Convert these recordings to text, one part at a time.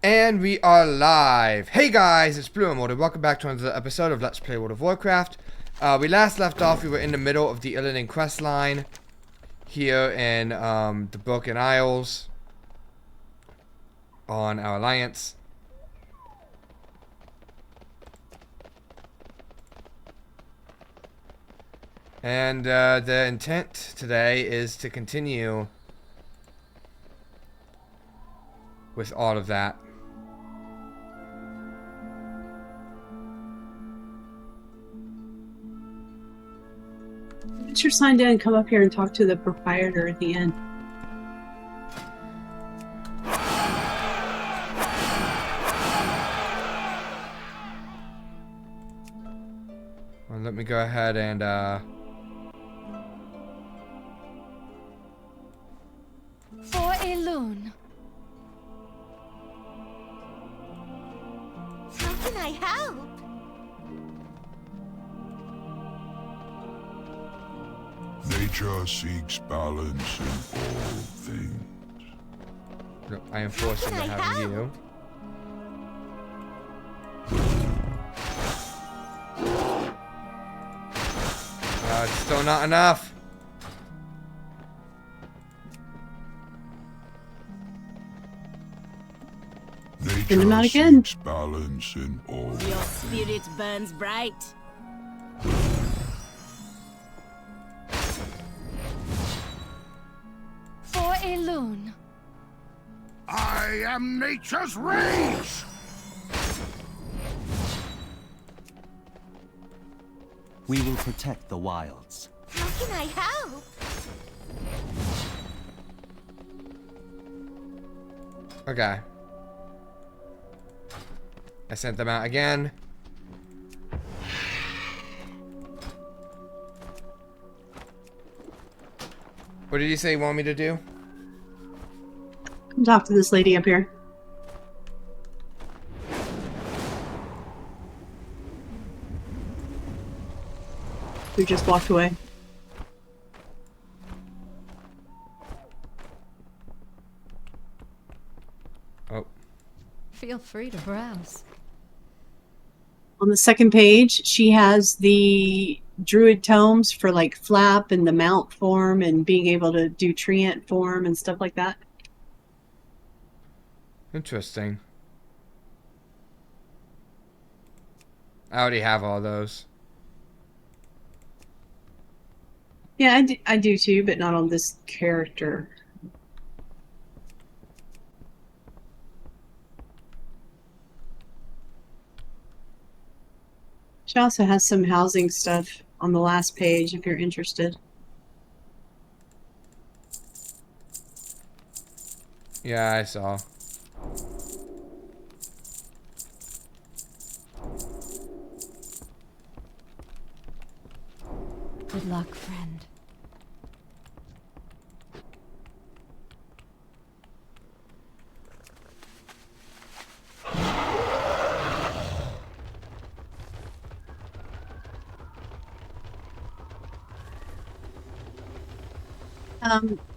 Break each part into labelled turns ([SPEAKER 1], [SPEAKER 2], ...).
[SPEAKER 1] And we are live. Hey guys, it's Blue and Mortar. Welcome back to another episode of Let's Play World of Warcraft. We last left off, we were in the middle of the Illidan quest line here in the Broken Isles on our alliance. And the intent today is to continue with all of that.
[SPEAKER 2] Get your sign in and come up here and talk to the proprietor at the end.
[SPEAKER 1] Well, let me go ahead and
[SPEAKER 3] For a loon.
[SPEAKER 4] How can I help?
[SPEAKER 5] Nature seeks balance in all things.
[SPEAKER 1] no, I am forced into
[SPEAKER 4] can I
[SPEAKER 1] having you. It's still not enough.
[SPEAKER 2] Send him out
[SPEAKER 5] Nature
[SPEAKER 2] again.
[SPEAKER 5] seeks balance in all.
[SPEAKER 4] Your spirit burns bright.
[SPEAKER 3] For a loon.
[SPEAKER 5] I am nature's rage!
[SPEAKER 6] We will protect the wilds.
[SPEAKER 4] How can I help?
[SPEAKER 1] Okay. I sent them out again. What did you say you want me to do?
[SPEAKER 2] Come talk to this lady up here. Who just walked away.
[SPEAKER 1] Oh,
[SPEAKER 3] Feel free to browse.
[SPEAKER 2] On the second page, she has the druid tomes for like flap and the mount form and being able to do treant form and stuff like that.
[SPEAKER 1] interesting. I already have all those.
[SPEAKER 2] Yeah, I do too, but not on this character. She also has some housing stuff on the last page if you're interested.
[SPEAKER 1] Yeah, I saw.
[SPEAKER 3] Good luck, friend.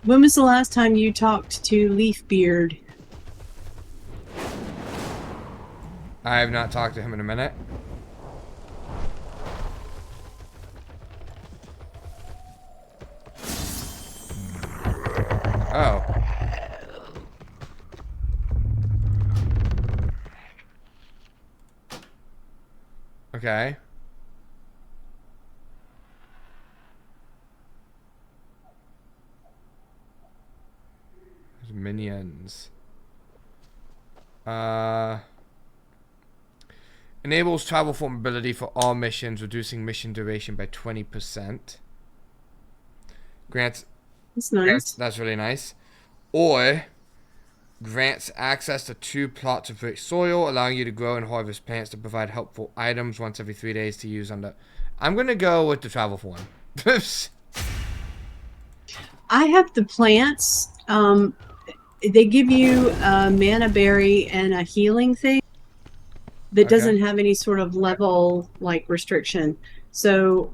[SPEAKER 2] When was the last time you talked to Leafbeard?
[SPEAKER 1] I have not talked to him in a minute. Oh. Okay. There's minions. Enables travel form ability for all missions, reducing mission duration by 20%. Grants
[SPEAKER 2] That's nice.
[SPEAKER 1] That's really nice. Or grants access to 2 plots of rich soil, allowing you to grow and harvest plants to provide helpful items once every 3 days to use on the... I'm gonna go with the travel form.
[SPEAKER 2] I have the plants. They give you a mana berry and a healing thing that
[SPEAKER 1] Okay.
[SPEAKER 2] doesn't have any sort of level like restriction. So,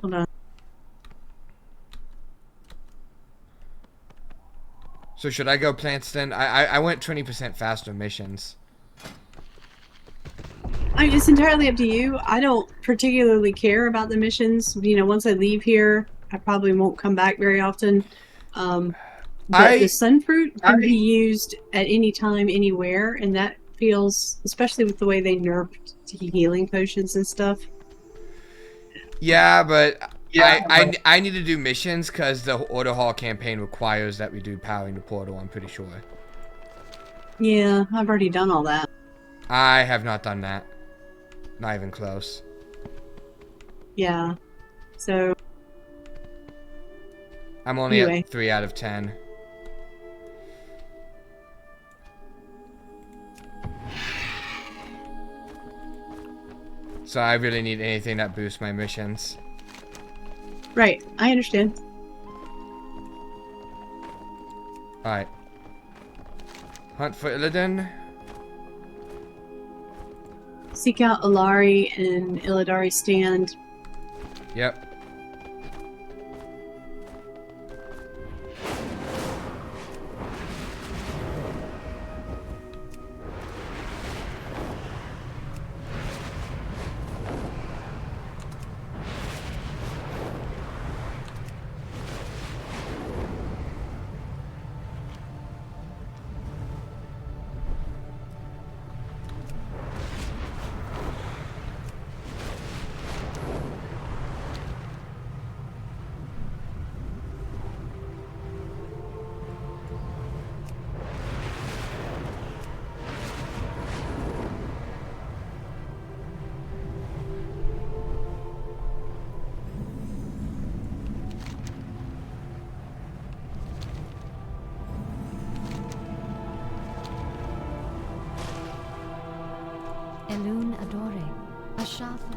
[SPEAKER 2] hold on.
[SPEAKER 1] So should I go Planston? I went 20% faster missions.
[SPEAKER 2] It's entirely up to you. I don't particularly care about the missions. You know, once I leave here, I probably won't come back very often. But the Sunfruit can be used at any time, anywhere, and that feels, especially with the way they nerfed healing potions and stuff.
[SPEAKER 1] Yeah, but I need to do missions because the Order Hall campaign requires that we do powering the portal, I'm pretty sure.
[SPEAKER 2] Yeah, I've already done all that.
[SPEAKER 1] I have not done that. Not even close.
[SPEAKER 2] Yeah. So
[SPEAKER 1] I'm only
[SPEAKER 2] anyway.
[SPEAKER 1] at 3 out of 10. So I really need anything that boosts my missions.
[SPEAKER 2] Right, I understand.
[SPEAKER 1] Alright. Hunt for Illidan.
[SPEAKER 2] Seek out Alari and Illidari stand.
[SPEAKER 1] Yep.
[SPEAKER 3] Elun Adore, Ashafa.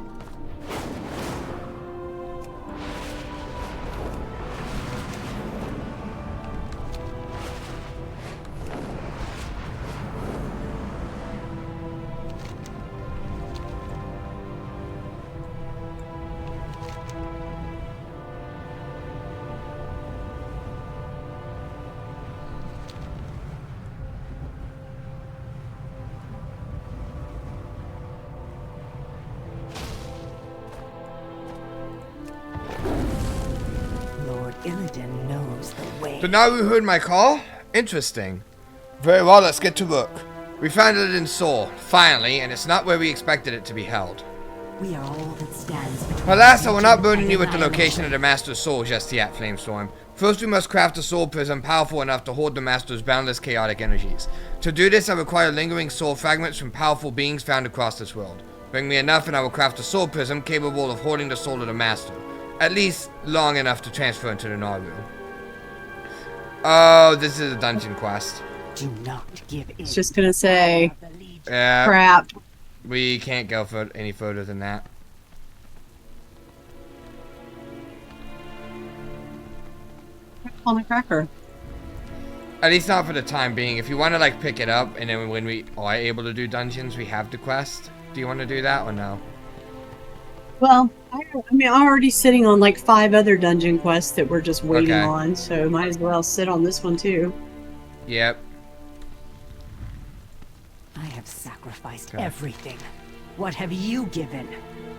[SPEAKER 7] Illidan knows the way.
[SPEAKER 1] So now we heard my call? Interesting. Very well, let's get to work. We found Illidan's soul, finally, and it's not where we expected it to be held.
[SPEAKER 7] We are all that stands between.
[SPEAKER 1] Alas, I will not burden you with the location of the Master's soul just yet, Flamestorm. First, we must craft a soul prism powerful enough to hold the Master's boundless chaotic energies. To do this, I require lingering soul fragments from powerful beings found across this world. Bring me enough and I will craft a soul prism capable of holding the soul of the Master. At least, long enough to transfer into the Naru. Oh, this is a dungeon quest.
[SPEAKER 7] Do not give in.
[SPEAKER 2] It's just gonna say,
[SPEAKER 1] Yeah,
[SPEAKER 2] crap.
[SPEAKER 1] we can't go for any further than that.
[SPEAKER 2] On the cracker.
[SPEAKER 1] At least not for the time being. If you want to like pick it up and then when we are able to do dungeons, we have the quest. Do you want to do that or no?
[SPEAKER 2] Well, I mean, I'm already sitting on like 5 other dungeon quests that we're just waiting
[SPEAKER 1] Okay.
[SPEAKER 2] on, so might as well sit on this one too.
[SPEAKER 1] Yep.
[SPEAKER 7] I have sacrificed
[SPEAKER 1] Okay.
[SPEAKER 7] everything. What have you given?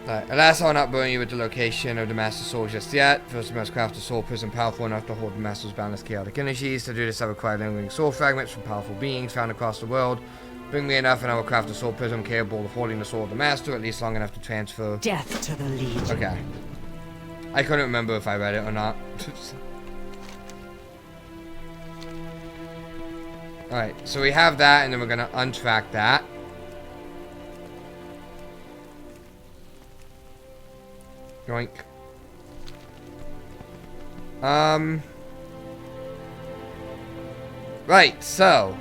[SPEAKER 1] Alright, alas, I will not burn you with the location of the Master's Soul just yet. First, we must craft a soul prism powerful enough to hold the Master's boundless chaotic energies. To do this, I require lingering soul fragments from powerful beings found across the world. Bring me enough and I will craft a soul prism capable of holding the soul of the Master, at least long enough to transfer.
[SPEAKER 7] Death to the Legion.
[SPEAKER 1] Okay. I couldn't remember if I read it or not. Alright, so we have that and then we're gonna untrack that. Yoink. Right, so.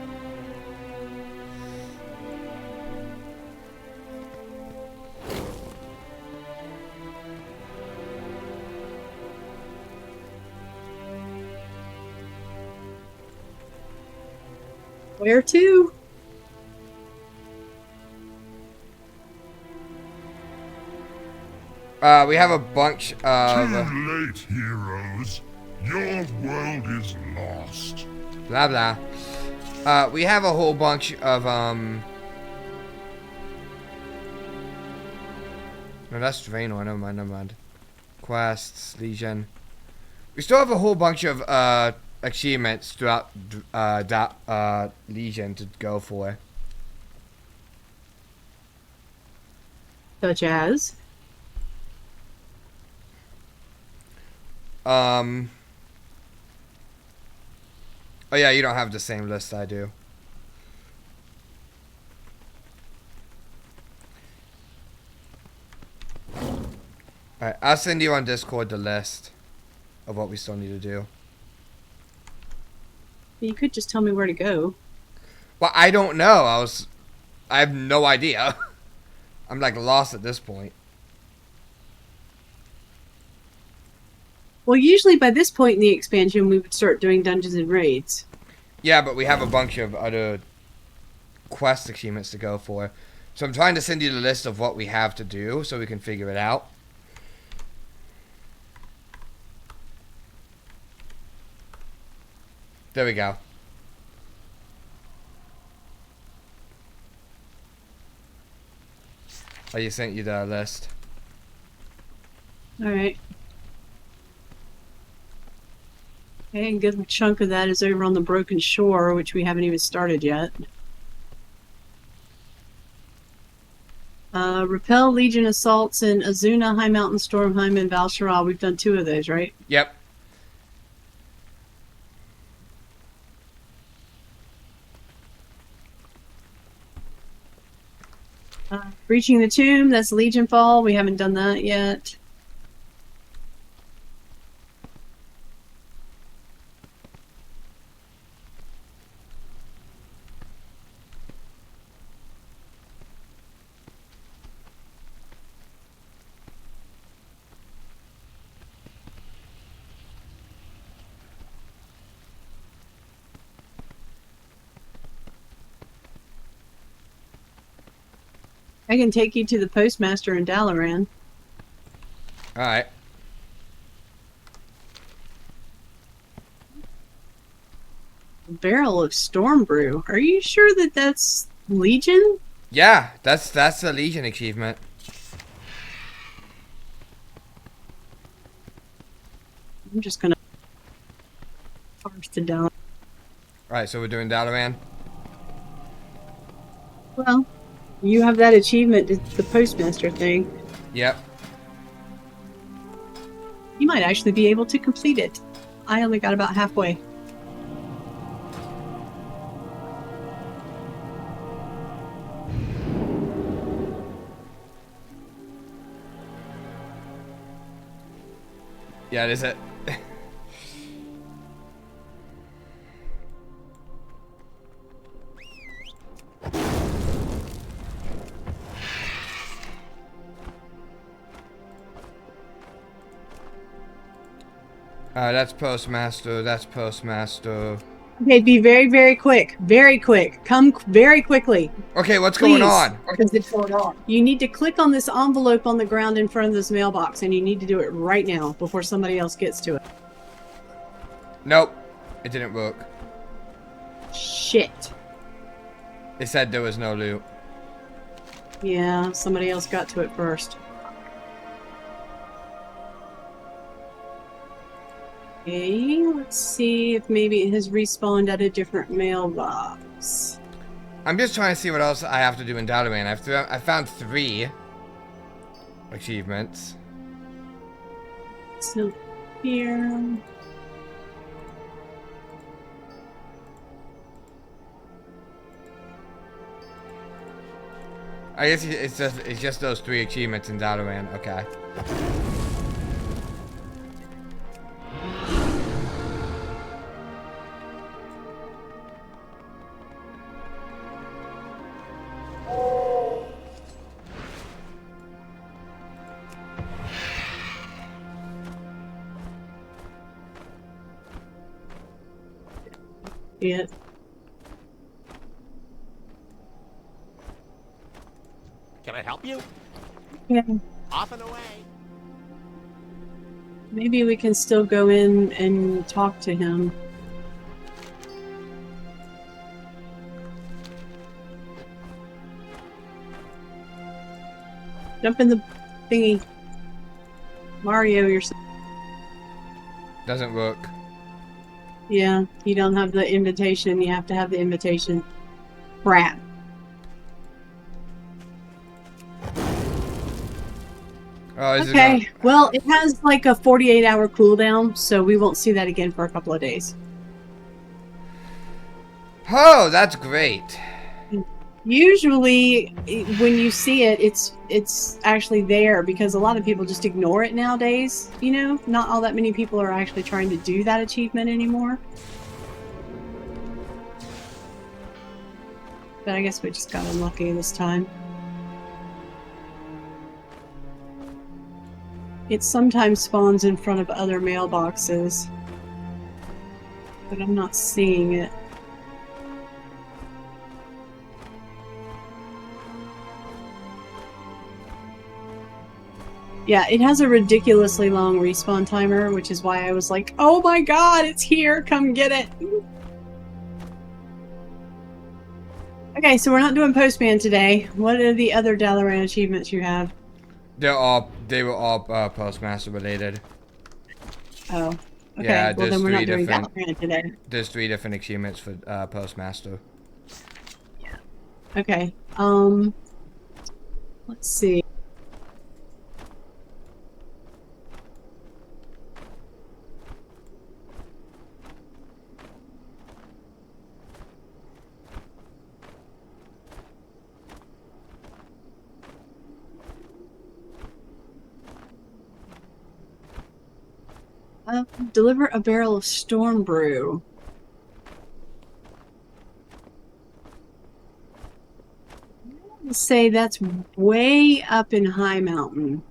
[SPEAKER 2] Where to?
[SPEAKER 1] We have a bunch of...
[SPEAKER 5] Too late, heroes. Your world is lost.
[SPEAKER 1] Blah, blah. We have a whole bunch of, No, that's Draenor. Never mind, never mind. Quests, Legion. We still have a whole bunch of, achievements throughout, Legion to go for.
[SPEAKER 2] Such as?
[SPEAKER 1] Oh yeah, you don't have the same list I do. Alright, I'll send you on Discord the list of what we still need to do.
[SPEAKER 2] You could just tell me where to go.
[SPEAKER 1] Well, I don't know. I have no idea. I'm like lost at this point.
[SPEAKER 2] Well, usually by this point in the expansion, we would start doing dungeons and raids.
[SPEAKER 1] Yeah, but we have a bunch of other quest achievements to go for. So I'm trying to send you the list of what we have to do so we can figure it out. There we go. I just sent you the list.
[SPEAKER 2] Alright. Okay, a good chunk of that is over on the Broken Shore, which we haven't even started yet. Repel Legion assaults in Azuna, High Mountain, Stormheim, and Val'sharah. We've done 2 of those, right?
[SPEAKER 1] Yep.
[SPEAKER 2] Breaching the Tomb, that's Legion Fall. We haven't done that yet. I can take you to the postmaster in Dalaran.
[SPEAKER 1] Alright.
[SPEAKER 2] Barrel of Storm Brew. Are you sure that that's Legion?
[SPEAKER 1] Yeah, that's a Legion achievement.
[SPEAKER 2] I'm just gonna parse to Dalaran.
[SPEAKER 1] Alright, so we're doing Dalaran.
[SPEAKER 2] Well, you have that achievement, the postmaster thing.
[SPEAKER 1] Yep.
[SPEAKER 2] You might actually be able to complete it. I only got about halfway.
[SPEAKER 1] Yeah, is it? That's Postmaster, that's Postmaster.
[SPEAKER 2] Okay, be very, very quick. Very quick. Come very quickly.
[SPEAKER 1] Okay, what's
[SPEAKER 2] Please.
[SPEAKER 1] going on?
[SPEAKER 2] You need to click on this envelope on the ground in front of this mailbox, and you need to do it right now before somebody else gets to it.
[SPEAKER 1] Nope, it didn't work.
[SPEAKER 2] Shit.
[SPEAKER 1] It said there was no loot.
[SPEAKER 2] Yeah, somebody else got to it first. Okay, let's see if maybe it has respawned at a different mailbox.
[SPEAKER 1] I'm just trying to see what else I have to do in Dalaran. I found 3 achievements.
[SPEAKER 2] So here.
[SPEAKER 1] I guess it's just those 3 achievements in Dalaran. Okay.
[SPEAKER 2] Yeah.
[SPEAKER 8] Can I help you?
[SPEAKER 2] Yeah.
[SPEAKER 8] Off and away.
[SPEAKER 2] Maybe we can still go in and talk to him. Jump in the thingy. Mario, you're.
[SPEAKER 1] Doesn't work.
[SPEAKER 2] Yeah, you don't have the invitation. You have to have the invitation. Crap.
[SPEAKER 1] Oh, is
[SPEAKER 2] Okay,
[SPEAKER 1] it
[SPEAKER 2] well, it has like a 48-hour cooldown, so we won't see that again for a couple of days.
[SPEAKER 1] Oh, that's great.
[SPEAKER 2] Usually, when you see it, it's actually there because a lot of people just ignore it nowadays. You know, not all that many people are actually trying to do that achievement anymore. But I guess we just got unlucky this time. It sometimes spawns in front of other mailboxes, but I'm not seeing it. Yeah, it has a ridiculously long respawn timer, which is why I was like, oh my god, it's here, come get it! Okay, so we're not doing Postman today. What are the other Dalaran achievements you have?
[SPEAKER 1] They were all Postmaster related.
[SPEAKER 2] Oh, okay,
[SPEAKER 1] Yeah,
[SPEAKER 2] well
[SPEAKER 1] there's
[SPEAKER 2] then we're not
[SPEAKER 1] three
[SPEAKER 2] doing
[SPEAKER 1] different-
[SPEAKER 2] Dalaran today.
[SPEAKER 1] There's 3 different achievements for Postmaster.
[SPEAKER 2] Okay, let's see. Deliver a barrel of storm brew. Let's say that's way up in High Mountain.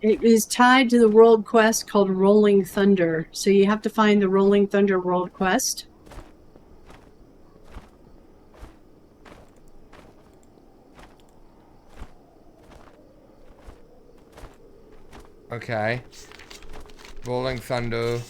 [SPEAKER 2] It is tied to the world quest called Rolling Thunder. So you have to find the Rolling Thunder world quest.
[SPEAKER 1] Okay. Rolling Thunder.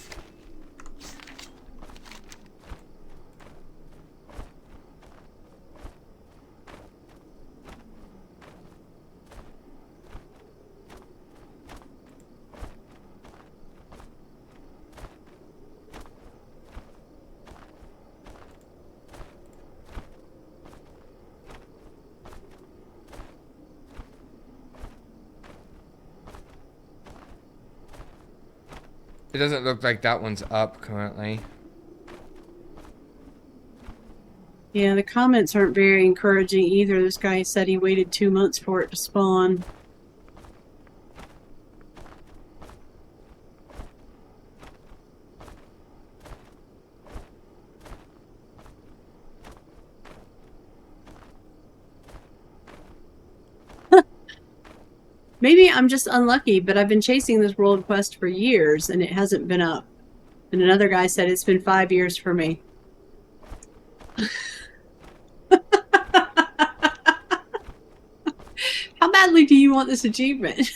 [SPEAKER 1] It doesn't look like that one's up currently.
[SPEAKER 2] Yeah, the comments aren't very encouraging either. This guy said he waited 2 months for it to spawn. Maybe I'm just unlucky, but I've been chasing this world quest for years and it hasn't been up. And another guy said it's been 5 years for me. How badly do you want this achievement?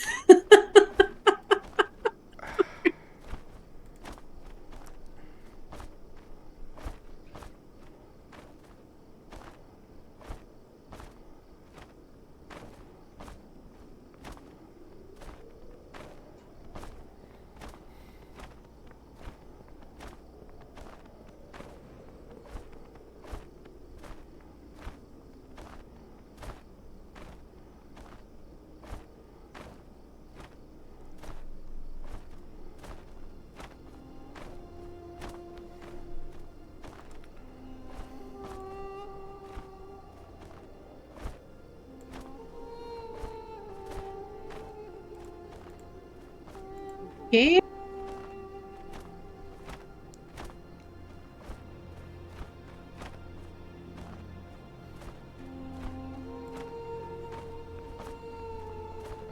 [SPEAKER 2] Okay.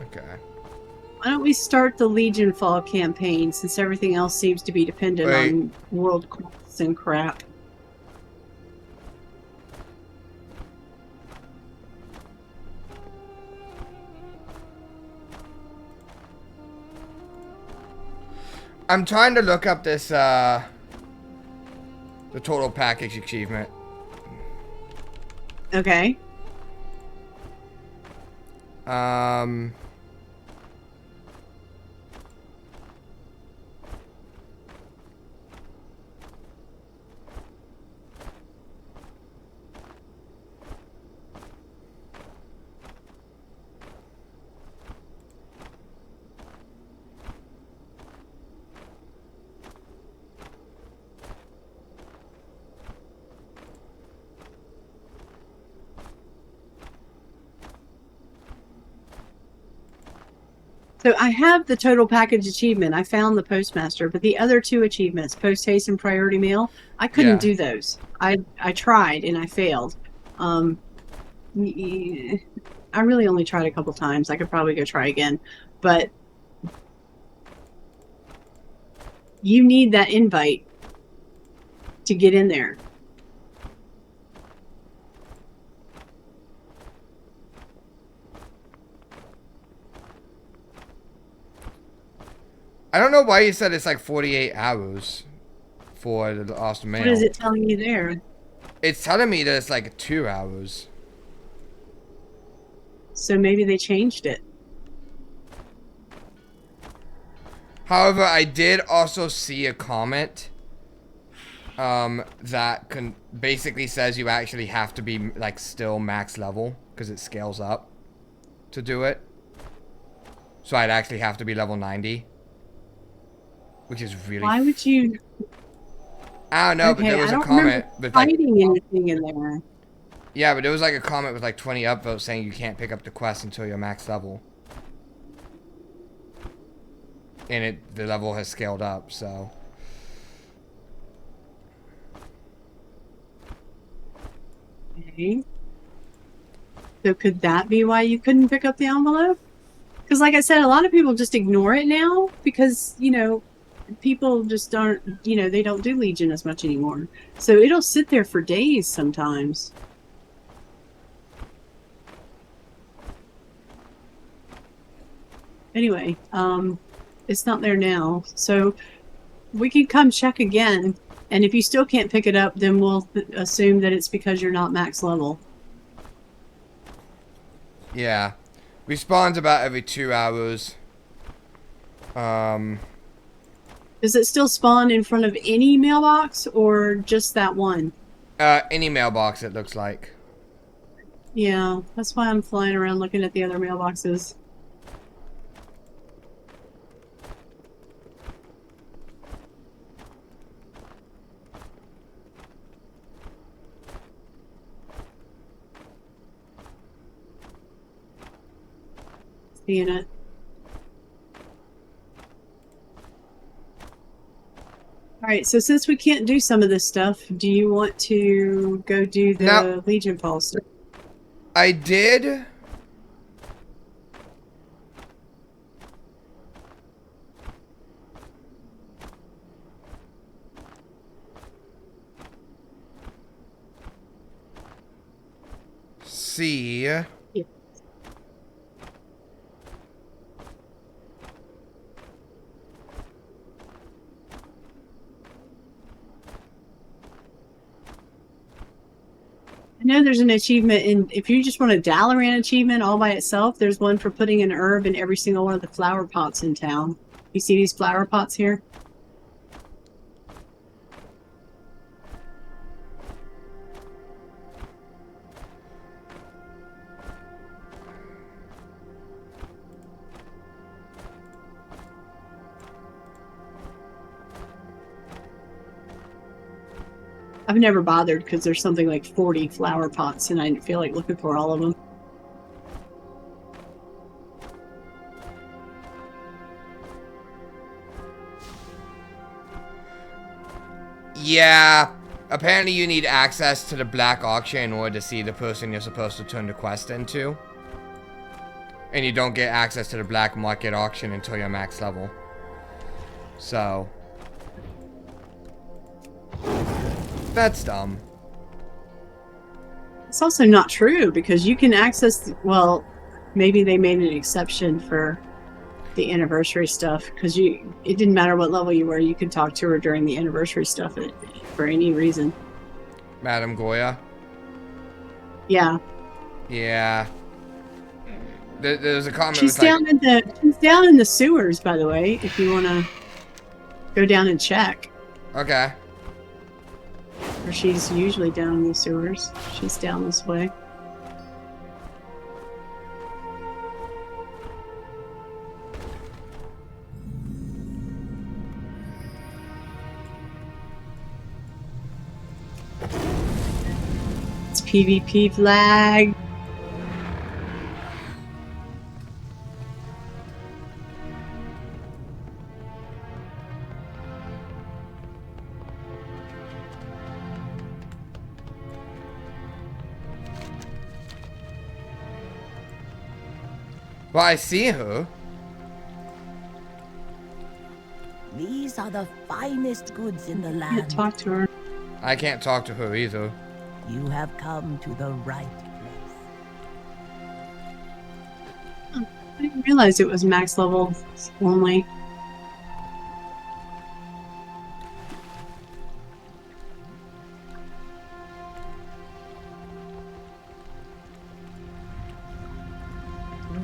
[SPEAKER 1] Okay.
[SPEAKER 2] Why don't we start the Legion Fall campaign since everything else seems to be dependent
[SPEAKER 1] Wait.
[SPEAKER 2] on world quests and crap?
[SPEAKER 1] I'm trying to look up this, the total package achievement.
[SPEAKER 2] Okay.
[SPEAKER 1] Um...
[SPEAKER 2] So I have the total package achievement. I found the postmaster, but the other two achievements, post haste and priority mail, I couldn't
[SPEAKER 1] Yeah.
[SPEAKER 2] do those. I tried and I failed. I really only tried a couple times. I could probably go try again, but you need that invite to get in there.
[SPEAKER 1] I don't know why you said it's like 48 hours for the awesome mail.
[SPEAKER 2] What is it telling you there?
[SPEAKER 1] It's telling me that it's like 2 hours.
[SPEAKER 2] So maybe they changed it.
[SPEAKER 1] However, I did also see a comment that basically says you actually have to be like still max level because it scales up to do it. So I'd actually have to be level 90. Which is really...
[SPEAKER 2] Why would you...
[SPEAKER 1] I don't know,
[SPEAKER 2] Okay,
[SPEAKER 1] but there was
[SPEAKER 2] I
[SPEAKER 1] a
[SPEAKER 2] don't
[SPEAKER 1] comment
[SPEAKER 2] remember
[SPEAKER 1] with like...
[SPEAKER 2] finding anything in there.
[SPEAKER 1] Yeah, but there was like a comment with like 20 upvotes saying you can't pick up the quest until you're max level. And the level has scaled up, so...
[SPEAKER 2] Okay. So could that be why you couldn't pick up the envelope? Because like I said, a lot of people just ignore it now because, you know, people just aren't, you know, they don't do Legion as much anymore. So it'll sit there for days sometimes. Anyway, it's not there now. So we can come check again. And if you still can't pick it up, then we'll assume that it's because you're not max level.
[SPEAKER 1] Yeah. Respawns about every 2 hours.
[SPEAKER 2] Does it still spawn in front of any mailbox or just that one?
[SPEAKER 1] Any mailbox, it looks like.
[SPEAKER 2] Yeah, that's why I'm flying around looking at the other mailboxes. Seeing it. Alright, so since we can't do some of this stuff, do you want to go do the
[SPEAKER 1] No.
[SPEAKER 2] Legion Fall stuff?
[SPEAKER 1] I did... see...
[SPEAKER 2] Yeah. I know there's an achievement in, if you just want a Dalaran achievement all by itself, there's one for putting an herb in every single one of the flower pots in town. You see these flower pots here? I've never bothered because there's something like 40 flower pots and I didn't feel like looking for all of them.
[SPEAKER 1] Yeah. Apparently you need access to the black auction in order to see the person you're supposed to turn the quest into. And you don't get access to the black market auction until you're max level. So. That's dumb.
[SPEAKER 2] It's also not true because you can access, well, maybe they made an exception for the anniversary stuff because it didn't matter what level you were, you could talk to her during the anniversary stuff for any reason.
[SPEAKER 1] Madam Goya?
[SPEAKER 2] Yeah.
[SPEAKER 1] Yeah. There's a comment.
[SPEAKER 2] She's down in the sewers, by the way, if you want to go down and check.
[SPEAKER 1] Okay.
[SPEAKER 2] Or she's usually down in the sewers. She's down this way. It's PvP flag.
[SPEAKER 1] Well, I see her.
[SPEAKER 4] These are the finest goods in the
[SPEAKER 2] Can't
[SPEAKER 4] land.
[SPEAKER 2] talk to her.
[SPEAKER 1] I can't talk to her either.
[SPEAKER 4] You have come to the right place.
[SPEAKER 2] I didn't realize it was max level only.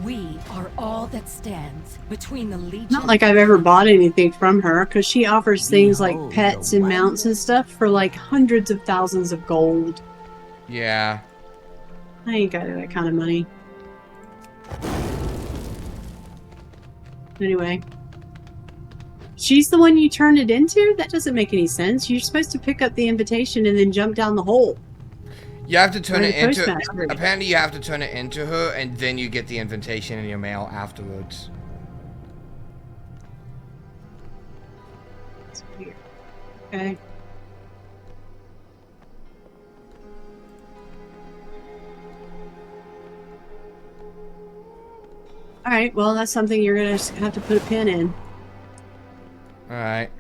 [SPEAKER 3] We are all that stands between the Legion.
[SPEAKER 2] Not like I've ever bought anything from her, because she offers things like
[SPEAKER 4] Behold
[SPEAKER 2] pets
[SPEAKER 4] the
[SPEAKER 2] and mounts and stuff for like hundreds of thousands of gold.
[SPEAKER 1] Yeah.
[SPEAKER 2] I ain't got that kind of money. Anyway. She's the one you turn it into? That doesn't make any sense. You're supposed to pick up the invitation and then jump down the hole.
[SPEAKER 1] You have to turn
[SPEAKER 2] Or
[SPEAKER 1] it
[SPEAKER 2] the
[SPEAKER 1] into...
[SPEAKER 2] postmaster.
[SPEAKER 1] Apparently you have to turn it into her, and then you get the invitation in your mail afterwards.
[SPEAKER 2] That's weird. Okay. Alright, well, that's something you're gonna have to put a pin in.
[SPEAKER 1] Alright.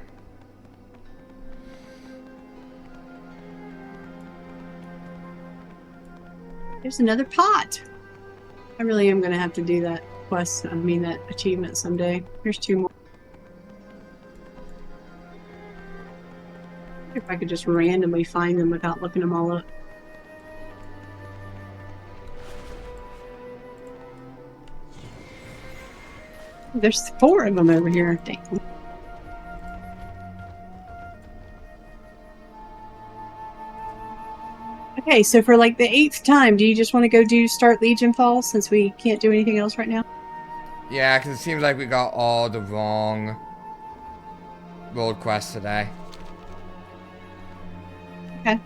[SPEAKER 2] There's another pot! I really am gonna have to do that quest, that achievement someday. There's 2 more. If I could just randomly find them without looking them all up. There's 4 of them over here. Dang. Okay, so for like the 8th time, do you just want to go start Legion Fall since we can't do anything else right now?
[SPEAKER 1] Yeah, because it seems like we got all the wrong world quests today.
[SPEAKER 2] Okay.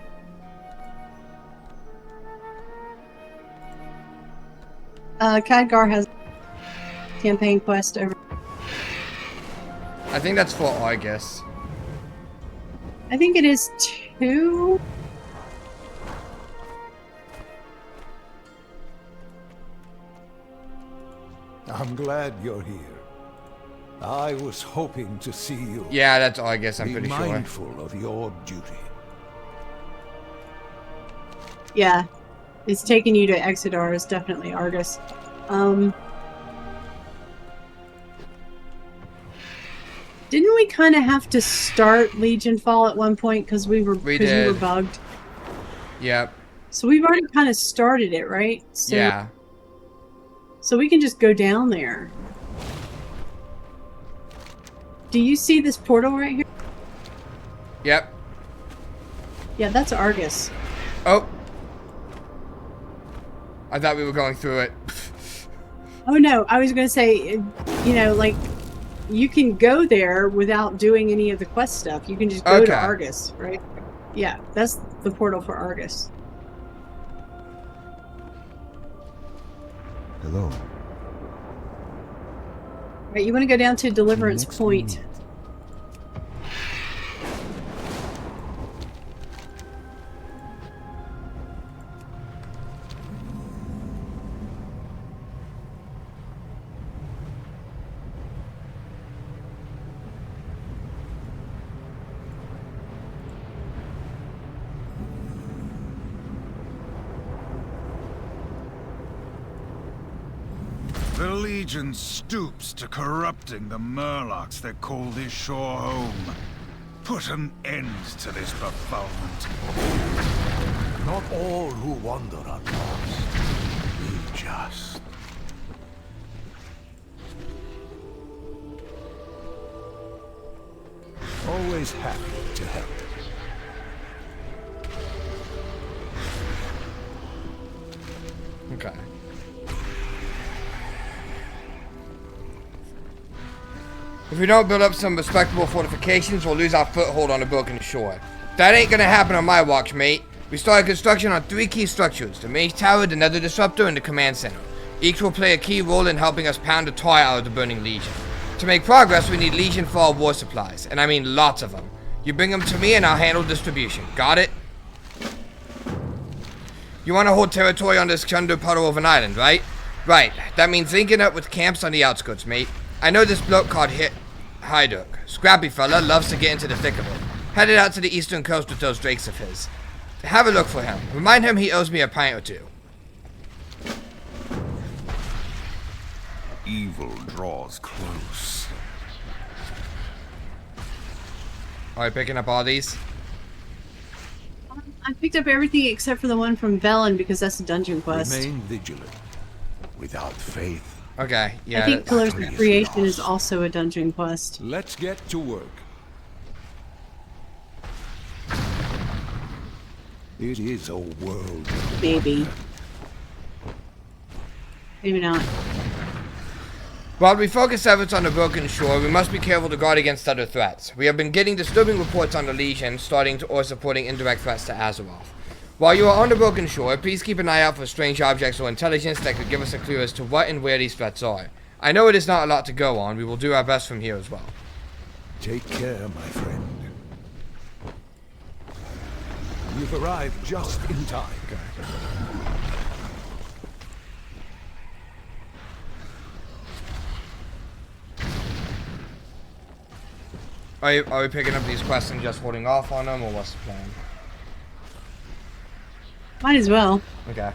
[SPEAKER 2] Khadgar has campaign quest over.
[SPEAKER 1] I think that's for Argus.
[SPEAKER 2] I think it is 2.
[SPEAKER 9] I'm glad you're here. I was hoping to see you.
[SPEAKER 1] Yeah, that's Argus, I'm
[SPEAKER 9] Be
[SPEAKER 1] pretty sure.
[SPEAKER 9] mindful of your duty.
[SPEAKER 2] Yeah, it's taking you to Exodar. It's definitely Argus. Didn't we kind of have to start Legion Fall at one point because we were bugged?
[SPEAKER 1] Yep.
[SPEAKER 2] So we've already kind of started it, right? So,
[SPEAKER 1] Yeah.
[SPEAKER 2] So we can just go down there. Do you see this portal right here?
[SPEAKER 1] Yep.
[SPEAKER 2] Yeah, that's Argus.
[SPEAKER 1] Oh. I thought we were going through it.
[SPEAKER 2] Oh no, I was gonna say, like, you can go there without doing any of the quest stuff. You can just go to Argus, right? Yeah, that's the portal for Argus.
[SPEAKER 9] Hello.
[SPEAKER 2] Right, you want to go down to Deliverance Point.
[SPEAKER 5] The Legion stoops to corrupting the Murlocs that call this shore home. Put an end to this befoulment.
[SPEAKER 9] Not all who wander are lost. Be just. Always happy to help.
[SPEAKER 1] Okay. If we don't build up some respectable fortifications, we'll lose our foothold on the broken shore. That ain't gonna happen on my watch, mate. We started construction on 3 key structures: the Mage Tower, the Nether Disruptor, and the Command Center. Each will play a key role in helping us pound the tar out of the Burning Legion. To make progress, we need Legion Fall war supplies, and I mean lots of them. You bring them to me and I'll handle distribution. Got it? You want to hold territory on this chunder puddle of an island, right? Right. That means linking up with camps on the outskirts, mate. I know this bloke called Hyduk. Scrappy fella, loves to get into the thick of it. Headed out to the eastern coast with those drakes of his. Have a look for him. Remind him he owes me a pint or two.
[SPEAKER 5] Evil draws close.
[SPEAKER 1] Alright, picking up all these.
[SPEAKER 2] I picked up everything except for the one from Velen because that's a dungeon quest.
[SPEAKER 9] Remain vigilant. Without faith,
[SPEAKER 1] Okay, yeah.
[SPEAKER 2] I think Pillars of Creation is also a dungeon quest.
[SPEAKER 9] let's get to work. It is a world.
[SPEAKER 2] Maybe. Maybe not.
[SPEAKER 1] While we focus efforts on the broken shore, we must be careful to guard against other threats. We have been getting disturbing reports on the Legion, starting to or supporting indirect threats to Azeroth. While you are on the broken shore, please keep an eye out for strange objects or intelligence that could give us a clue as to what and where these threats are. I know it is not a lot to go on. We will do our best from here as well.
[SPEAKER 9] Take care, my friend. You've arrived just in time.
[SPEAKER 1] Are we picking up these quests and just holding off on them, or what's the plan?
[SPEAKER 2] Might as well.
[SPEAKER 1] Okay.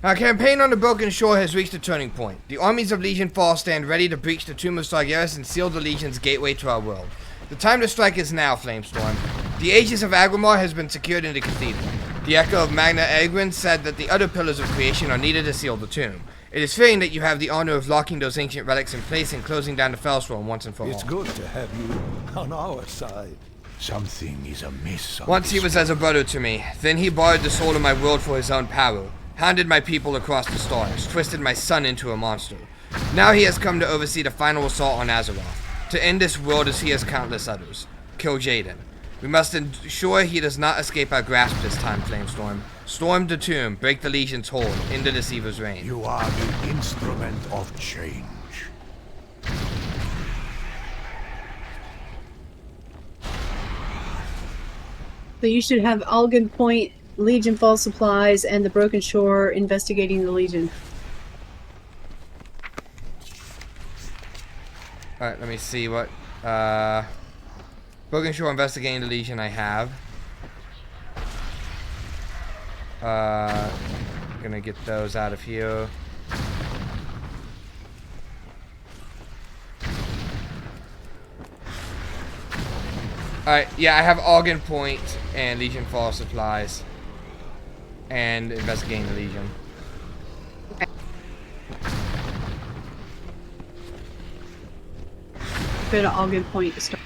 [SPEAKER 1] Our campaign on the broken shore has reached a turning point. The armies of Legion Fall stand ready to breach the Tomb of Sargeras and seal the Legion's gateway to our world. The time to strike is now, Flamestorm. The Aegis of Agrimar has been secured in the cathedral. The Echo of Magna Egwin said that the other pillars of creation are needed to seal the tomb. It is fitting that you have the honor of locking those ancient relics in place and closing down the Fellstorm once and for all.
[SPEAKER 9] It's good to have you on our side. Something is amiss.
[SPEAKER 1] Once he was as a brother to me. Then he borrowed the soul of my world for his own power, hounded my people across the stars, twisted my son into a monster. Now he has come to oversee the final assault on Azeroth, to end this world as he has countless others. Kill Jaden. We must ensure he does not escape our grasp this time, Flamestorm. Storm the tomb, break the Legion's hold, end the Deceiver's reign.
[SPEAKER 9] You are the instrument of change.
[SPEAKER 2] So you should have Algon Point, Legion Fall supplies, and the Broken Shore investigating the Legion.
[SPEAKER 1] Alright, let me see what, Broken Shore investigating the Legion I have. Gonna get those out of here. Alright, yeah, I have Algon Point and Legion Fall supplies. And investigating the Legion.
[SPEAKER 2] Go to Algon Point to start.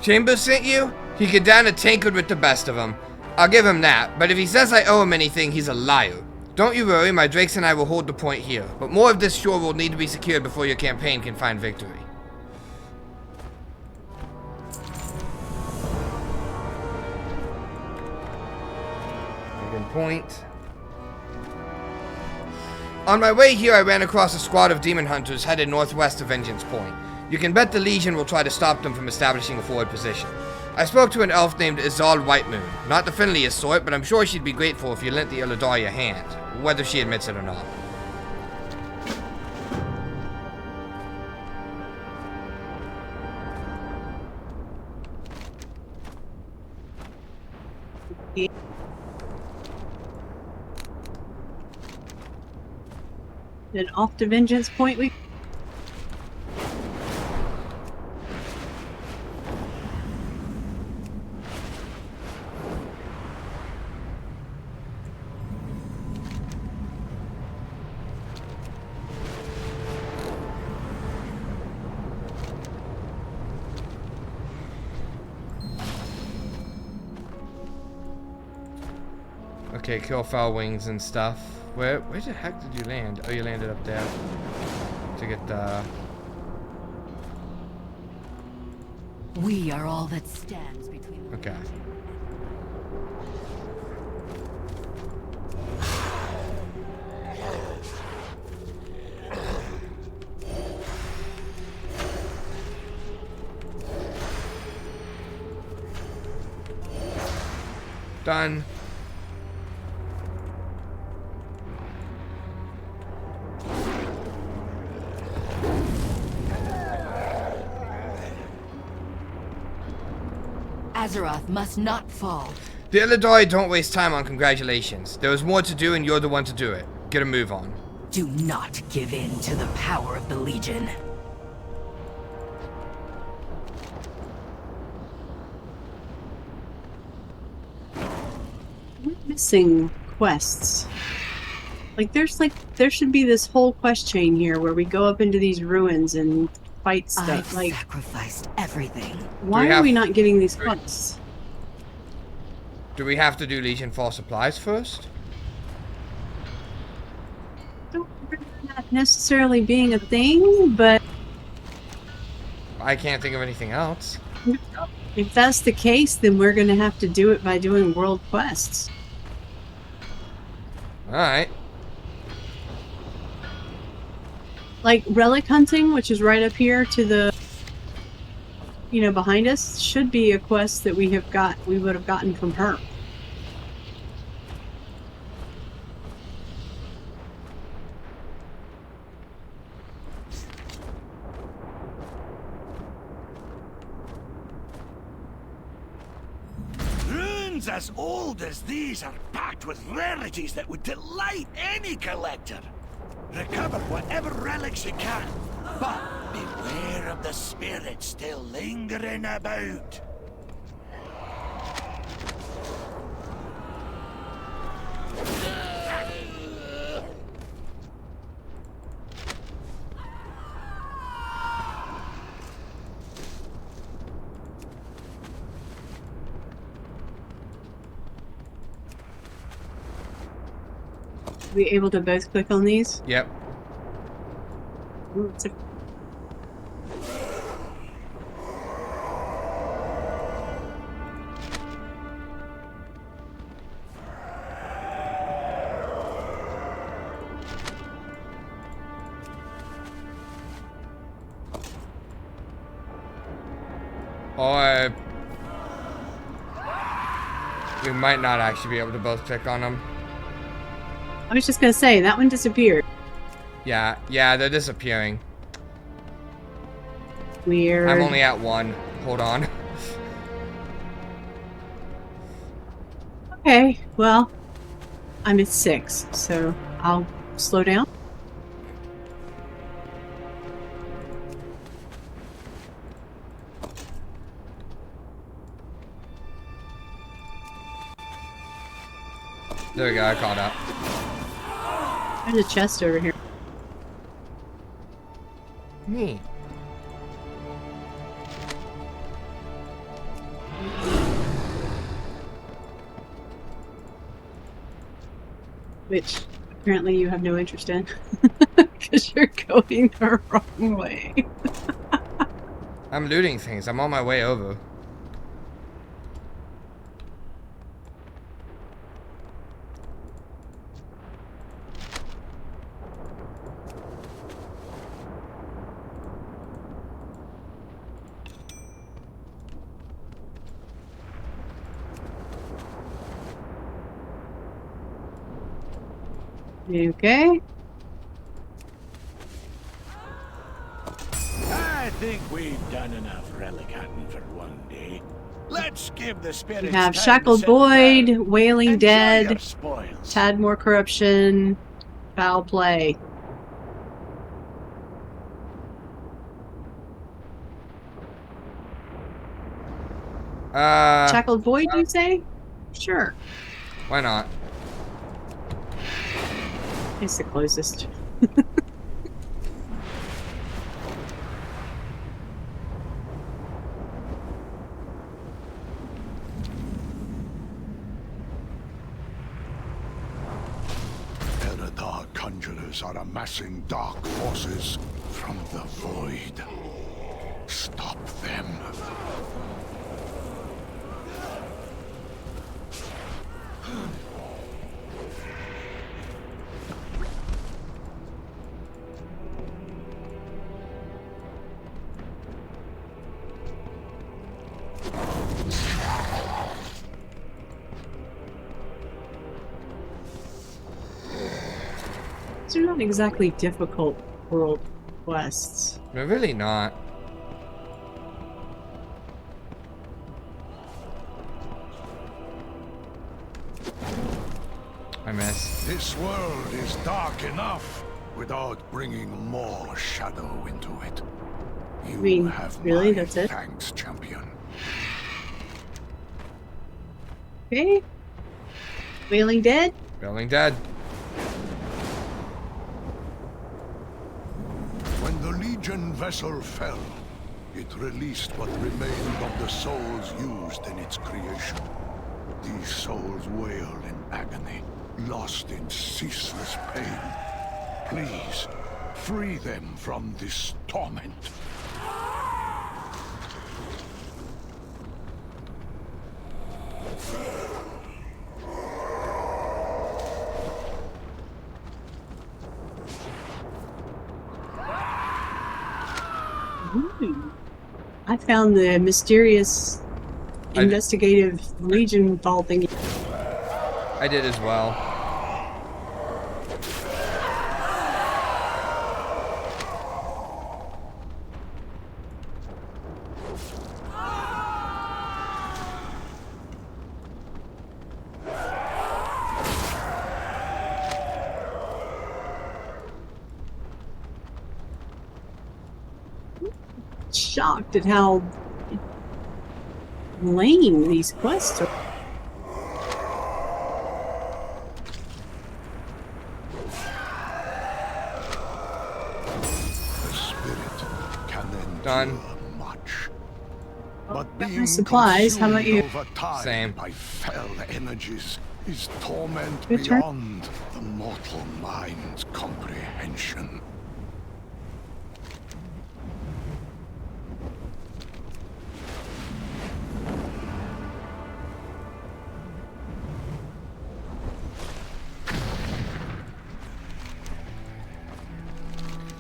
[SPEAKER 1] Chambers sent you? He could down a tankard with the best of them. I'll give him that, but if he says I owe him anything, he's a liar. Don't you worry, my drakes and I will hold the point here, but more of this shore will need to be secured before your campaign can find victory. Good point. On my way here, I ran across a squad of demon hunters headed northwest to Vengeance Point. You can bet the Legion will try to stop them from establishing a forward position. I spoke to an elf named Izal Whitemoon. Not the friendliest sort, but I'm sure she'd be grateful if you lent the Illidari a hand, whether she admits it or not.
[SPEAKER 2] Then off to Vengeance Point we...
[SPEAKER 1] Okay, kill foul wings and stuff. Where the heck did you land? Oh, you landed up there. To get the...
[SPEAKER 3] We are all that stands between the
[SPEAKER 1] Okay. Done.
[SPEAKER 3] Azeroth must not fall.
[SPEAKER 1] The Illidari don't waste time on congratulations. There is more to do and you're the one to do it. Get a move on.
[SPEAKER 7] Do not give in to the power of the Legion.
[SPEAKER 2] We're missing quests. There should be this whole quest chain here where we go up into these ruins and fight stuff.
[SPEAKER 7] I've
[SPEAKER 2] Like,
[SPEAKER 7] sacrificed everything.
[SPEAKER 2] why are we not getting these quests?
[SPEAKER 1] Do we have to do Legion Fall supplies first?
[SPEAKER 2] Don't remember that necessarily being a thing, but
[SPEAKER 1] I can't think of anything else.
[SPEAKER 2] if that's the case, then we're gonna have to do it by doing world quests.
[SPEAKER 1] Alright.
[SPEAKER 2] Like relic hunting, which is right up here to the, behind us, should be a quest that we would have gotten from her.
[SPEAKER 5] Ruins as old as these are packed with rarities that would delight any collector. Recover whatever relics you can, but beware of the spirits still lingering about.
[SPEAKER 2] Are we able to both click on these?
[SPEAKER 1] Yep.
[SPEAKER 2] Ooh, it's a...
[SPEAKER 1] Or... we might not actually be able to both click on them.
[SPEAKER 2] I was just gonna say, that one disappeared.
[SPEAKER 1] Yeah, they're disappearing.
[SPEAKER 2] Weird.
[SPEAKER 1] I'm only at 1. Hold on.
[SPEAKER 2] Okay, well, I'm at 6, so I'll slow down.
[SPEAKER 1] There we go, I caught up.
[SPEAKER 2] There's a chest over here.
[SPEAKER 1] Me.
[SPEAKER 2] Which apparently you have no interest in. Because you're going the wrong way.
[SPEAKER 1] I'm looting things. I'm on my way over.
[SPEAKER 2] Okay.
[SPEAKER 5] I think we've done enough relic hunting for one day. Let's give the spirits
[SPEAKER 2] We have
[SPEAKER 5] time to
[SPEAKER 2] Shackled
[SPEAKER 5] settle
[SPEAKER 2] Void,
[SPEAKER 5] down.
[SPEAKER 2] Wailing
[SPEAKER 5] Enjoy your
[SPEAKER 2] Dead,
[SPEAKER 5] spoils.
[SPEAKER 2] Tad More Corruption, Foul Play. Shackled Void, you say? Sure.
[SPEAKER 1] Why not?
[SPEAKER 2] It's the closest.
[SPEAKER 5] Eredar conjurers are amassing dark forces from the void. Stop them.
[SPEAKER 2] These are not exactly difficult world quests.
[SPEAKER 1] They're really not. I miss.
[SPEAKER 5] This world is dark enough without bringing more shadow into it. You
[SPEAKER 2] mean,
[SPEAKER 5] have
[SPEAKER 2] really?
[SPEAKER 5] my
[SPEAKER 2] That's it?
[SPEAKER 5] thanks, champion.
[SPEAKER 2] Okay. Wailing Dead?
[SPEAKER 1] Wailing Dead.
[SPEAKER 5] When the Legion vessel fell, it released what remained of the souls used in its creation. These souls wail in agony, lost in ceaseless pain. Please, free them from this torment.
[SPEAKER 2] Ooh. I found the mysterious investigative Legion vault thing.
[SPEAKER 1] I did as well.
[SPEAKER 2] Shocked at how lame these quests are.
[SPEAKER 5] The spirit can endure
[SPEAKER 1] Done.
[SPEAKER 5] much. But
[SPEAKER 2] Got my
[SPEAKER 5] being
[SPEAKER 2] supplies. How about you?
[SPEAKER 5] consumed over time
[SPEAKER 1] Same.
[SPEAKER 5] by fell energies is torment
[SPEAKER 2] Your turn.
[SPEAKER 5] beyond the mortal mind's comprehension.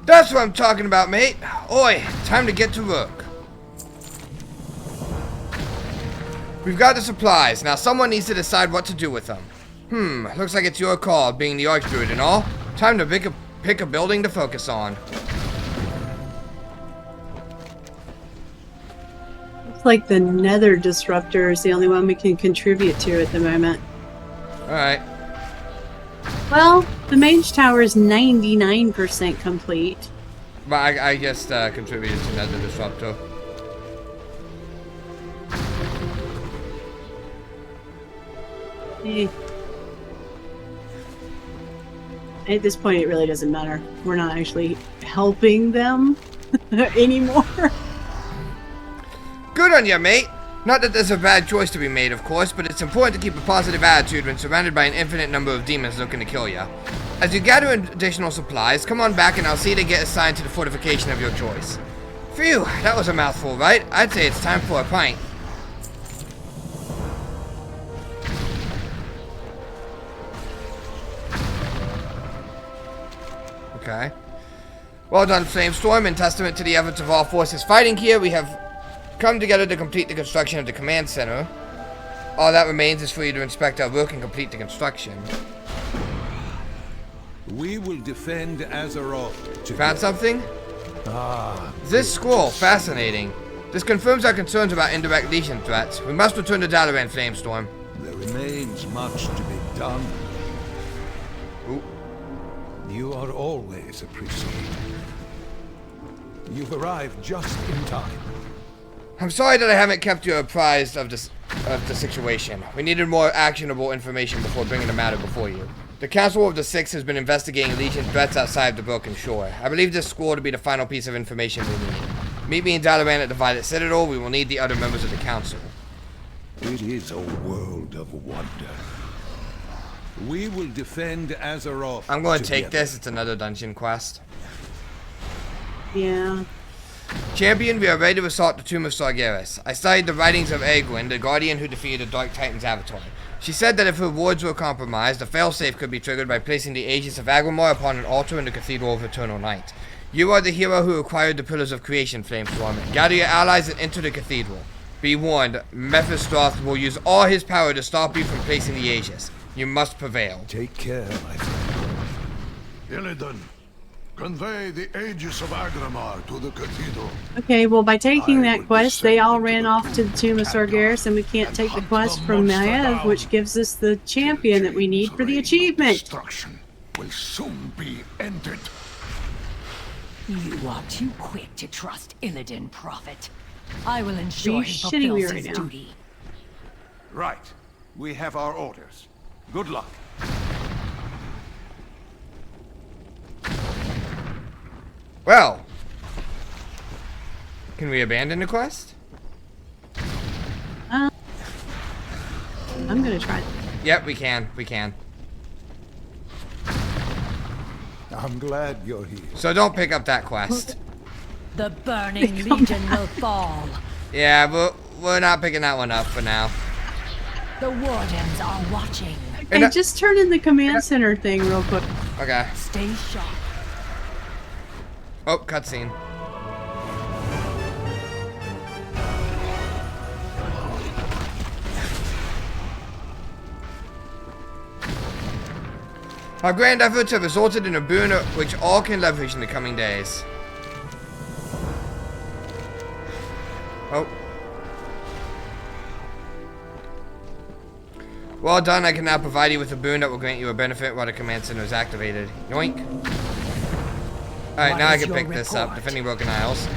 [SPEAKER 1] That's what I'm talking about, mate. Oi, time to get to work. We've got the supplies. Now someone needs to decide what to do with them. Looks like it's your call, being the Archdruid and all. Time to pick a building to focus on.
[SPEAKER 2] Looks like the Nether Disruptor is the only one we can contribute to at the moment.
[SPEAKER 1] Alright.
[SPEAKER 2] Well, the Mage Tower is 99% complete.
[SPEAKER 1] But I guess contributed to Nether Disruptor.
[SPEAKER 2] Eh. At this point, it really doesn't matter. We're not actually helping them anymore.
[SPEAKER 1] Good on you, mate. Not that there's a bad choice to be made, of course, but it's important to keep a positive attitude when surrounded by an infinite number of demons looking to kill you. As you gather additional supplies, come on back and I'll see you to get assigned to the fortification of your choice. Phew, that was a mouthful, right? I'd say it's time for a pint. Okay. Well done, Flamestorm. In testament to the efforts of all forces fighting here, we have come together to complete the construction of the command center. All that remains is for you to inspect our work and complete the construction.
[SPEAKER 9] We will defend Azeroth together.
[SPEAKER 1] Found something?
[SPEAKER 9] Ah,
[SPEAKER 1] This scroll, fascinating. This confirms our concerns about indirect Legion threats. We must return to Dalaran Flamestorm.
[SPEAKER 9] there remains much to be done.
[SPEAKER 1] Ooh.
[SPEAKER 9] You are always appreciated. You've arrived just in time.
[SPEAKER 1] I'm sorry that I haven't kept you apprised of the situation. We needed more actionable information before bringing the matter before you. The Council of the Six has been investigating Legion threats outside of the Broken Shore. I believe this scroll to be the final piece of information we need. Meet me in Dalaran at the Violet Citadel. We will need the other members of the Council.
[SPEAKER 9] It is a world of wonder. We will defend Azeroth.
[SPEAKER 1] I'm going to take
[SPEAKER 9] together.
[SPEAKER 1] this. It's another dungeon quest.
[SPEAKER 2] Yeah.
[SPEAKER 1] Champion, we are ready to assault the Tomb of Sargeras. I studied the writings of Egwene, the guardian who defeated the Dark Titan's avatar. She said that if her wards were compromised, a failsafe could be triggered by placing the Aegis of Agrimar upon an altar in the Cathedral of Eternal Night. You are the hero who acquired the Pillars of Creation, Flamestorm. Gather your allies and enter the Cathedral. Be warned, Mephistroth will use all his power to stop you from placing the Aegis. You must prevail.
[SPEAKER 9] Take care, my friend.
[SPEAKER 5] Illidan, convey the Aegis of Agrimar to the Cathedral.
[SPEAKER 2] Okay, well, by taking
[SPEAKER 5] I
[SPEAKER 2] that
[SPEAKER 5] will
[SPEAKER 2] quest, they
[SPEAKER 5] descend
[SPEAKER 2] all
[SPEAKER 5] into
[SPEAKER 2] ran
[SPEAKER 5] the
[SPEAKER 2] off to the Tomb of Sargeras, and we can't take the quest from Maiev, which gives us the champion that we need for the achievement.
[SPEAKER 5] Destruction will soon be ended.
[SPEAKER 7] You are too quick to trust Illidan, Prophet. I will ensure he
[SPEAKER 2] shitting me
[SPEAKER 7] fulfills
[SPEAKER 2] right
[SPEAKER 7] his
[SPEAKER 2] now?
[SPEAKER 7] duty.
[SPEAKER 5] Right. We have our orders. Good luck.
[SPEAKER 1] Well, can we abandon the quest?
[SPEAKER 2] I'm gonna try.
[SPEAKER 1] Yep, we can. We can.
[SPEAKER 9] I'm glad you're here.
[SPEAKER 1] So don't pick up that quest.
[SPEAKER 7] The Burning Legion will fall.
[SPEAKER 1] Yeah, we're not picking that one up for now.
[SPEAKER 7] The Wardens are watching.
[SPEAKER 2] Okay, just turn in the command center thing real quick.
[SPEAKER 1] Okay.
[SPEAKER 7] Stay sharp.
[SPEAKER 1] Oh, cutscene. Our grand efforts have resulted in a boon which all can leverage in the coming days. Oh. Well done, I can now provide you with a boon that will grant you a benefit while the command center is activated. Yoink. Alright, now I can pick this up. Defending Broken Isles.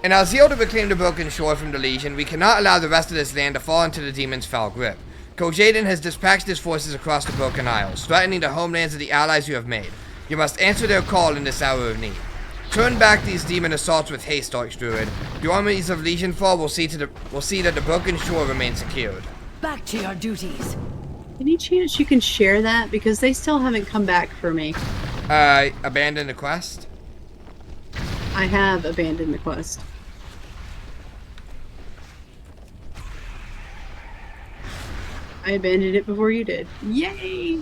[SPEAKER 1] In our zeal to reclaim the Broken Shore from the Legion, we cannot allow the rest of this land to fall into the demon's foul grip. Kojaden has dispatched his forces across the Broken Isles, threatening the homelands of the allies you have made. You must answer their call in this hour of need. Turn back these demon assaults with haste, Darkdruid. The armies of Legionfall will see that the Broken Shore remains secured.
[SPEAKER 7] Back to your duties.
[SPEAKER 2] Any chance you can share that? Because they still haven't come back for me.
[SPEAKER 1] Abandon the quest?
[SPEAKER 2] I have abandoned the quest. I abandoned it before you did. Yay!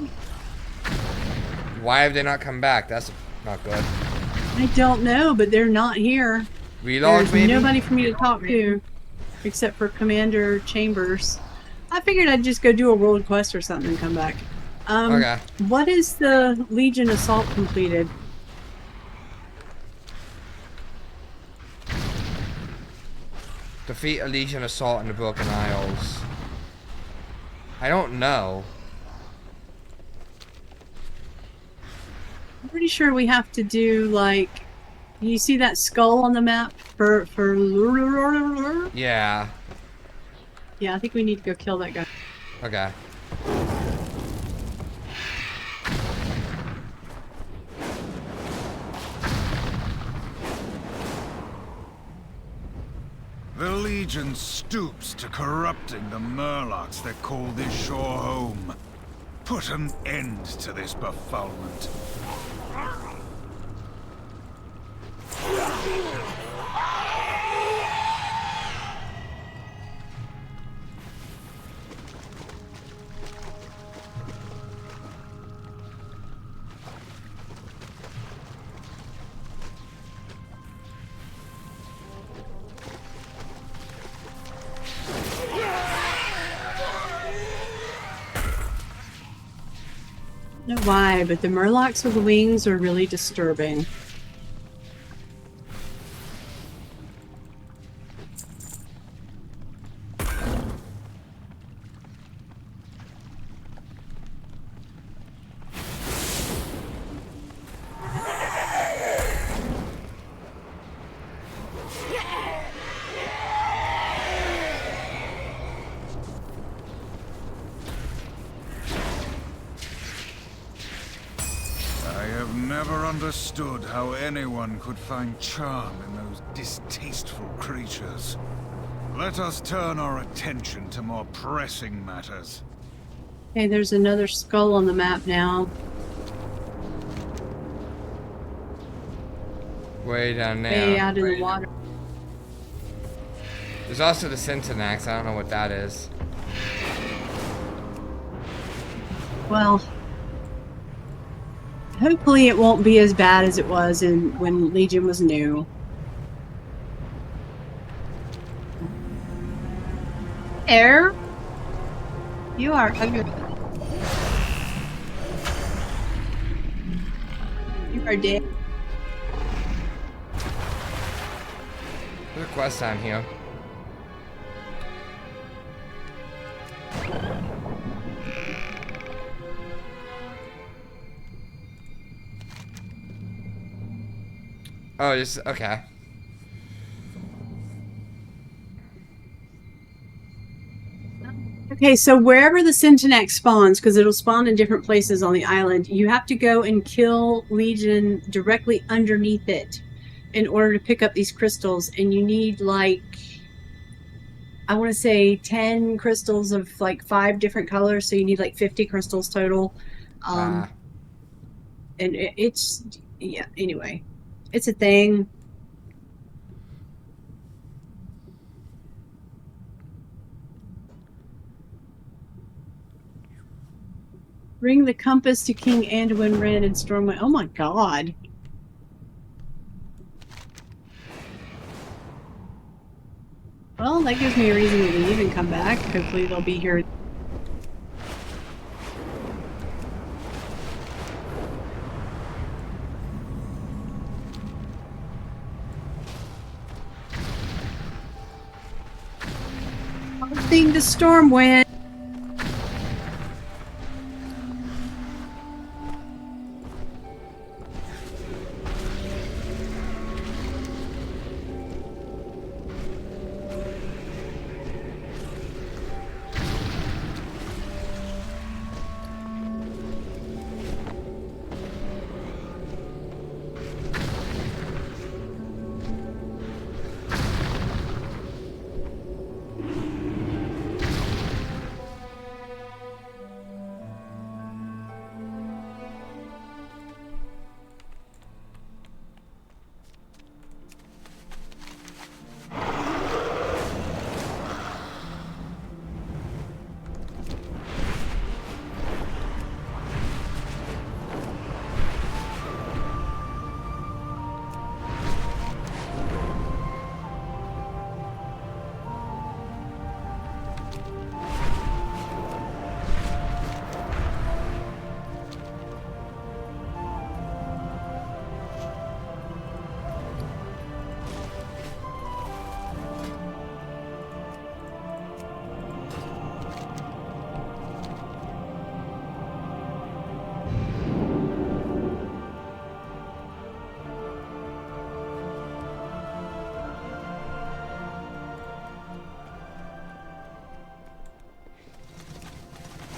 [SPEAKER 1] Why have they not come back? That's not good.
[SPEAKER 2] I don't know, but they're not here.
[SPEAKER 1] Relog,
[SPEAKER 2] There's
[SPEAKER 1] maybe?
[SPEAKER 2] nobody for me to talk to, except for Commander Chambers. I figured I'd just go do a world quest or something and come back.
[SPEAKER 1] Okay.
[SPEAKER 2] What is the Legion assault completed?
[SPEAKER 1] Defeat a Legion assault in the Broken Isles. I don't know.
[SPEAKER 2] I'm pretty sure we have to do, like, you see that skull on the map for
[SPEAKER 1] Yeah.
[SPEAKER 2] Yeah, I think we need to go kill that guy.
[SPEAKER 1] Okay.
[SPEAKER 10] The Legion stoops to corrupting the Murlocs that call this shore home. Put an end to this befoulment.
[SPEAKER 2] Nope. why, but the Murlocs with wings are really disturbing.
[SPEAKER 10] Never understood how anyone could find charm in those distasteful creatures. Let us turn our attention to more pressing matters.
[SPEAKER 2] Okay, there's another skull on the map now.
[SPEAKER 1] Way down there.
[SPEAKER 2] Way out in the water.
[SPEAKER 1] There's also the Syntonax. I don't know what that is.
[SPEAKER 2] Well, hopefully it won't be as bad as it was when Legion was new. Air? You are ugly. You are dead.
[SPEAKER 1] There's a quest down here. Oh, just okay.
[SPEAKER 2] Okay, so wherever the Syntonax spawns, because it'll spawn in different places on the island, you have to go and kill Legion directly underneath it in order to pick up these crystals, and you need like, I want to say 10 crystals of like 5 different colors, so you need like 50 crystals total. And it's, yeah, anyway, it's a thing. Bring the compass to King Anduin Wren and Stormwind. Oh my god. Well, that gives me a reason to leave and come back. Hopefully they'll be here. Thing to Stormwind.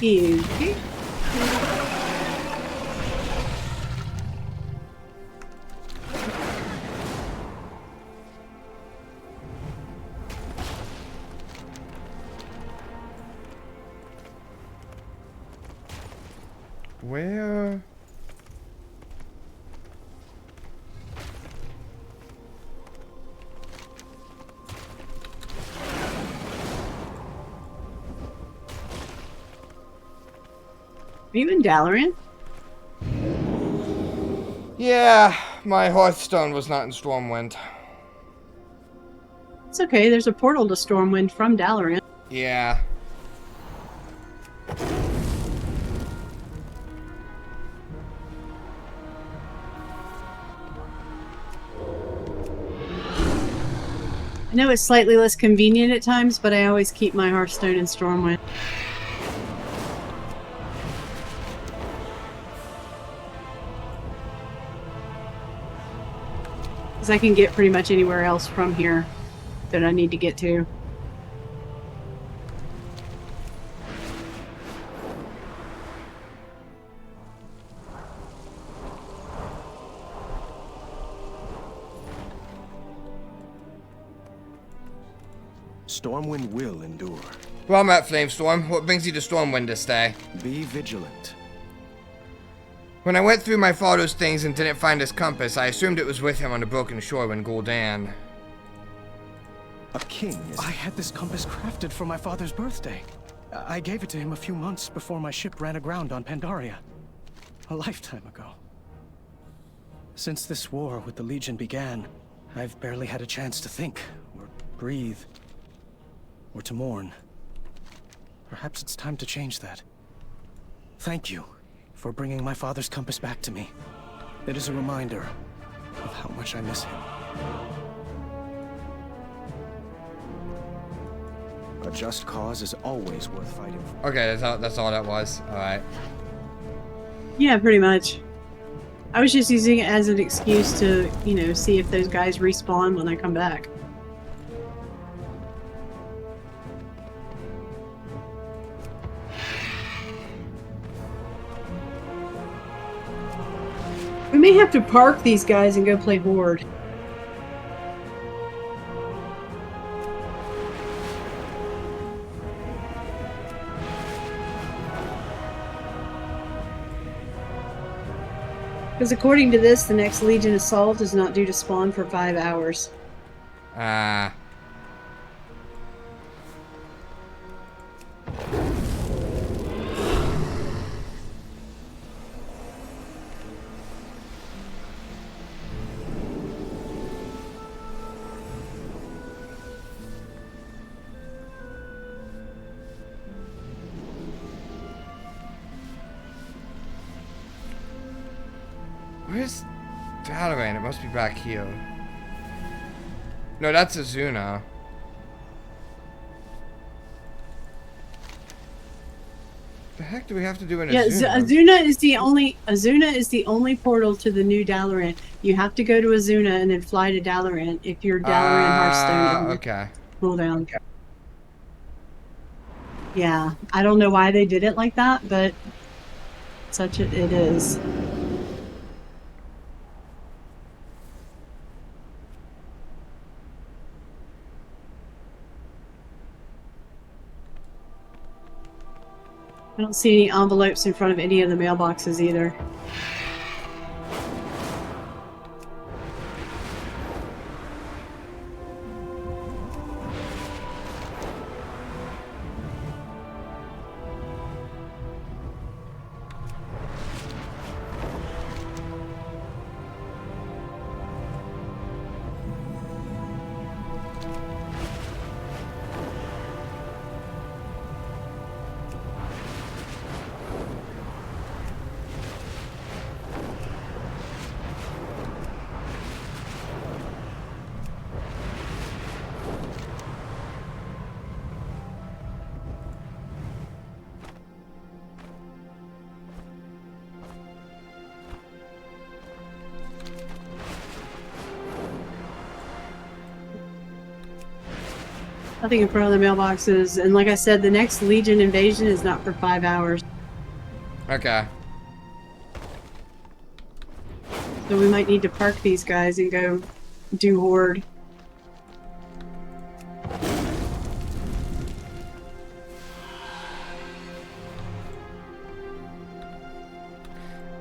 [SPEAKER 2] Okay.
[SPEAKER 1] Where?
[SPEAKER 2] Are you in Dalaran?
[SPEAKER 1] Yeah, my Hearthstone was not in Stormwind.
[SPEAKER 2] It's okay, there's a portal to Stormwind from Dalaran.
[SPEAKER 1] Yeah.
[SPEAKER 2] I know it's slightly less convenient at times, but I always keep my Hearthstone and Stormwind. Because I can get pretty much anywhere else from here that I need to get to.
[SPEAKER 11] Stormwind will endure.
[SPEAKER 1] Well, I'm at Flamestorm. What brings you to Stormwind this day?
[SPEAKER 11] Be vigilant.
[SPEAKER 1] When I went through my father's things and didn't find his compass, I assumed it was with him on the broken shore in Gul'dan.
[SPEAKER 11] A king is...
[SPEAKER 12] I had this compass crafted for my father's birthday. I gave it to him a few months before my ship ran aground on Pandaria. A lifetime ago. Since this war with the Legion began, I've barely had a chance to think, or breathe, or to mourn. Perhaps it's time to change that. Thank you for bringing my father's compass back to me. It is a reminder of how much I miss him.
[SPEAKER 11] A just cause is always worth fighting for.
[SPEAKER 1] Okay, that's all that was. Alright.
[SPEAKER 2] Yeah, pretty much. I was just using it as an excuse to, you know, see if those guys respawn when I come back. We may have to park these guys and go play Horde. Because according to this, the next Legion assault is not due to spawn for 5 hours.
[SPEAKER 1] Where's Valorant? It must be back here. No, that's Azuna. The heck do we have to do in Azuna?
[SPEAKER 2] Yeah, Azuna is the only portal to the new Dalaran. You have to go to Azuna and then fly to Dalaran if you're Dalaran Hearthstone.
[SPEAKER 1] Okay.
[SPEAKER 2] Cooldown. Okay. Yeah, I don't know why they did it like that, but such it is. I don't see any envelopes in front of any of the mailboxes either. Nothing in front of the mailboxes, and like I said, the next Legion invasion is not for 5 hours.
[SPEAKER 1] Okay.
[SPEAKER 2] So we might need to park these guys and go do Horde.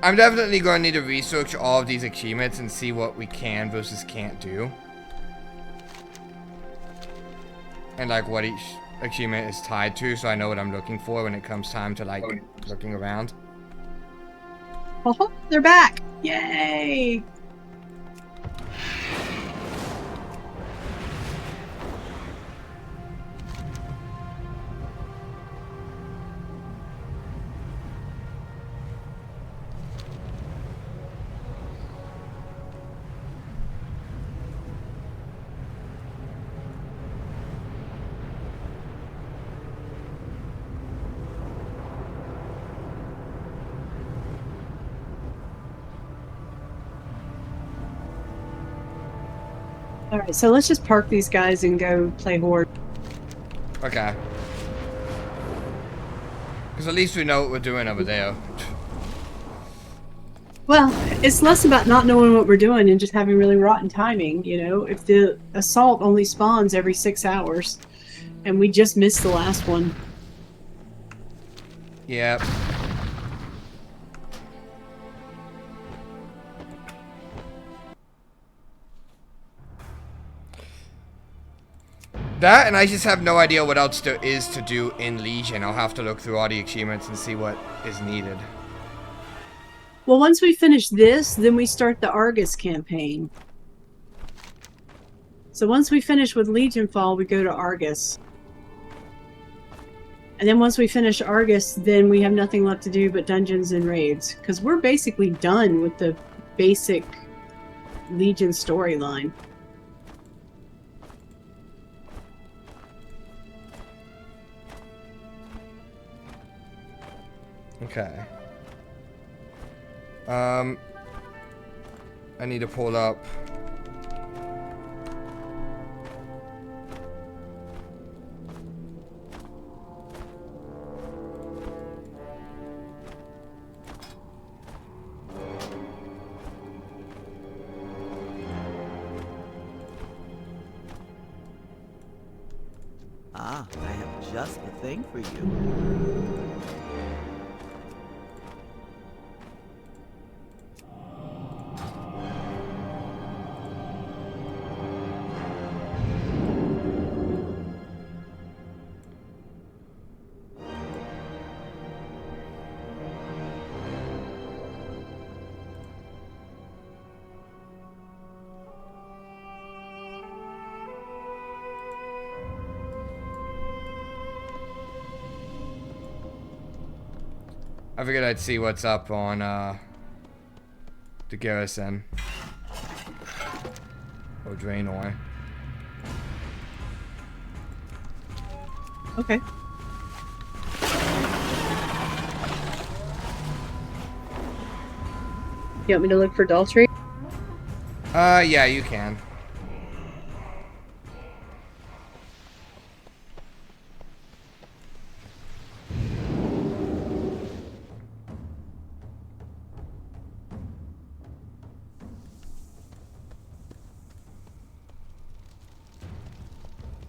[SPEAKER 1] I'm definitely going to need to research all of these achievements and see what we can versus can't do. And like what each achievement is tied to, so I know what I'm looking for when it comes time to like looking around.
[SPEAKER 2] Oh, they're back! Yay! Alright, so let's just park these guys and go play Horde.
[SPEAKER 1] Okay. Because at least we know what we're doing over there.
[SPEAKER 2] Well, it's less about not knowing what we're doing and just having really rotten timing, you know? If the assault only spawns every 6 hours, and we just missed the last one.
[SPEAKER 1] Yep. That, and I just have no idea what else there is to do in Legion. I'll have to look through all the achievements and see what is needed.
[SPEAKER 2] Well, once we finish this, then we start the Argus campaign. So once we finish with Legion Fall, we go to Argus. And then once we finish Argus, then we have nothing left to do but dungeons and raids. Because we're basically done with the basic Legion storyline.
[SPEAKER 1] Okay. I need to pull up.
[SPEAKER 13] Ah, I have just the thing for you.
[SPEAKER 1] I figured I'd see what's up on the garrison. Or Draenor.
[SPEAKER 2] Okay. You want me to look for Daltrey?
[SPEAKER 1] Yeah, you can.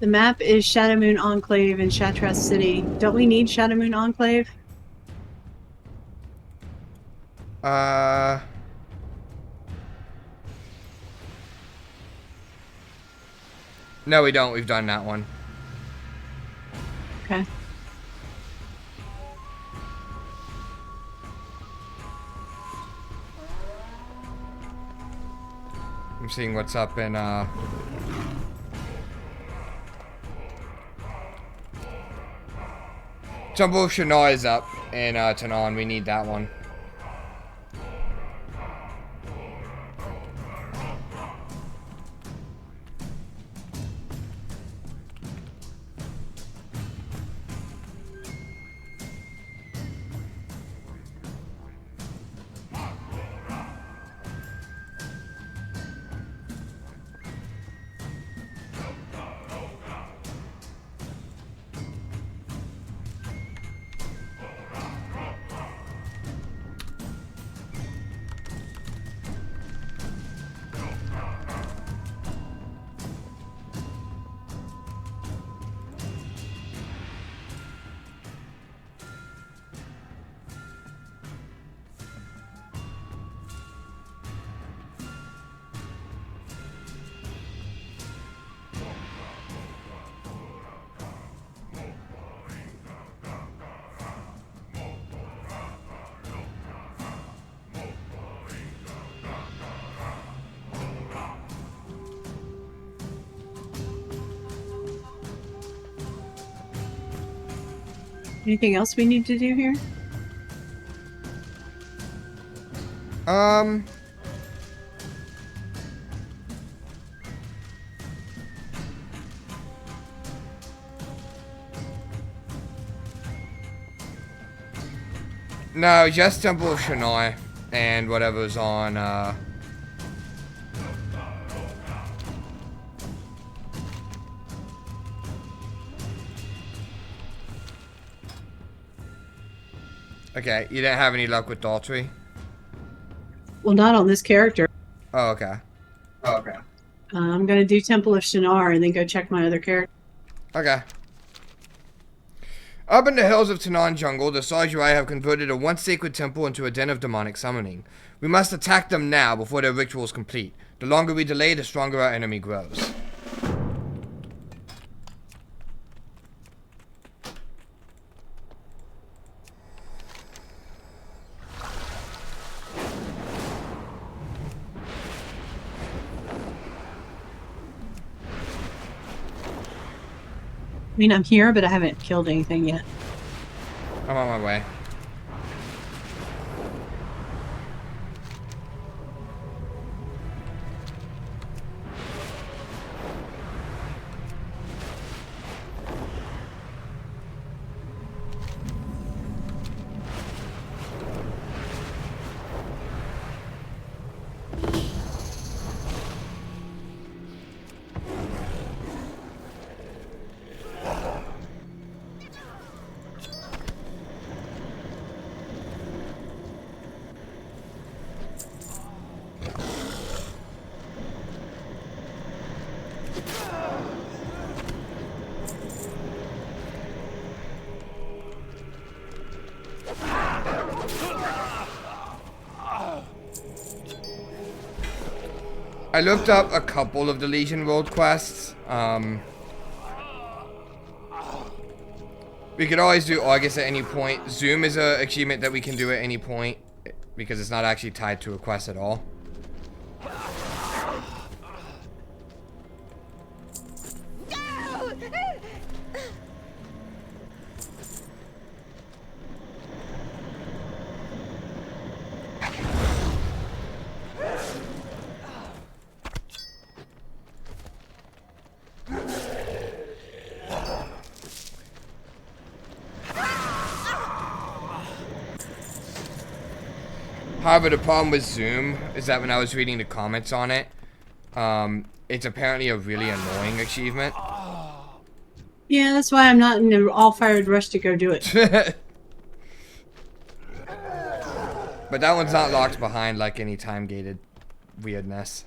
[SPEAKER 2] The map is Shadowmoon Enclave in Shattrath City. Don't we need Shadowmoon Enclave?
[SPEAKER 1] No, we don't. We've done that one.
[SPEAKER 2] Okay.
[SPEAKER 1] I'm seeing what's up in Temple of Shannai is up in Tanan. We need that one.
[SPEAKER 2] Anything else we need to do here?
[SPEAKER 1] No, just Temple of Shannai and whatever's on Okay, you didn't have any luck with Daltrey?
[SPEAKER 2] Well, not on this character.
[SPEAKER 1] Oh, okay.
[SPEAKER 2] I'm gonna do Temple of Shinar and then go check my other character.
[SPEAKER 1] Okay. Up in the hills of Tanan Jungle, the Sajurai have converted a once sacred temple into a den of demonic summoning. We must attack them now before their ritual is complete. The longer we delay, the stronger our enemy grows.
[SPEAKER 2] I mean, I'm here, but I haven't killed anything yet.
[SPEAKER 1] I'm on my way. I looked up a couple of the Legion World quests. We could always do August at any point. Zoom is an achievement that we can do at any point because it's not actually tied to a quest at all. However, the problem with Zoom is that when I was reading the comments on it, it's apparently a really annoying achievement.
[SPEAKER 2] Yeah, that's why I'm not in an all-fired rush to go do it.
[SPEAKER 1] But that one's not locked behind like any time-gated weirdness.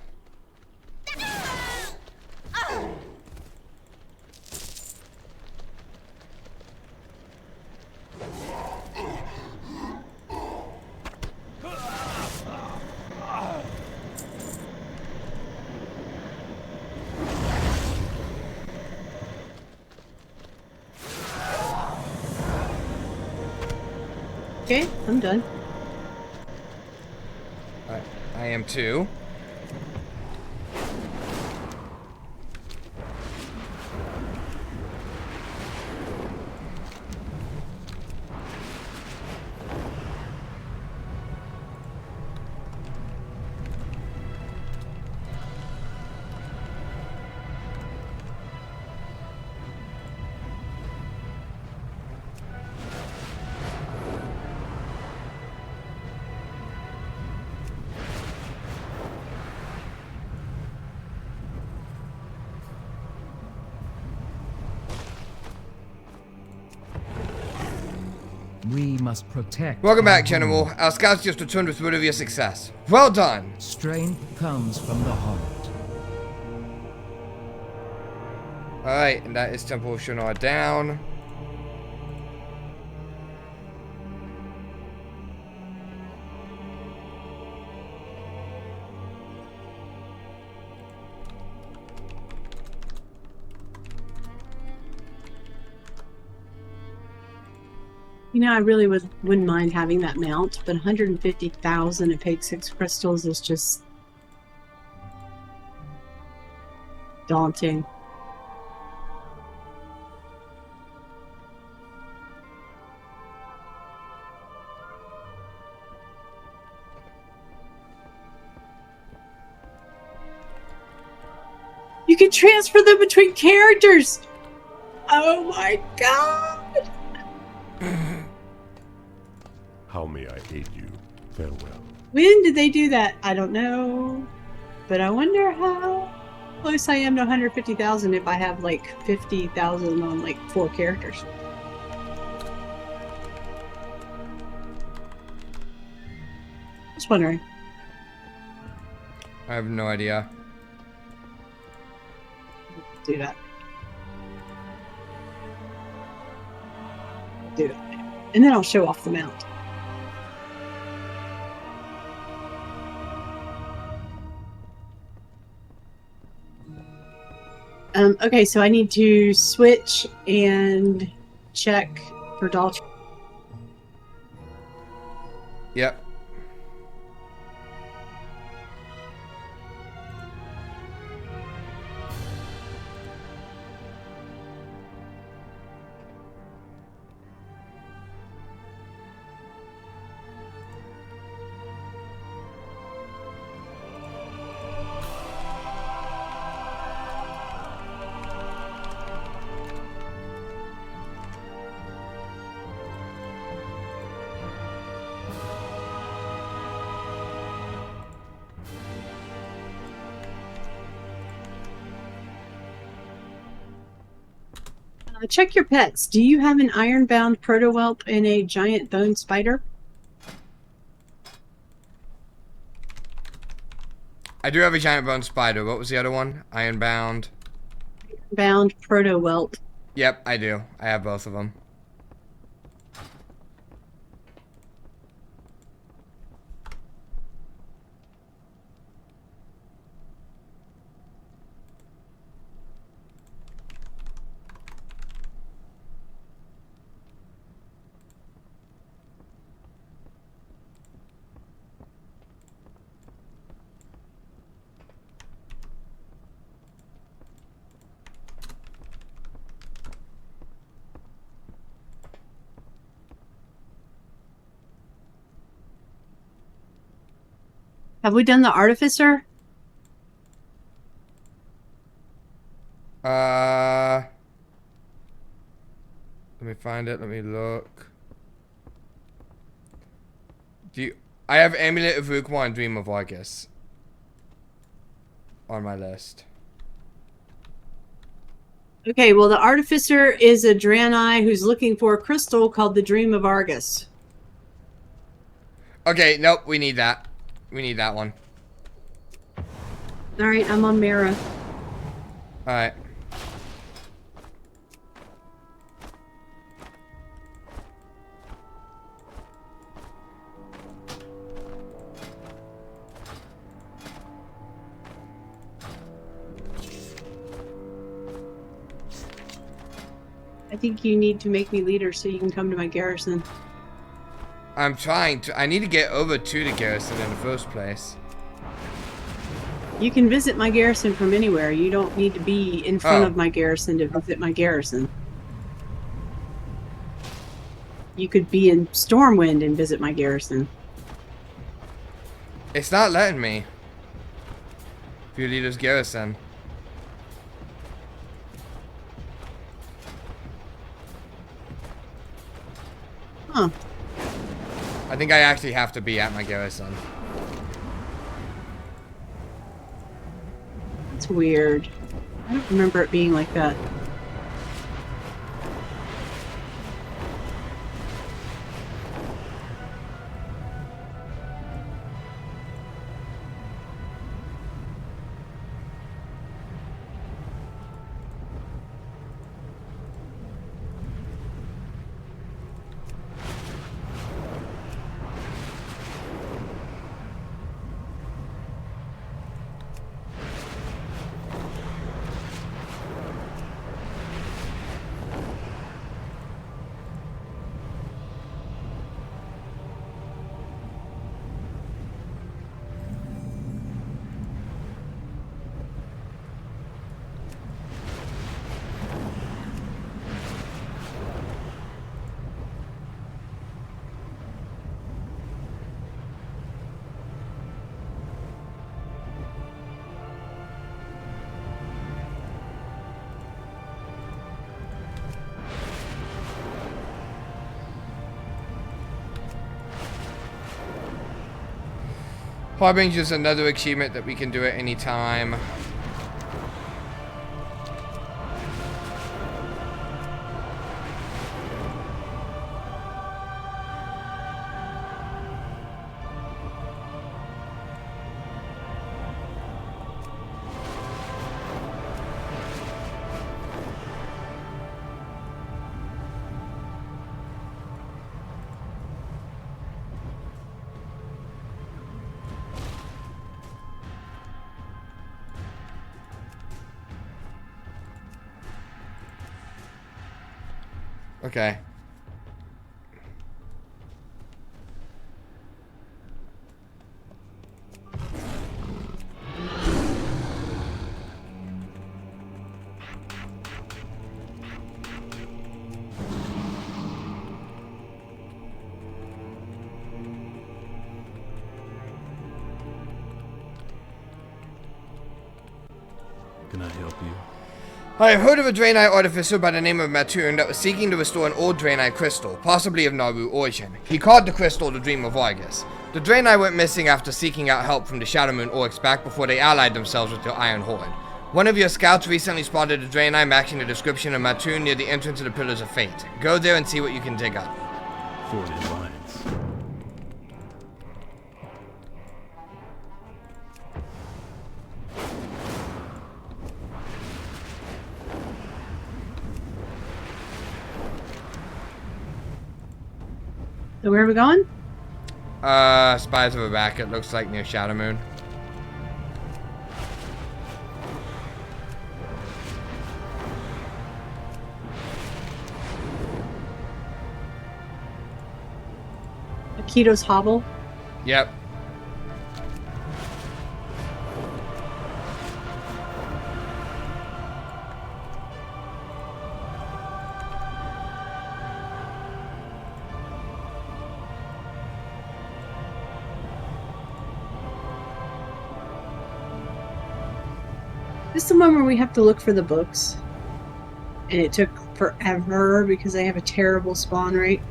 [SPEAKER 2] Okay, I'm done.
[SPEAKER 1] I am too.
[SPEAKER 14] We must protect.
[SPEAKER 1] Welcome back, General. Our scouts just returned with word of your success. Well done.
[SPEAKER 14] Strength comes from the heart.
[SPEAKER 1] Alright, and that is Temple of Shinar down.
[SPEAKER 2] You know, I really wouldn't mind having that mount, but 150,000 opaque 6 crystals is just daunting. You can transfer them between characters! Oh my god!
[SPEAKER 15] How may I aid you? Farewell.
[SPEAKER 2] When did they do that? I don't know. But I wonder how close I am to 150,000 if I have like 50,000 on like 4 characters. Just wondering.
[SPEAKER 1] I have no idea.
[SPEAKER 2] Do that. Do that. And then I'll show off the mount. Okay, so I need to switch and check for Dalton.
[SPEAKER 1] Yep.
[SPEAKER 2] Check your pets. Do you have an ironbound protowhelp and a giant bone spider?
[SPEAKER 1] I do have a giant bone spider. What was the other one? Ironbound.
[SPEAKER 2] Bound protowhelp.
[SPEAKER 1] Yep, I do. I have both of them.
[SPEAKER 2] Have we done the artificer?
[SPEAKER 1] Let me find it. Let me look. I have Amulet of Ukwa and Dream of Argus on my list.
[SPEAKER 2] Okay, well, the artificer is a Draenei who's looking for a crystal called the Dream of Argus.
[SPEAKER 1] Okay, nope, we need that. We need that one.
[SPEAKER 2] Alright, I'm on Mara.
[SPEAKER 1] Alright.
[SPEAKER 2] I think you need to make me leader so you can come to my garrison.
[SPEAKER 1] I'm trying to. I need to get over to the garrison in the first place.
[SPEAKER 2] You can visit my garrison from anywhere. You don't need to be in front of my garrison to visit my garrison. You could be in Stormwind and visit my garrison.
[SPEAKER 1] It's not letting me. View leader's garrison.
[SPEAKER 2] Huh.
[SPEAKER 1] I think I actually have to be at my garrison.
[SPEAKER 2] That's weird. I don't remember it being like that.
[SPEAKER 1] Harbinger is another achievement that we can do at any time. Okay.
[SPEAKER 16] Can I help you?
[SPEAKER 1] I have heard of a Draenei artificer by the name of Matern that was seeking to restore an old Draenei crystal, possibly of Naru origin. He called the crystal the Dream of Argus. The Draenei went missing after seeking out help from the Shadowmoon orcs back before they allied themselves with the Iron Horde. One of your scouts recently spotted a Draenei matching the description of Matern near the entrance of the Pillars of Fate. Go there and see what you can dig up.
[SPEAKER 16] For the Alliance.
[SPEAKER 2] So where are we going?
[SPEAKER 1] Spies of a back, it looks like near Shadowmoon.
[SPEAKER 2] Akito's Hovel?
[SPEAKER 1] Yep.
[SPEAKER 2] This is the one where we have to look for the books. And it took forever because they have a terrible spawn rate.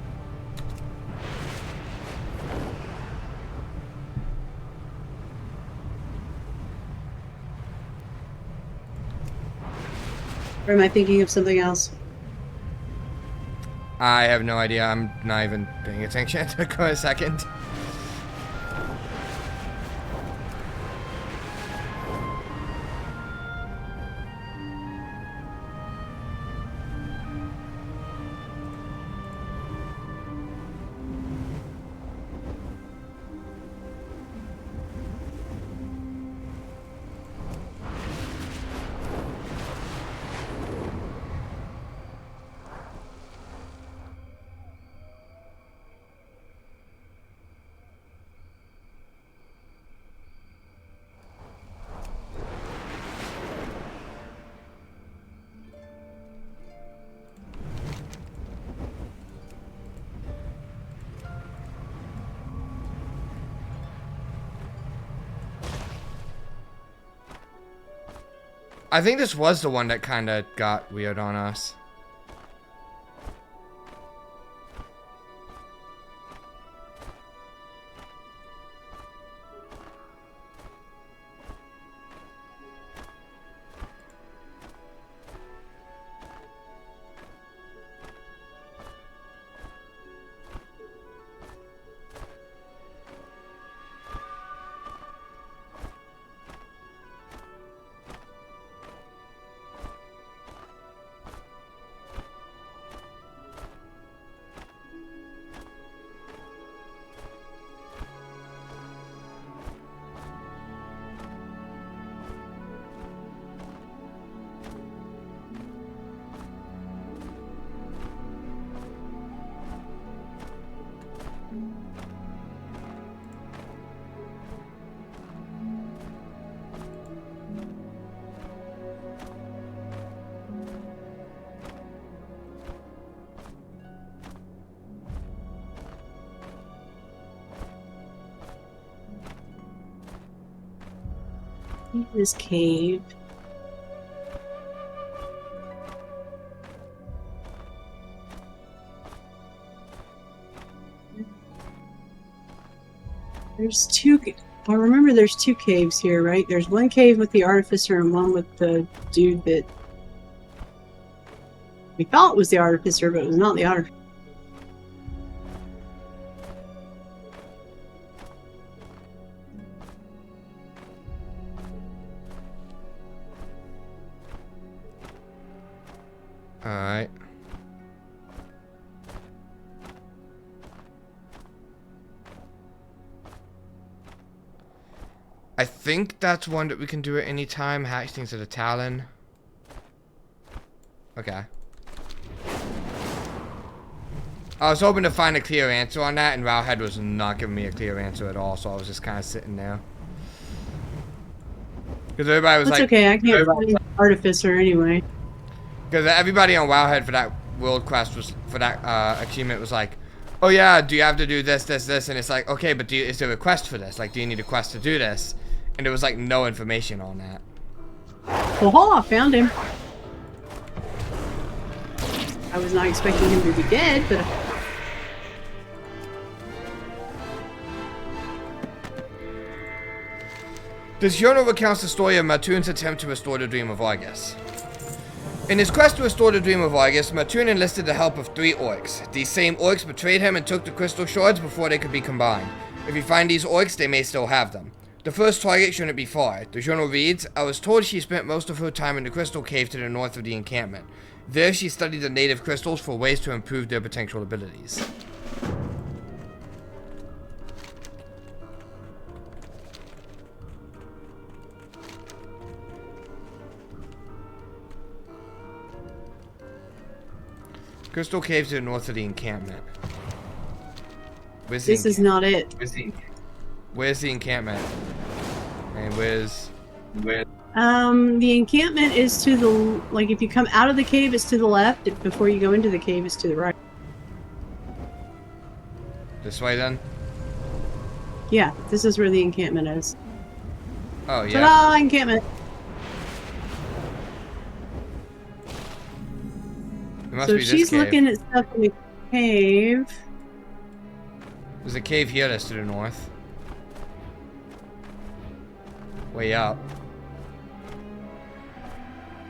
[SPEAKER 2] Or am I thinking of something else?
[SPEAKER 1] I have no idea. I'm not even paying attention. It took a second. I think this was the one that kind of got weird on us.
[SPEAKER 2] This cave. There's two. I remember there's two caves here, right? There's one cave with the artificer and one with the dude that we thought was the artificer, but it was not the artificer.
[SPEAKER 1] Alright. I think that's one that we can do at any time. Hatch things at a Talon. Okay. I was hoping to find a clear answer on that, and Rowhead was not giving me a clear answer at all, so I was just kind of sitting there. Because everybody was
[SPEAKER 2] That's
[SPEAKER 1] like...
[SPEAKER 2] okay, I can't find Artificer anyway.
[SPEAKER 1] Because everybody on Wowhead for that world quest was, for that achievement was like, oh yeah, do you have to do this, this, this? And it's like, okay, but is there a quest for this? Like, do you need a quest to do this? And there was like no information on that.
[SPEAKER 2] Oh, I found him. I was not expecting him to be dead, but...
[SPEAKER 1] This journal recounts the story of Matoon's attempt to restore the Dream of Argus. In his quest to restore the Dream of Argus, Matoon enlisted the help of 3 orcs. These same orcs betrayed him and took the crystal shards before they could be combined. If you find these orcs, they may still have them. The first target shouldn't be far. The journal reads, I was told she spent most of her time in the crystal cave to the north of the encampment. There she studied the native crystals for ways to improve their potential abilities. Crystal cave to the north of the encampment.
[SPEAKER 2] This is not it.
[SPEAKER 1] Where's the encampment? And where's...
[SPEAKER 2] The encampment is to the... Like, if you come out of the cave, it's to the left. If before you go into the cave, it's to the right.
[SPEAKER 1] This way, then?
[SPEAKER 2] Yeah, this is where the encampment is.
[SPEAKER 1] Oh, yeah.
[SPEAKER 2] Ta-da! Encampment! So she's looking at stuff in the cave.
[SPEAKER 1] There's a cave here that's to the north. Way up.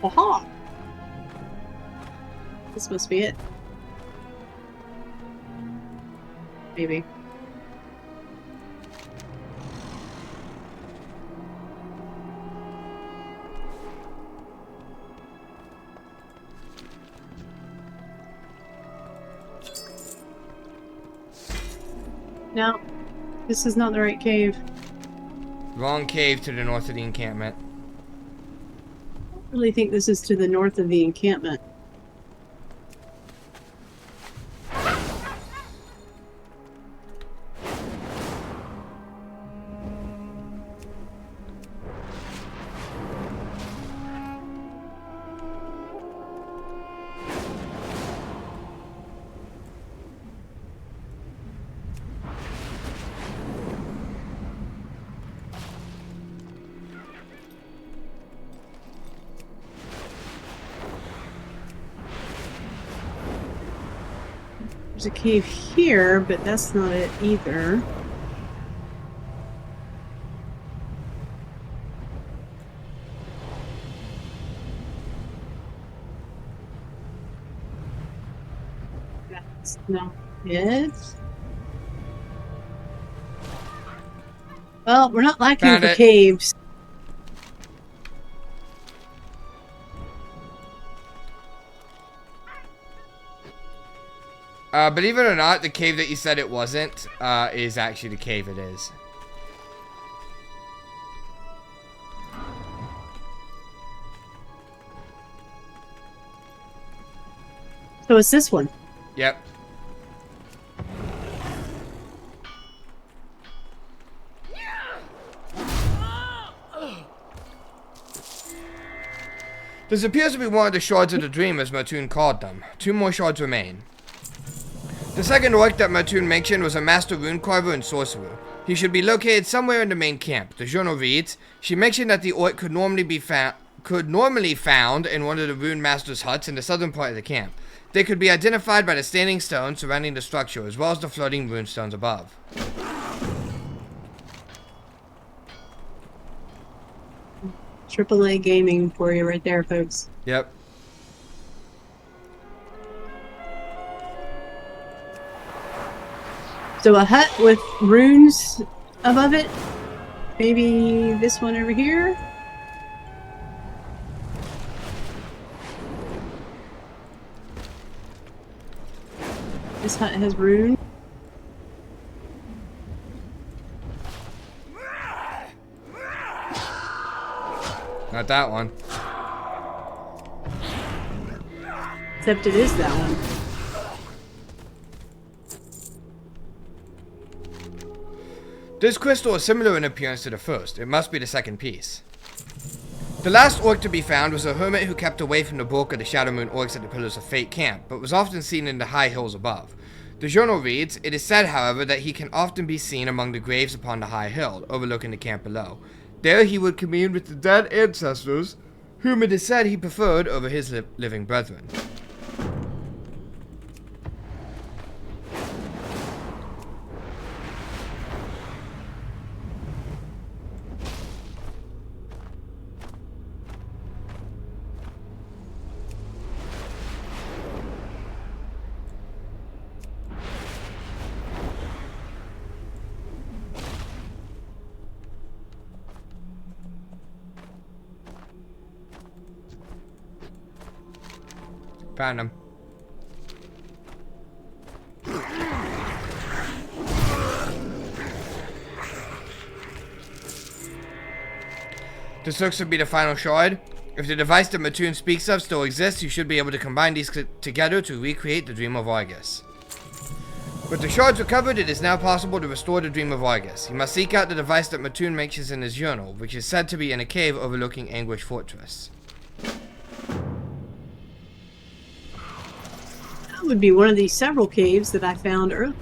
[SPEAKER 2] Aha! This must be it. Maybe. No, this is not the right cave.
[SPEAKER 1] Wrong cave to the north of the encampment.
[SPEAKER 2] I really think this is to the north of the encampment. There's a cave here, but that's not it either. That's not it. Well, we're not lacking for caves.
[SPEAKER 1] Believe it or not, the cave that you said it wasn't, is actually the cave it is.
[SPEAKER 2] So it's this one.
[SPEAKER 1] Yep. This appears to be one of the shards of the dream, as Matoon called them. 2 more shards remain. The second orc that Matoon mentioned was a master rune carver and sorcerer. He should be located somewhere in the main camp. The journal reads, she mentioned that the orc could normally be found in one of the rune master's huts in the southern part of the camp. They could be identified by the standing stones surrounding the structure, as well as the floating rune stones above.
[SPEAKER 2] AAA gaming for you right there, folks.
[SPEAKER 1] Yep.
[SPEAKER 2] So a hut with runes above it. Maybe this one over here. This hut has runes.
[SPEAKER 1] Not that one.
[SPEAKER 2] Except it is that one.
[SPEAKER 1] This crystal is similar in appearance to the first. It must be the second piece. The last orc to be found was a hermit who kept away from the bulk of the Shadow Moon orcs at the Pillars of Fate camp, but was often seen in the high hills above. The journal reads, "It is said, however, that he can often be seen among the graves upon the high hill, overlooking the camp below. There he would commune with the dead ancestors, whom it is said he preferred over his living brethren." Found him. This looks to be the final shard. If the device that Mattoon speaks of still exists, you should be able to combine these together to recreate the Dream of Argus. With the shards recovered, it is now possible to restore the Dream of Argus. You must seek out the device that Mattoon mentions in his journal, which is said to be in a cave overlooking Anguish Fortress.
[SPEAKER 2] That would be one of the several caves that I found earlier.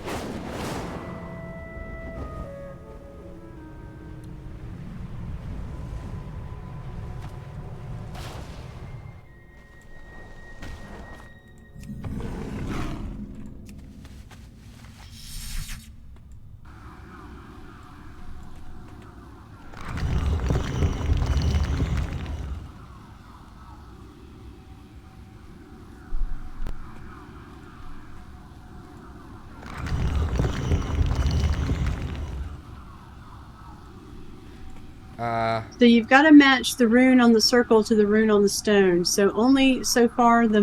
[SPEAKER 2] So you've got to match the rune on the circle to the rune on the stone. So only so far the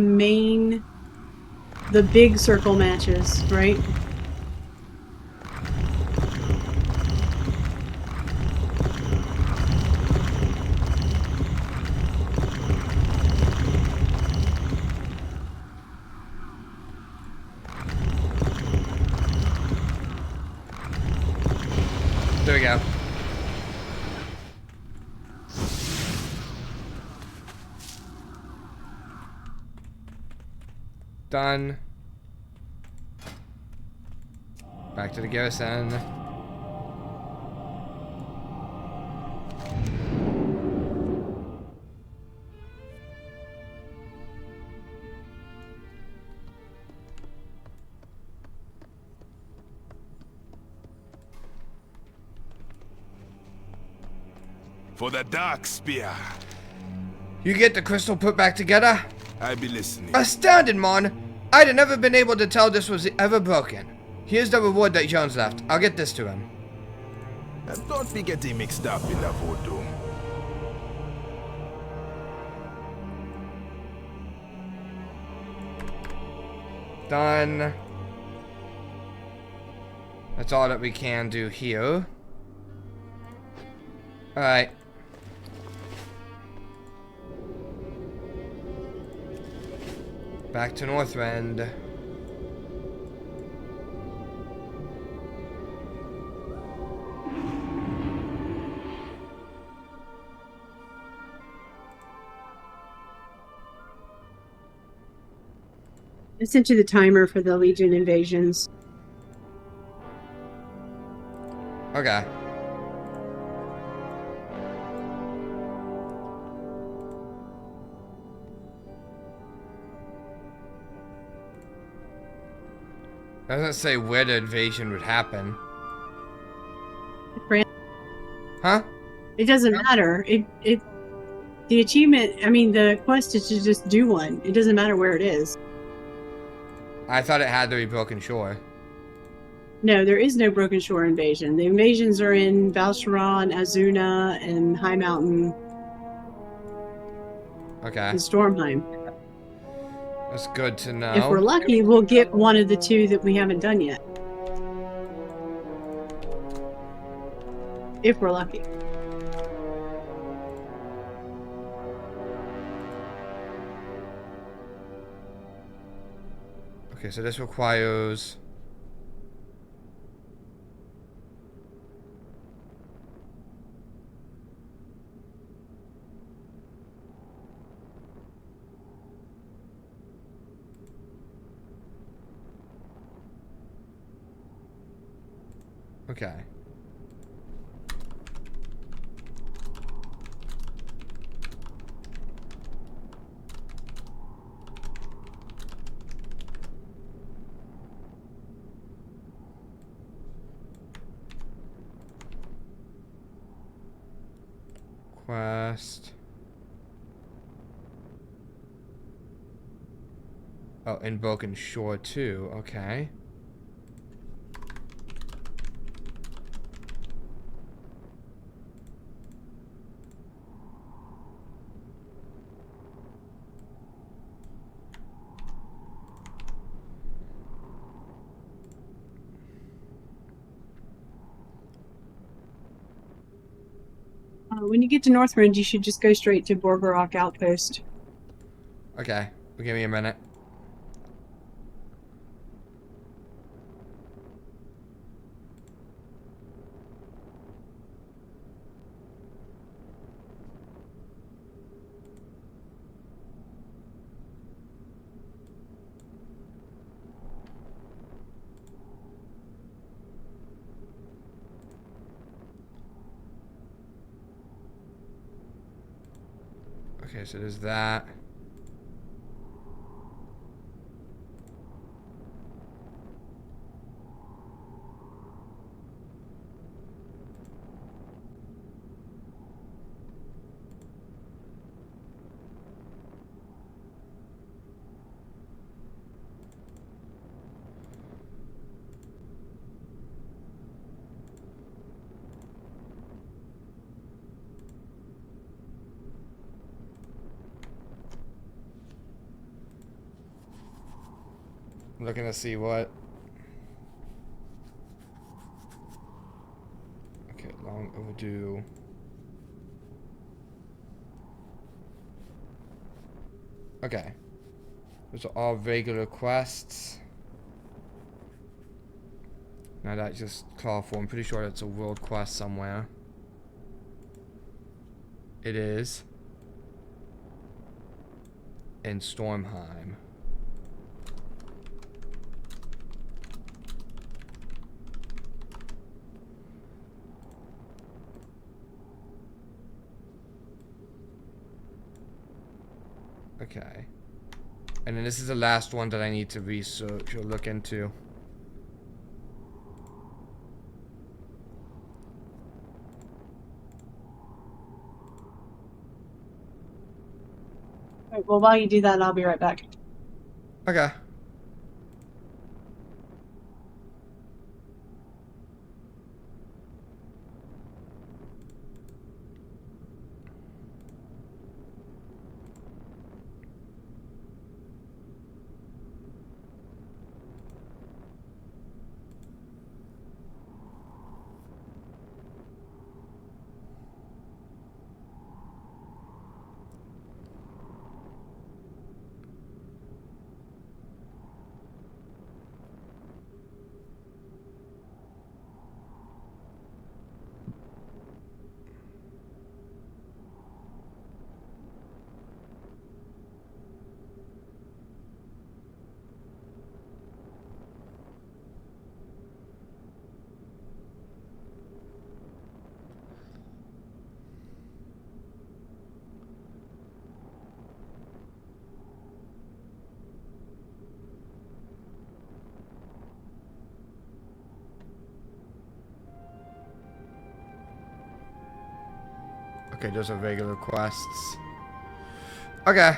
[SPEAKER 2] big circle matches, right?
[SPEAKER 1] There we go. Done. Back to the garrison.
[SPEAKER 17] For the Dark Spear.
[SPEAKER 1] You get the crystal put back together?
[SPEAKER 17] I be listening.
[SPEAKER 1] Astounding, Mon! I'd have never been able to tell this was ever broken. Here's the reward that Jones left. I'll get this to him.
[SPEAKER 17] And don't be getting mixed up in the voodoo.
[SPEAKER 1] Done. That's all that we can do here. Alright. Back to Northrend.
[SPEAKER 2] I sent you the timer for the Legion invasions.
[SPEAKER 1] Okay. Doesn't say where the invasion would happen. Huh?
[SPEAKER 2] It doesn't matter. The achievement, I mean, the quest is to just do one. It doesn't matter where it is.
[SPEAKER 1] I thought it had to be Broken Shore.
[SPEAKER 2] No, there is no Broken Shore invasion. The invasions are in Val'sharah and Azuna and High Mountain.
[SPEAKER 1] Okay.
[SPEAKER 2] And Stormheim.
[SPEAKER 1] That's good to know.
[SPEAKER 2] If we're lucky, we'll get one of the two that we haven't done yet. If we're lucky.
[SPEAKER 1] Okay, so this requires... Okay. Quest. Oh, Invoking Shore too. Okay.
[SPEAKER 2] When you get to Northrend, you should just go straight to Borgarok Outpost.
[SPEAKER 1] Okay. Well, give me a minute. Okay, so there's that. Looking to see what. Okay, long overdue. Okay. Those are all regular quests. Now that just call for. I'm pretty sure it's a world quest somewhere. It is. In Stormheim. Okay. And then this is the last one that I need to research or look into.
[SPEAKER 2] Alright, well, while you do that, I'll be right back.
[SPEAKER 1] Okay. Okay, those are regular quests. Okay.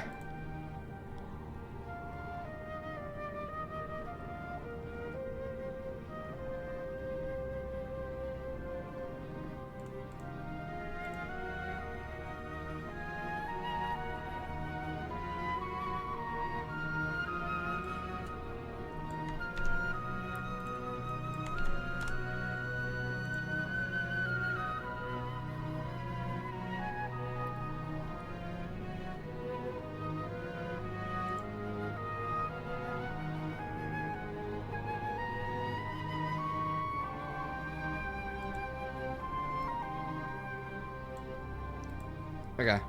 [SPEAKER 1] Okay.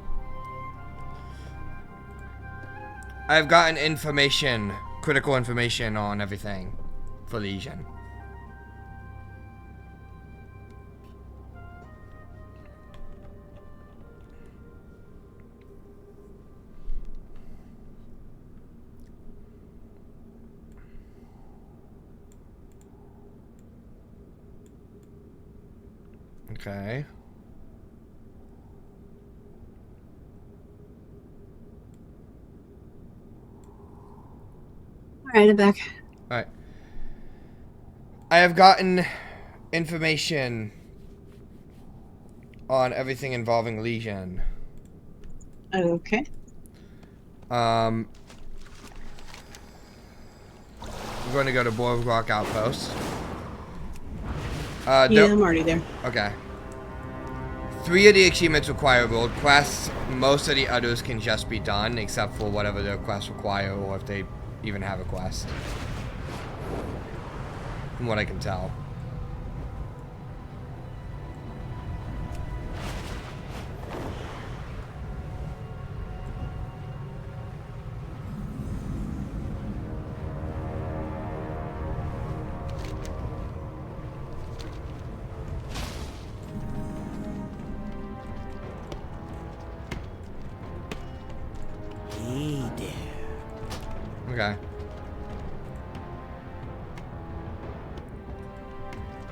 [SPEAKER 1] I've gotten information, critical information on everything for Legion. Okay.
[SPEAKER 2] Alright, I'm back.
[SPEAKER 1] Alright. I have gotten information on everything involving Legion.
[SPEAKER 2] Okay.
[SPEAKER 1] We're going to go to Warcraft Outpost.
[SPEAKER 2] Yeah, I'm already there.
[SPEAKER 1] Okay. 3 of the achievements require world quests. Most of the others can just be done, except for whatever their quests require, or if they even have a quest. From what I can tell.
[SPEAKER 5] Hey there.
[SPEAKER 1] Okay.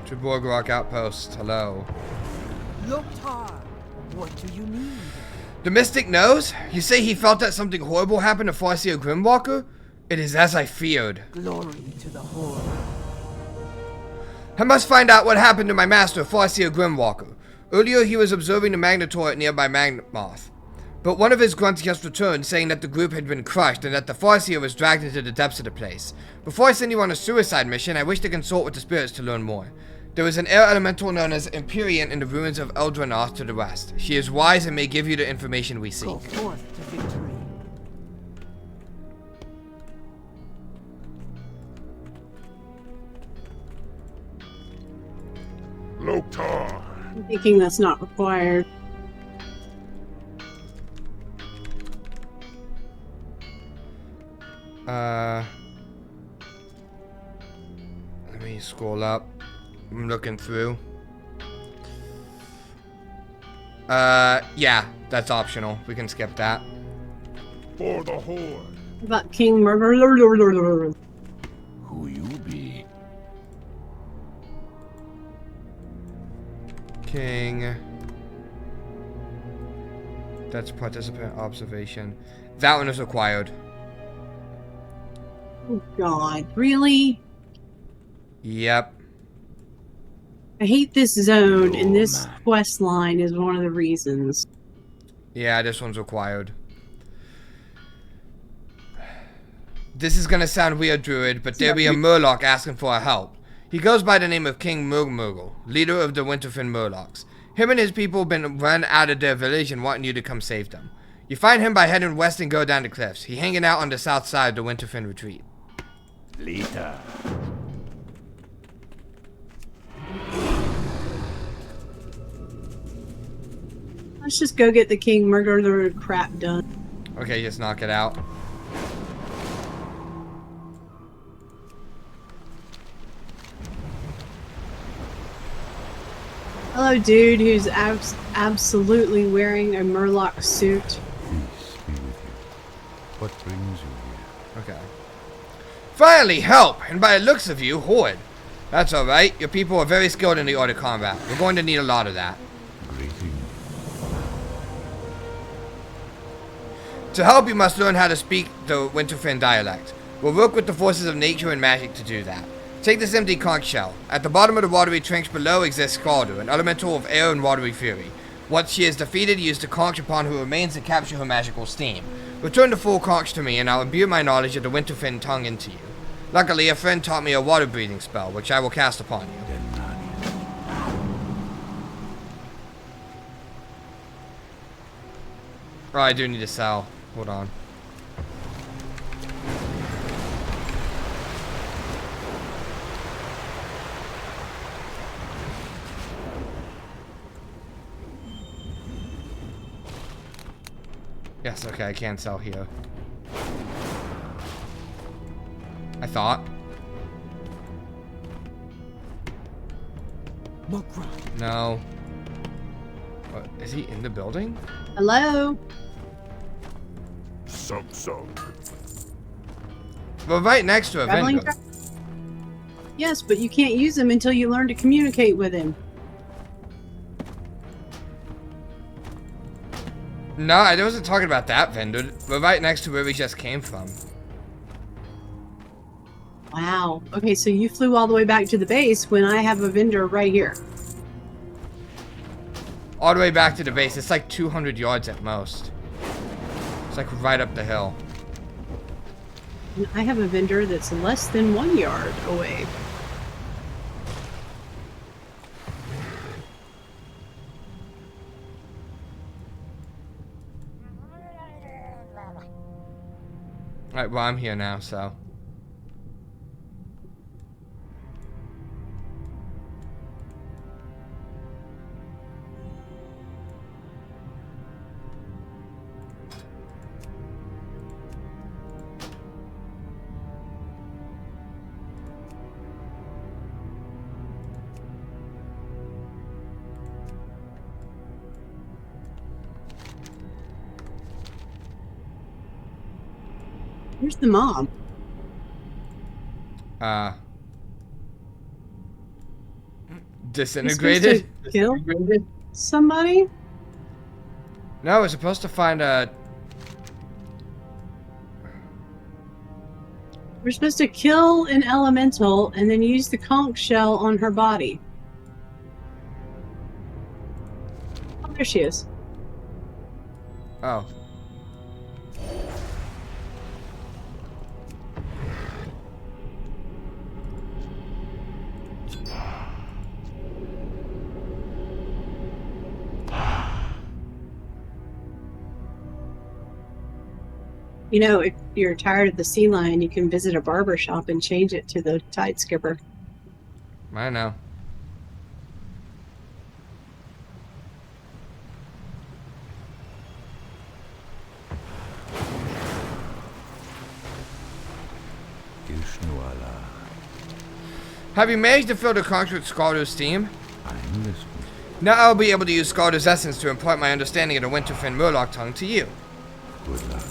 [SPEAKER 1] To Boardwalk Outpost. Hello.
[SPEAKER 4] Loktar, what do you need?
[SPEAKER 1] The Mystic knows? You say he felt that something horrible happened to Farseer Grimwalker? It is as I feared.
[SPEAKER 4] Glory to the Horde.
[SPEAKER 1] I must find out what happened to my master, Farseer Grimwalker. Earlier he was observing the Magnetor at nearby Magmoth. But one of his grunts just returned, saying that the group had been crushed and that the Farseer was dragged into the depths of the place. Before I send you on a suicide mission, I wish to consult with the spirits to learn more. There is an air elemental known as Empyrean in the ruins of Eldranoth to the west. She is wise and may give you the information we seek.
[SPEAKER 4] Go forth to victory.
[SPEAKER 15] Loktar.
[SPEAKER 2] I'm thinking that's not required.
[SPEAKER 1] Let me scroll up. I'm looking through. Yeah, that's optional. We can skip that.
[SPEAKER 15] For the Horde.
[SPEAKER 2] What about King Murder?
[SPEAKER 9] Who you be?
[SPEAKER 1] King. That's participant observation. That one is required.
[SPEAKER 2] Oh God, really?
[SPEAKER 1] Yep.
[SPEAKER 2] I hate this zone, and this quest line is one of the reasons.
[SPEAKER 1] Yeah, this one's required. This is gonna sound weird, Druid, but there be a Murloc asking for our help. He goes by the name of King Murmurgle, leader of the Winterfen Murlocs. Him and his people have been run out of their village and wanting you to come save them. You find him by heading west and go down the cliffs. He hanging out on the south side of the Winterfen retreat.
[SPEAKER 9] Later.
[SPEAKER 2] Let's just go get the King Murder crap done.
[SPEAKER 1] Okay, just knock it out.
[SPEAKER 2] Hello, dude who's absolutely wearing a Murloc suit.
[SPEAKER 15] Peace be with you. What brings you here?
[SPEAKER 1] Okay. Finally, help! And by the looks of you, Horde. That's alright. Your people are very skilled in the art of combat. We're going to need a lot of that. To help, you must learn how to speak the Winterfen dialect. We'll work with the forces of nature and magic to do that. Take this empty conch shell. At the bottom of the watery trench below exists Scalder, an elemental of air and watery fury. Once she is defeated, use the conch upon her remains to capture her magical steam. Return the full conch to me, and I'll imbue my knowledge of the Winterfen tongue into you. Luckily, a friend taught me a water breathing spell, which I will cast upon you. Oh, I do need to sell. Hold on. Yes, okay, I can sell here. I thought. No. What, is he in the building?
[SPEAKER 2] Hello?
[SPEAKER 15] Some.
[SPEAKER 1] We're right next to a
[SPEAKER 2] Traveling
[SPEAKER 1] vendor.
[SPEAKER 2] Yes, but you can't use him until you learn to communicate with him.
[SPEAKER 1] No, I wasn't talking about that vendor. We're right next to where we just came from.
[SPEAKER 2] Wow. Okay, so you flew all the way back to the base when I have a vendor right here.
[SPEAKER 1] All the way back to the base. It's like 200 yards at most. It's like right up the hill.
[SPEAKER 2] And I have a vendor that's less than 1 yard away.
[SPEAKER 1] Alright, well, I'm here now, so.
[SPEAKER 2] Where's the mom?
[SPEAKER 1] Disintegrated?
[SPEAKER 2] Kill somebody?
[SPEAKER 1] No, we're supposed to find a...
[SPEAKER 2] We're supposed to kill an elemental and then use the conch shell on her body. Oh, there she is.
[SPEAKER 1] Oh.
[SPEAKER 2] You know, if you're tired of the sea lion, you can visit a barber shop and change it to the tide skipper.
[SPEAKER 1] I know. Have you managed to fill the conch with Scalder's steam?
[SPEAKER 9] I'm listening.
[SPEAKER 1] Now I'll be able to use Scalder's essence to impart my understanding of the Winterfin Murloc tongue to you.
[SPEAKER 9] Good luck.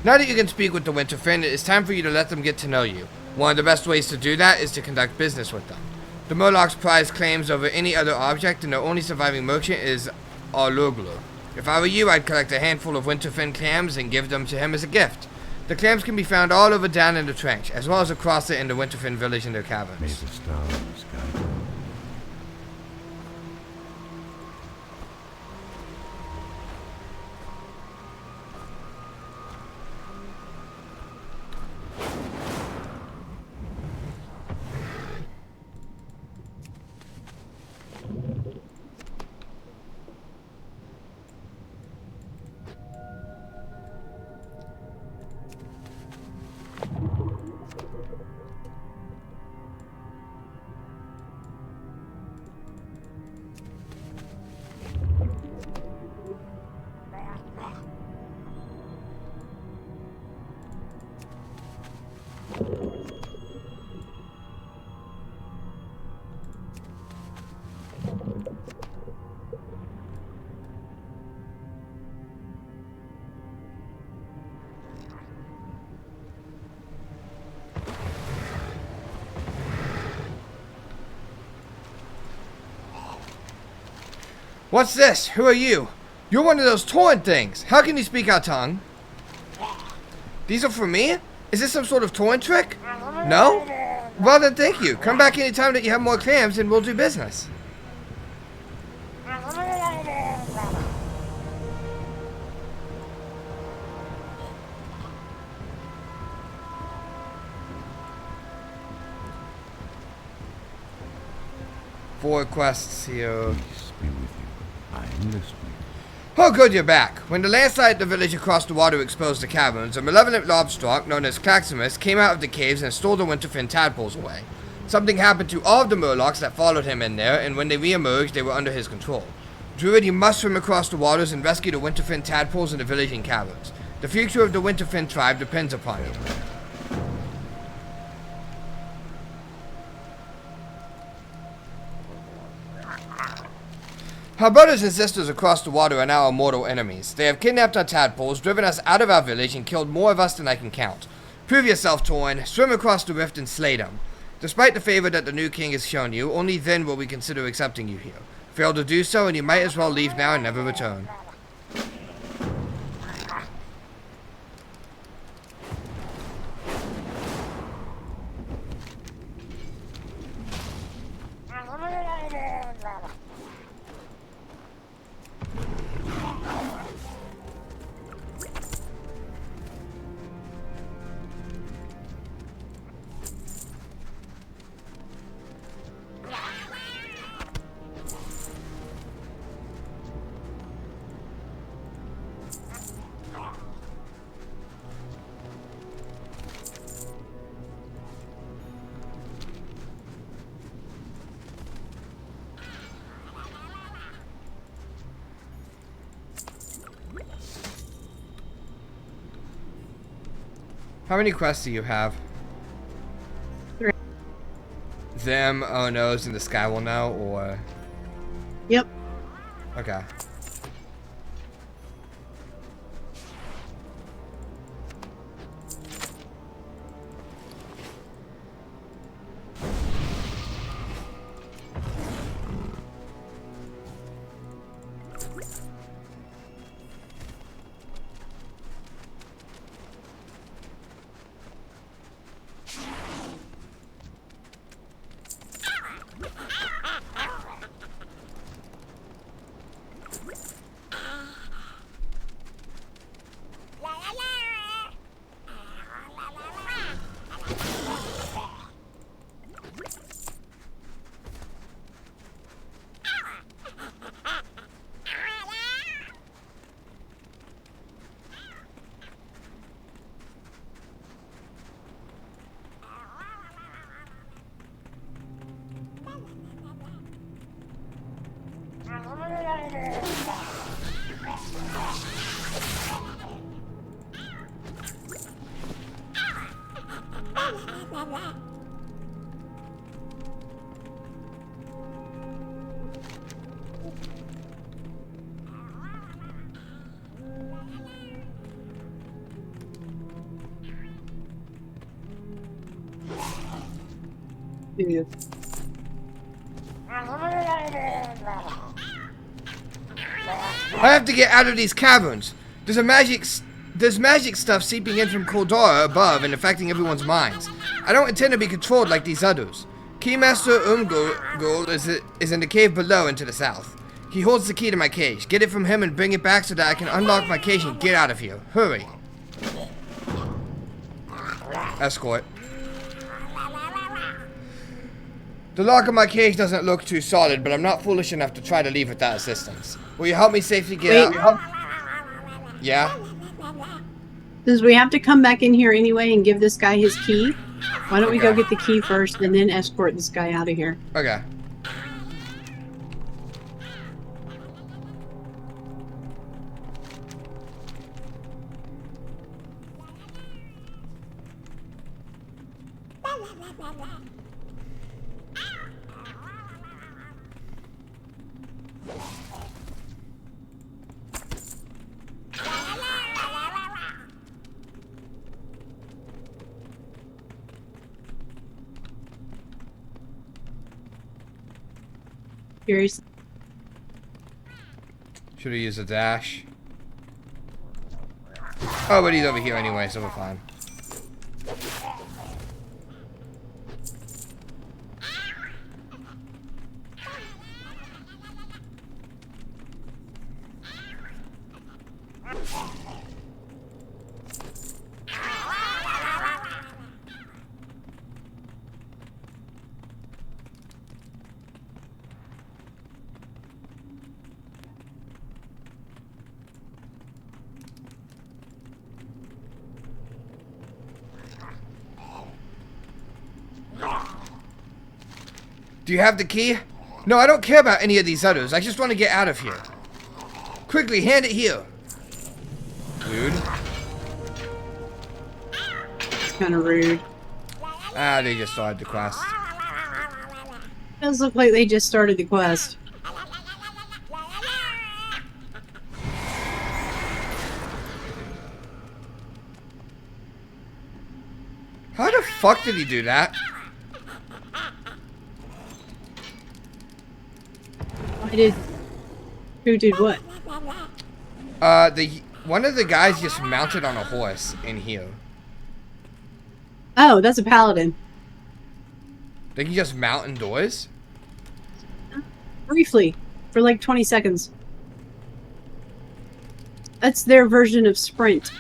[SPEAKER 1] Now that you can speak with the Winterfin, it is time for you to let them get to know you. One of the best ways to do that is to conduct business with them. The Murlocs prize claims over any other object, and their only surviving merchant is Arluglu. If I were you, I'd collect a handful of Winterfin clams and give them to him as a gift. The clams can be found all over down in the trench, as well as across it in the Winterfin village in their caverns.
[SPEAKER 9] May the stars guide you.
[SPEAKER 1] What's this? Who are you? You're one of those torn things. How can you speak our tongue? These are for me? Is this some sort of torn trick? No? Well then, thank you. Come back anytime that you have more clams and we'll do business. Four quests here.
[SPEAKER 9] Peace be with you. I'm listening.
[SPEAKER 1] Oh, good, you're back. When the landslide at the village across the water exposed the caverns, a malevolent lobstrock known as Claximus came out of the caves and stole the Winterfin tadpoles away. Something happened to all of the Murlocs that followed him in there, and when they re-emerged, they were under his control. Druid, you must swim across the waters and rescue the Winterfin tadpoles in the village and caverns. The future of the Winterfin tribe depends upon you. Our brothers and sisters across the water are now our mortal enemies. They have kidnapped our tadpoles, driven us out of our village, and killed more of us than I can count. Prove yourself, Torn. Swim across the rift and slay them. Despite the favor that the new king has shown you, only then will we consider accepting you here. Fail to do so, and you might as well leave now and never return. How many quests do you have?
[SPEAKER 2] 3.
[SPEAKER 1] Them, oh no's, and the sky will know, or?
[SPEAKER 2] Yep.
[SPEAKER 1] Okay.
[SPEAKER 2] Yeah.
[SPEAKER 1] I have to get out of these caverns. There's magic stuff seeping in from Koldara above and affecting everyone's minds. I don't intend to be controlled like these others. Keymaster Umgul is in the cave below and to the south. He holds the key to my cage. Get it from him and bring it back so that I can unlock my cage and get out of here. Hurry. Escort. The lock of my cage doesn't look too solid, but I'm not foolish enough to try to leave without assistance. Will you help me safely get out? Yeah?
[SPEAKER 2] Does we have to come back in here anyway and give this guy his key? Why don't we go get the key first and then escort this guy out of here?
[SPEAKER 1] Okay.
[SPEAKER 2] Seriously.
[SPEAKER 1] Should have used a dash. Oh, but he's over here anyway, so we're fine. Do you have the key? No, I don't care about any of these others. I just want to get out of here. Quickly, hand it here. Rude.
[SPEAKER 2] It's kind of rude.
[SPEAKER 1] Ah, they just started the quest.
[SPEAKER 2] Does look like they just started the quest.
[SPEAKER 1] How the fuck did he do that?
[SPEAKER 2] Who did what?
[SPEAKER 1] One of the guys just mounted on a horse in here.
[SPEAKER 2] Oh, that's a paladin.
[SPEAKER 1] They can just mount indoors?
[SPEAKER 2] Briefly. For like 20 seconds. That's their version of sprint.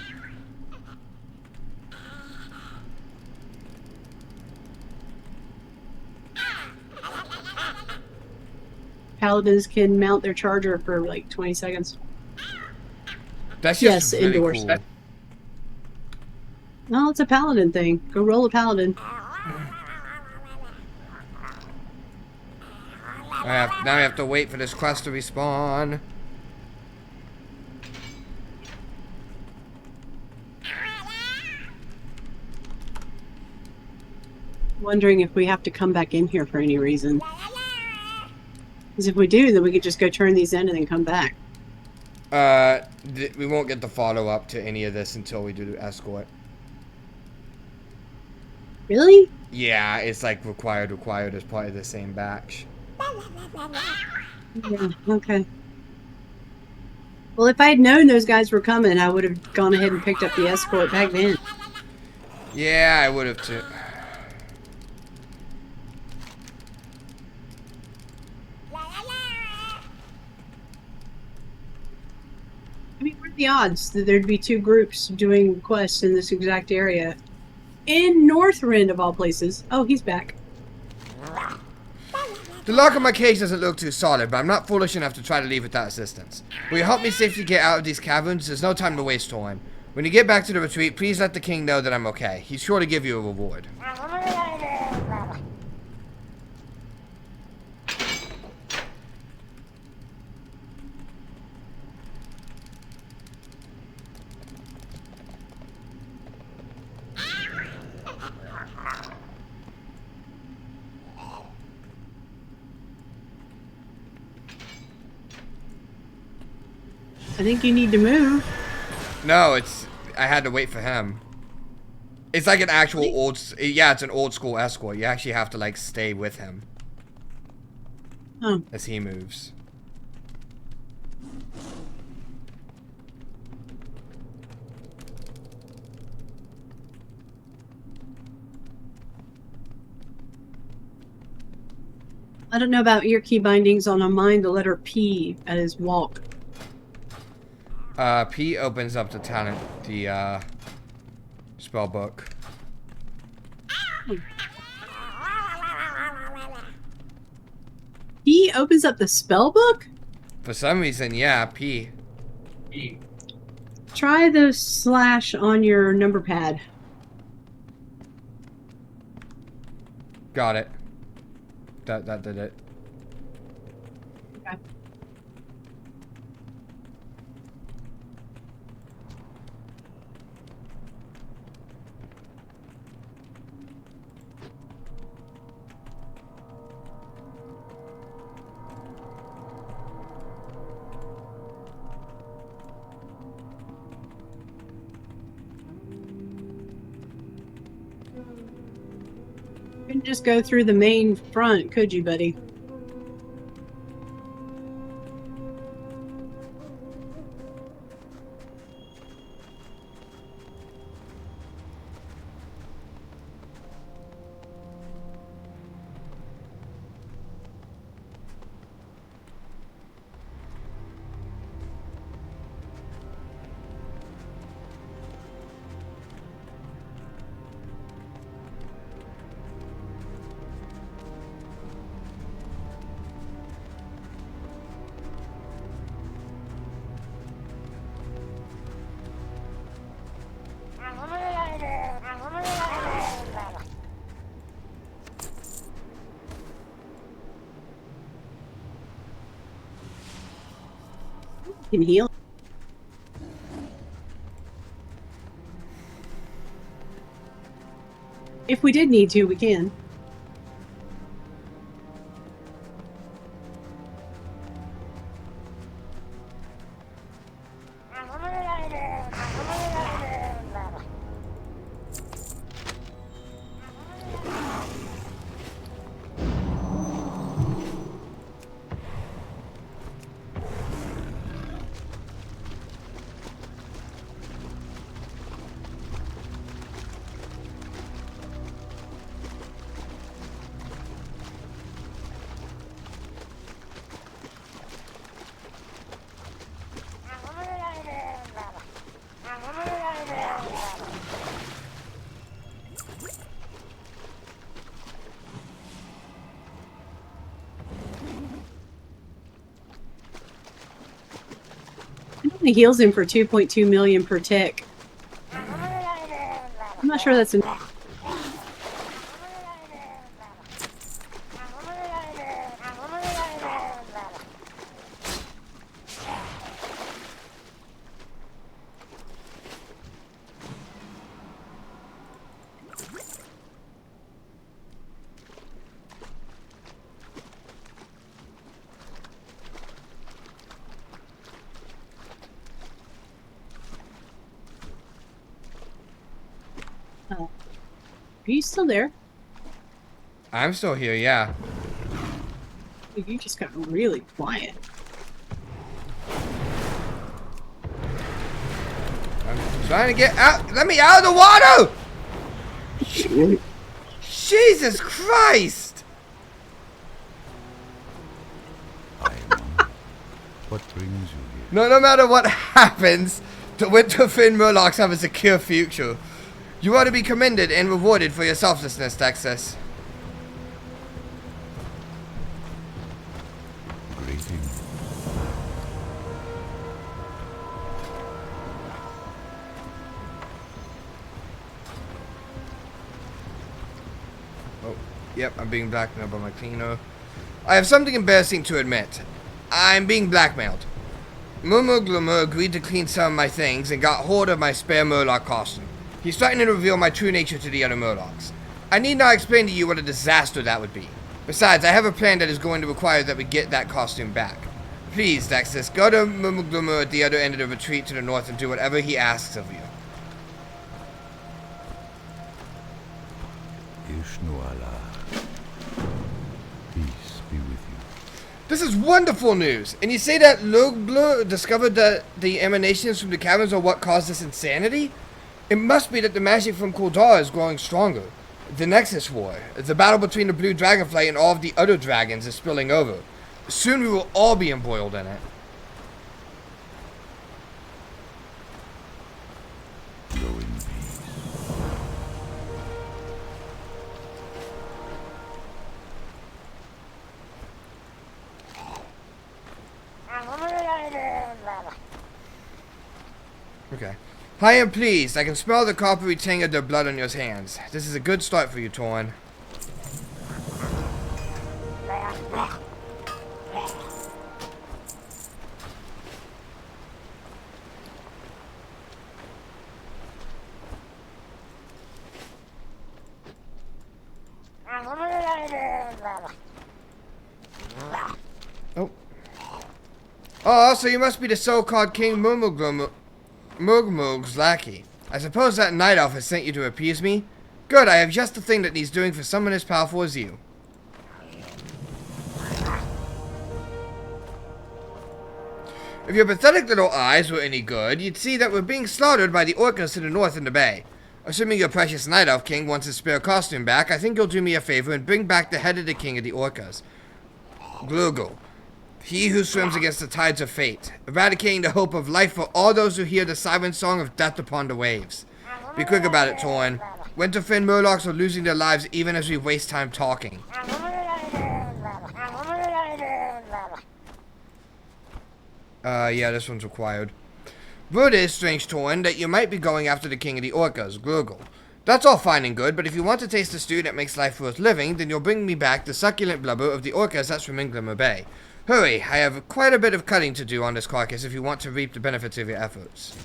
[SPEAKER 2] Paladins can mount their charger for like 20 seconds.
[SPEAKER 1] That's just really
[SPEAKER 2] indoors.
[SPEAKER 1] Cool.
[SPEAKER 2] No, it's a paladin thing. Go roll a paladin.
[SPEAKER 1] Now I have to wait for this quest to respawn.
[SPEAKER 2] Wondering if we have to come back in here for any reason. Because if we do, then we could just go turn these in and then come back.
[SPEAKER 1] We won't get the follow-up to any of this until we do the escort.
[SPEAKER 2] Really?
[SPEAKER 1] Yeah, it's like required as part of the same batch.
[SPEAKER 2] Yeah, okay. Well, if I had known those guys were coming, I would have gone ahead and picked up the escort back then.
[SPEAKER 1] Yeah, I would have too.
[SPEAKER 2] I mean, what are the odds that there'd be two groups doing quests in this exact area? In Northrend, of all places. Oh, he's back.
[SPEAKER 1] The lock on my cage doesn't look too solid, but I'm not foolish enough to try to leave without assistance. Will you help me safely get out of these caverns? There's no time to waste, Torm. When you get back to the retreat, please let the king know that I'm okay. He's sure to give you a reward.
[SPEAKER 2] I think you need to move.
[SPEAKER 1] No, I had to wait for him. It's like an actual yeah, it's an old school escort. You actually have to like stay with him.
[SPEAKER 2] Oh.
[SPEAKER 1] As he moves.
[SPEAKER 2] I don't know about ear key bindings on mine, the letter P at his walk.
[SPEAKER 1] P opens up the talent, the spell book.
[SPEAKER 2] P opens up the spell book?
[SPEAKER 1] For some reason, yeah, P.
[SPEAKER 2] Try the slash on your number pad.
[SPEAKER 1] Got it. That did it.
[SPEAKER 2] Okay. Couldn't just go through the main front, could you, buddy? Can heal. If we did need to, we can. It only heals him for 2.2 million per tick. I'm not sure that's enough. Are you still there?
[SPEAKER 1] I'm still here, yeah.
[SPEAKER 2] You just got really quiet.
[SPEAKER 1] I'm trying to get out. Let me out of the water! Jesus Christ!
[SPEAKER 9] What brings you here?
[SPEAKER 1] No matter what happens, the Winterfin Murlocs have a secure future. You are to be commended and rewarded for your selflessness, Texas.
[SPEAKER 9] Greetings.
[SPEAKER 1] Oh, yep, I'm being blackmailed by my cleaner. I have something embarrassing to admit. I'm being blackmailed. Murmur agreed to clean some of my things and got hold of my spare Murloc costume. He's threatening to reveal my true nature to the other Murlocs. I need not explain to you what a disaster that would be. Besides, I have a plan that is going to require that we get that costume back. Please, Dexus, go to Murmur at the other end of the retreat to the north and do whatever he asks of you.
[SPEAKER 9] Ishnuala. Peace be with you.
[SPEAKER 1] This is wonderful news! And you say that Lugblu discovered that the emanations from the caverns are what caused this insanity? It must be that the magic from Kuldar is growing stronger. The Nexus War, the battle between the Blue Dragonflight and all of the other dragons is spilling over. Soon we will all be embroiled in it.
[SPEAKER 9] Go in peace.
[SPEAKER 1] Okay. I am pleased. I can smell the coppery tang of their blood on your hands. This is a good start for you, Torn. Oh. Oh, so you must be the so-called King Murmug's lackey. I suppose that night elf has sent you to appease me? Good, I have just the thing that needs doing for someone as powerful as you. If your pathetic little eyes were any good, you'd see that we're being slaughtered by the orcas to the north in the bay. Assuming your precious Night Elf King wants his spare costume back, I think you'll do me a favor and bring back the head of the king of the orcas. Gluggle. He who swims against the tides of fate, eradicating the hope of life for all those who hear the siren song of death upon the waves. Be quick about it, Torn. Winterfin Murlocs are losing their lives even as we waste time talking. Yeah, this one's required. Word is, strange Torn, that you might be going after the king of the orcas, Gluggle. That's all fine and good, but if you want to taste the stew that makes life worth living, then you'll bring me back the succulent blubber of the orcas that's from Inglimmer Bay. Hurry, I have quite a bit of cutting to do on this carcass if you want to reap the benefits of your efforts.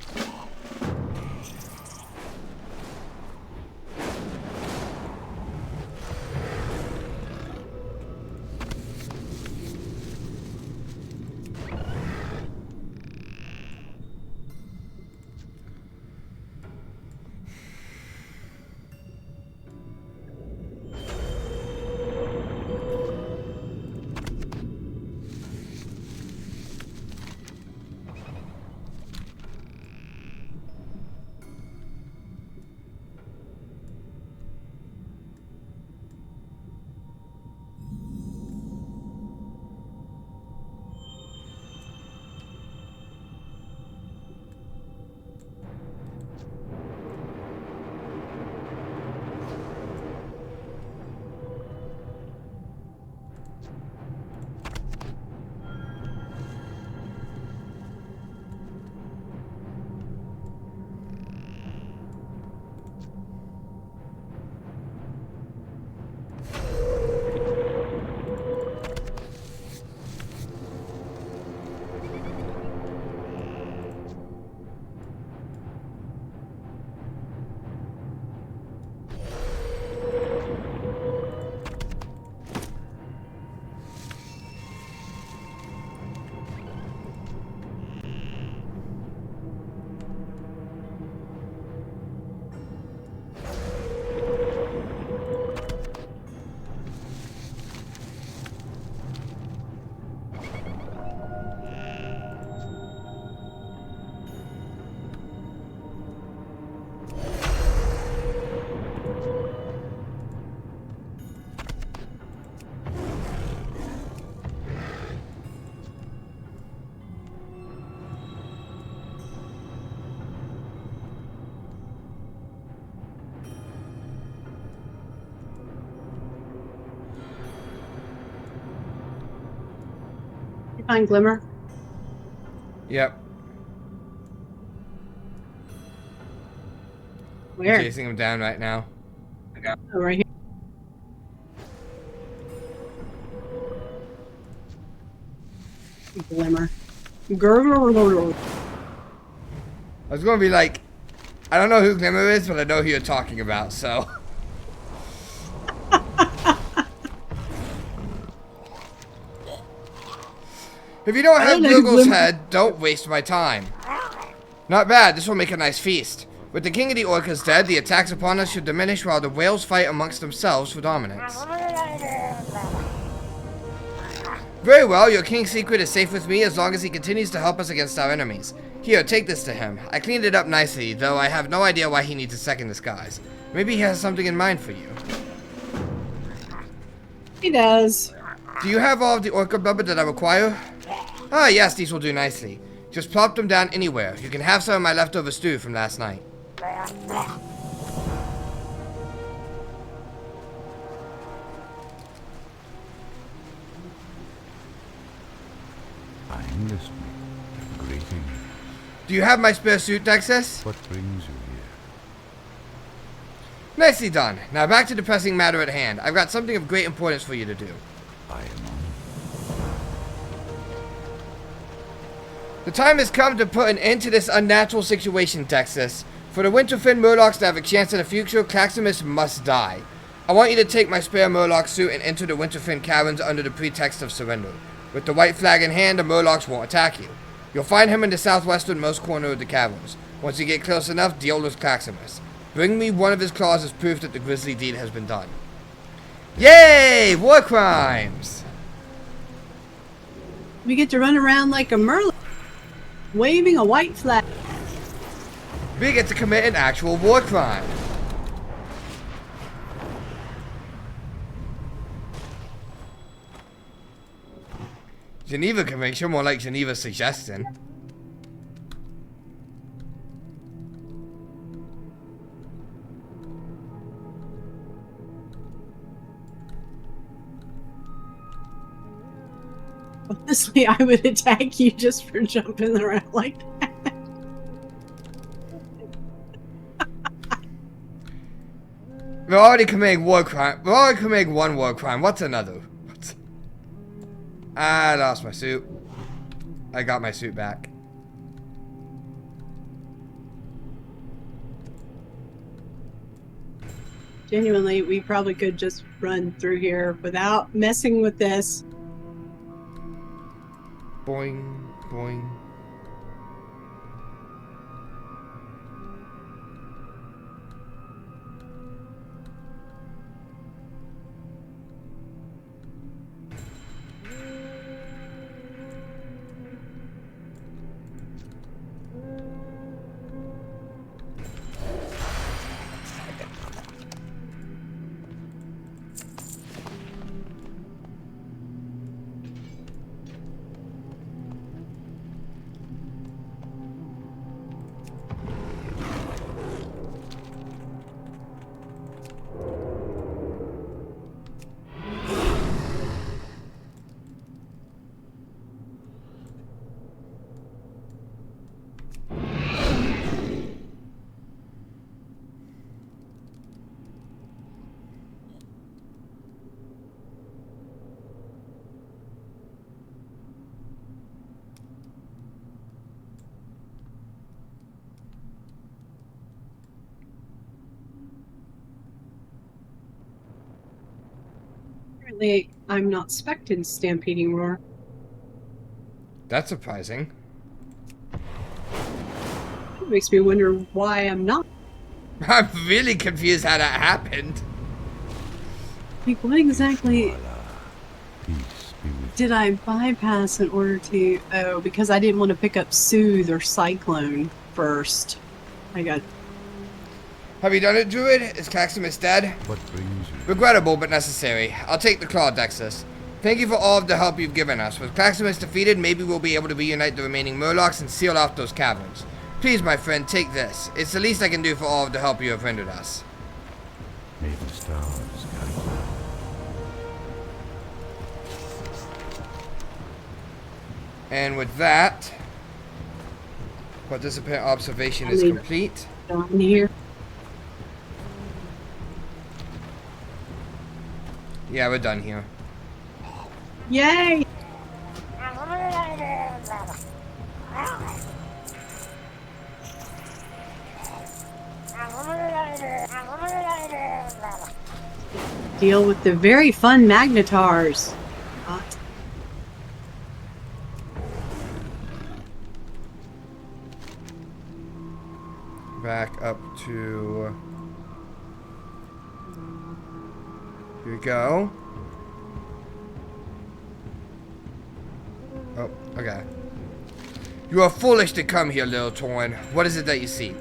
[SPEAKER 2] Find Glimmer.
[SPEAKER 1] Yep.
[SPEAKER 2] Where?
[SPEAKER 1] I'm chasing him down right now.
[SPEAKER 2] Oh, right here. Glimmer. Gurgle.
[SPEAKER 1] I was gonna be like, I don't know who Glimmer is, but I know who you're talking about, so. If you don't have Gurgle's head, don't waste my time. Not bad, this will make a nice feast. With the king of the orcas dead, the attacks upon us should diminish while the whales fight amongst themselves for dominance. Very well, your king's secret is safe with me as long as he continues to help us against our enemies. Here, take this to him. I cleaned it up nicely, though I have no idea why he needs a second disguise. Maybe he has something in mind for you.
[SPEAKER 2] He does.
[SPEAKER 1] Do you have all of the orca blubber that I require? Ah, yes, these will do nicely. Just plop them down anywhere. You can have some of my leftover stew from last night.
[SPEAKER 9] I'm listening. Greeting.
[SPEAKER 1] Do you have my spare suit, Dexus?
[SPEAKER 9] What brings you here?
[SPEAKER 1] Nicely done. Now back to the pressing matter at hand. I've got something of great importance for you to do.
[SPEAKER 9] I am on.
[SPEAKER 1] The time has come to put an end to this unnatural situation, Texas. For the Winterfin Murlocs to have a chance in the future, Claximus must die. I want you to take my spare Murloc suit and enter the Winterfin caverns under the pretext of surrender. With the white flag in hand, the Murlocs won't attack you. You'll find him in the southwesternmost corner of the caverns. Once you get close enough, deal with Claximus. Bring me one of his claws as proof that the grisly deed has been done. Yay! War crimes!
[SPEAKER 2] We get to run around like a Merlin, waving a white flag.
[SPEAKER 1] We get to commit an actual war crime. Geneva Convention, more like Geneva Suggestion.
[SPEAKER 2] Honestly, I would attack you just for jumping around like that.
[SPEAKER 1] We're already committing war crime. We're already committing one war crime. What's another? I lost my suit. I got my suit back.
[SPEAKER 2] Genuinely, we probably could just run through here without messing with this.
[SPEAKER 1] Boing, boing.
[SPEAKER 2] Apparently, I'm not spected stampeding roar.
[SPEAKER 1] That's surprising.
[SPEAKER 2] It makes me wonder why I'm not.
[SPEAKER 1] I'm really confused how that happened.
[SPEAKER 2] Like, what exactly did I bypass in order to... Oh, because I didn't want to pick up Soothe or Cyclone first. I got...
[SPEAKER 1] Have you done it, Druid? Is Claximus dead?
[SPEAKER 9] What brings you?
[SPEAKER 1] Regrettable, but necessary. I'll take the claw, Dexus. Thank you for all of the help you've given us. With Claximus defeated, maybe we'll be able to reunite the remaining Murlocs and seal off those caverns. Please, my friend, take this. It's the least I can do for all of the help you have rendered us.
[SPEAKER 9] May the stars guide you.
[SPEAKER 1] And with that, participant observation is complete.
[SPEAKER 2] Down here.
[SPEAKER 1] Yeah, we're done here.
[SPEAKER 2] Yay! Deal with the very fun magnetars.
[SPEAKER 1] Back up to... Here we go. Oh, okay. You are foolish to come here, little Torn. What is it that you seek?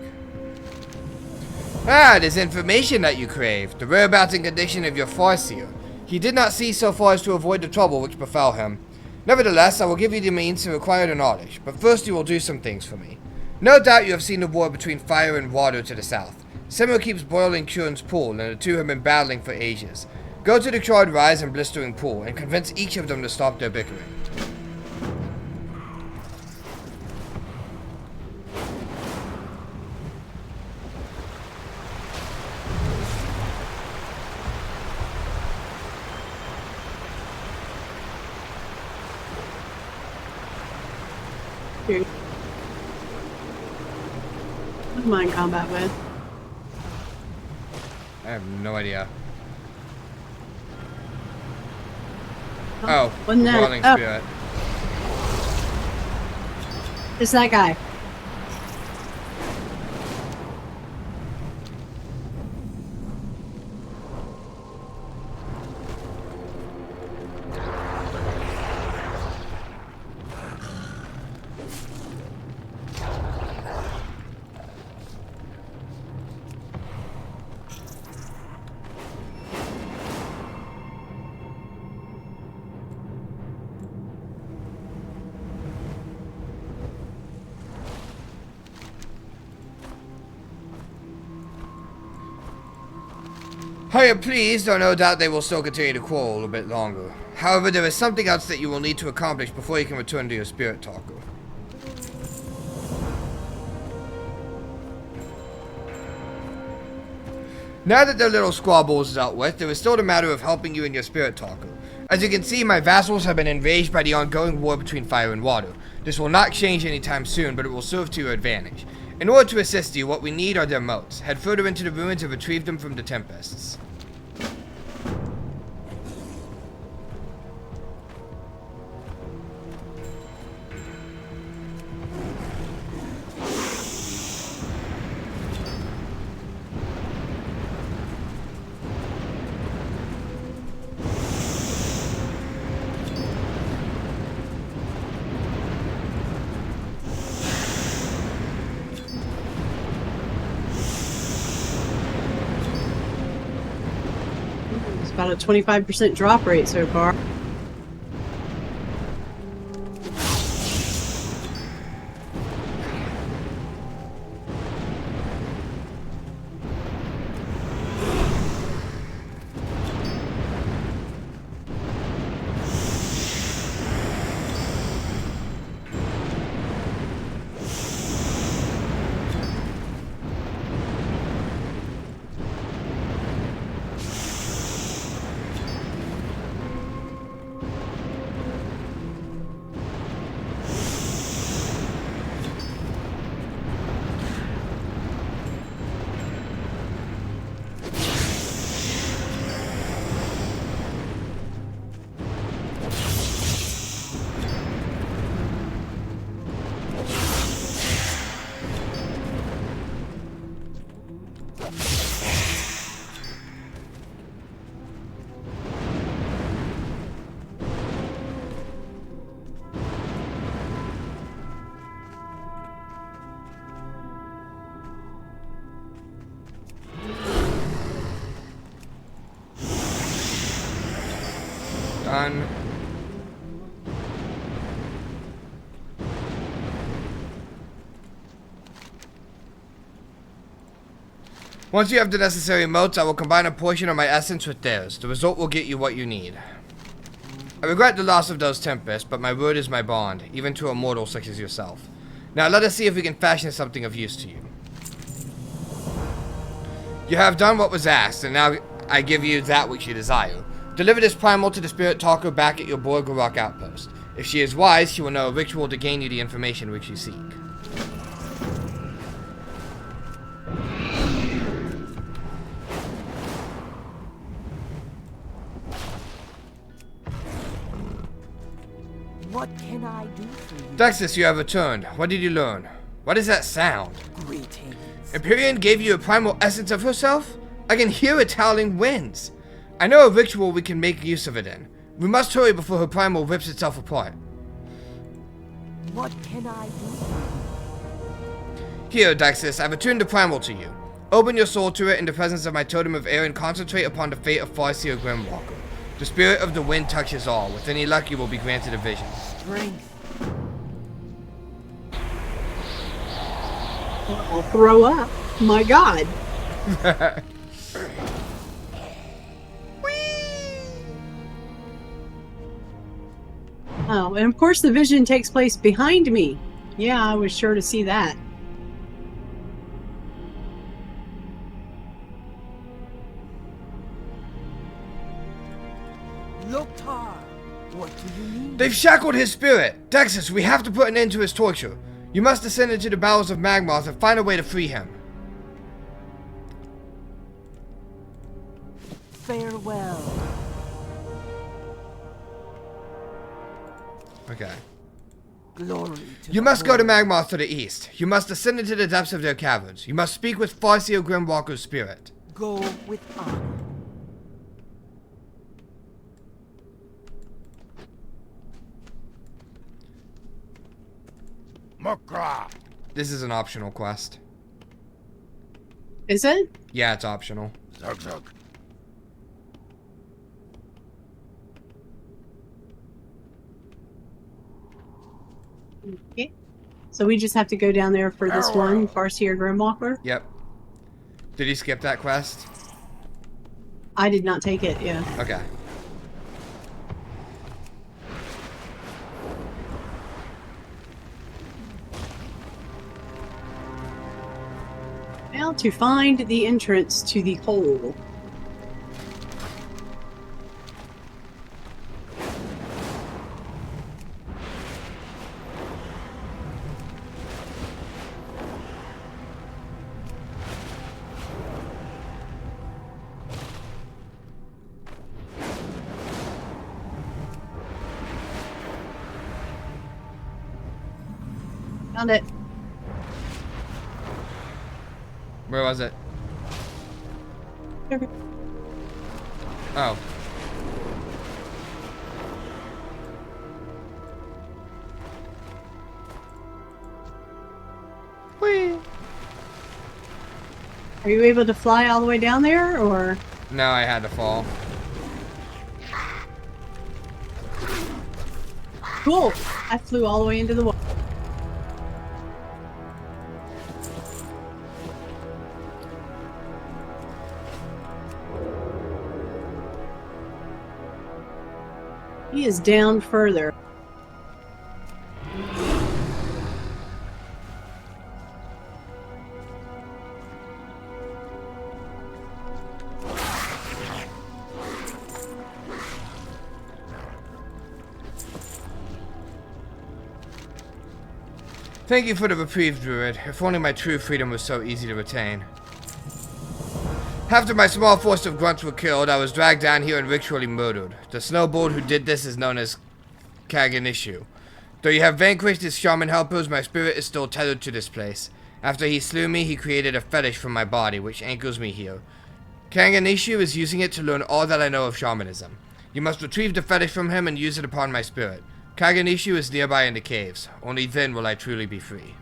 [SPEAKER 1] Ah, it is information that you crave. The whereabouts and condition of your Farseer. He did not see so far as to avoid the trouble which befell him. Nevertheless, I will give you the means to acquire the knowledge, but first you will do some things for me. No doubt you have seen the war between fire and water to the south. Simmer keeps boiling Kuren's pool, and the two have been battling for ages. Go to the charred rise and blistering pool, and convince each of them to stop their bickering.
[SPEAKER 2] What's mine combat with?
[SPEAKER 1] I have no idea. Oh,
[SPEAKER 2] wasn't that?
[SPEAKER 1] Boiling Spirit.
[SPEAKER 2] It's that guy.
[SPEAKER 1] Hurry up, please, though no doubt they will still continue to quarrel a bit longer. However, there is something else that you will need to accomplish before you can return to your spirit talker. Now that their little squabble is dealt with, there is still the matter of helping you in your spirit talker. As you can see, my vassals have been enraged by the ongoing war between fire and water. This will not change anytime soon, but it will serve to your advantage. In order to assist you, what we need are their motes. Head further into the ruins and retrieve them from the tempests.
[SPEAKER 2] About a 25% drop rate so far.
[SPEAKER 1] Done. Once you have the necessary motes, I will combine a portion of my essence with theirs. The result will get you what you need. I regret the loss of those tempests, but my word is my bond, even to a mortal such as yourself. Now let us see if we can fashion something of use to you. You have done what was asked, and now I give you that which you desire. Deliver this primal to the spirit talker back at your Borgarok outpost. If she is wise, she will know a ritual to gain you the information which you seek.
[SPEAKER 4] What can I do for you?
[SPEAKER 1] Dexus, you have returned. What did you learn? What is that sound?
[SPEAKER 4] Greetings.
[SPEAKER 1] Empyrean gave you a primal essence of herself? I can hear it howling winds. I know a ritual we can make use of it in. We must hurry before her primal rips itself apart.
[SPEAKER 4] What can I do?
[SPEAKER 1] Here, Dexus, I returned the primal to you. Open your soul to it in the presence of my totem of air and concentrate upon the fate of Farseer Grimwalker. The spirit of the wind touches all. With any luck, you will be granted a vision.
[SPEAKER 4] Strength.
[SPEAKER 2] I'll throw up. My God. Oh, and of course the vision takes place behind me. Yeah, I was sure to see that.
[SPEAKER 4] Loktar, what do you mean?
[SPEAKER 1] They've shackled his spirit! Dexus, we have to put an end to his torture. You must descend into the bowels of Magmoth and find a way to free him.
[SPEAKER 4] Farewell.
[SPEAKER 1] Okay.
[SPEAKER 4] Glory to
[SPEAKER 1] You must go to Magmoth to the east. You must descend into the depths of their caverns. You must speak with Farseer Grimwalker's spirit.
[SPEAKER 4] Go with honor.
[SPEAKER 5] Mukra.
[SPEAKER 1] This is an optional quest.
[SPEAKER 2] Is it?
[SPEAKER 1] Yeah, it's optional.
[SPEAKER 5] Zug zug.
[SPEAKER 2] Okay. So we just have to go down there for this one, Farseer Grimwalker?
[SPEAKER 1] Yep. Did you skip that quest?
[SPEAKER 2] I did not take it, yeah.
[SPEAKER 1] Okay.
[SPEAKER 2] Now to find the entrance to the hole. Found it.
[SPEAKER 1] Where was it?
[SPEAKER 2] Okay.
[SPEAKER 1] Oh. Whee!
[SPEAKER 2] Are you able to fly all the way down there, or?
[SPEAKER 1] No, I had to fall.
[SPEAKER 2] Cool. I flew all the way into the water. He is down further.
[SPEAKER 1] Thank you for the reprieve, Druid. If only my true freedom was so easy to retain. After my small force of grunts were killed, I was dragged down here and ritually murdered. The snowball who did this is known as Kaganishu. Though you have vanquished his shaman helpers, my spirit is still tethered to this place. After he slew me, he created a fetish from my body, which anchors me here. Kaganishu is using it to learn all that I know of shamanism. You must retrieve the fetish from him and use it upon my spirit. Kaganishu is nearby in the caves. Only then will I truly be free.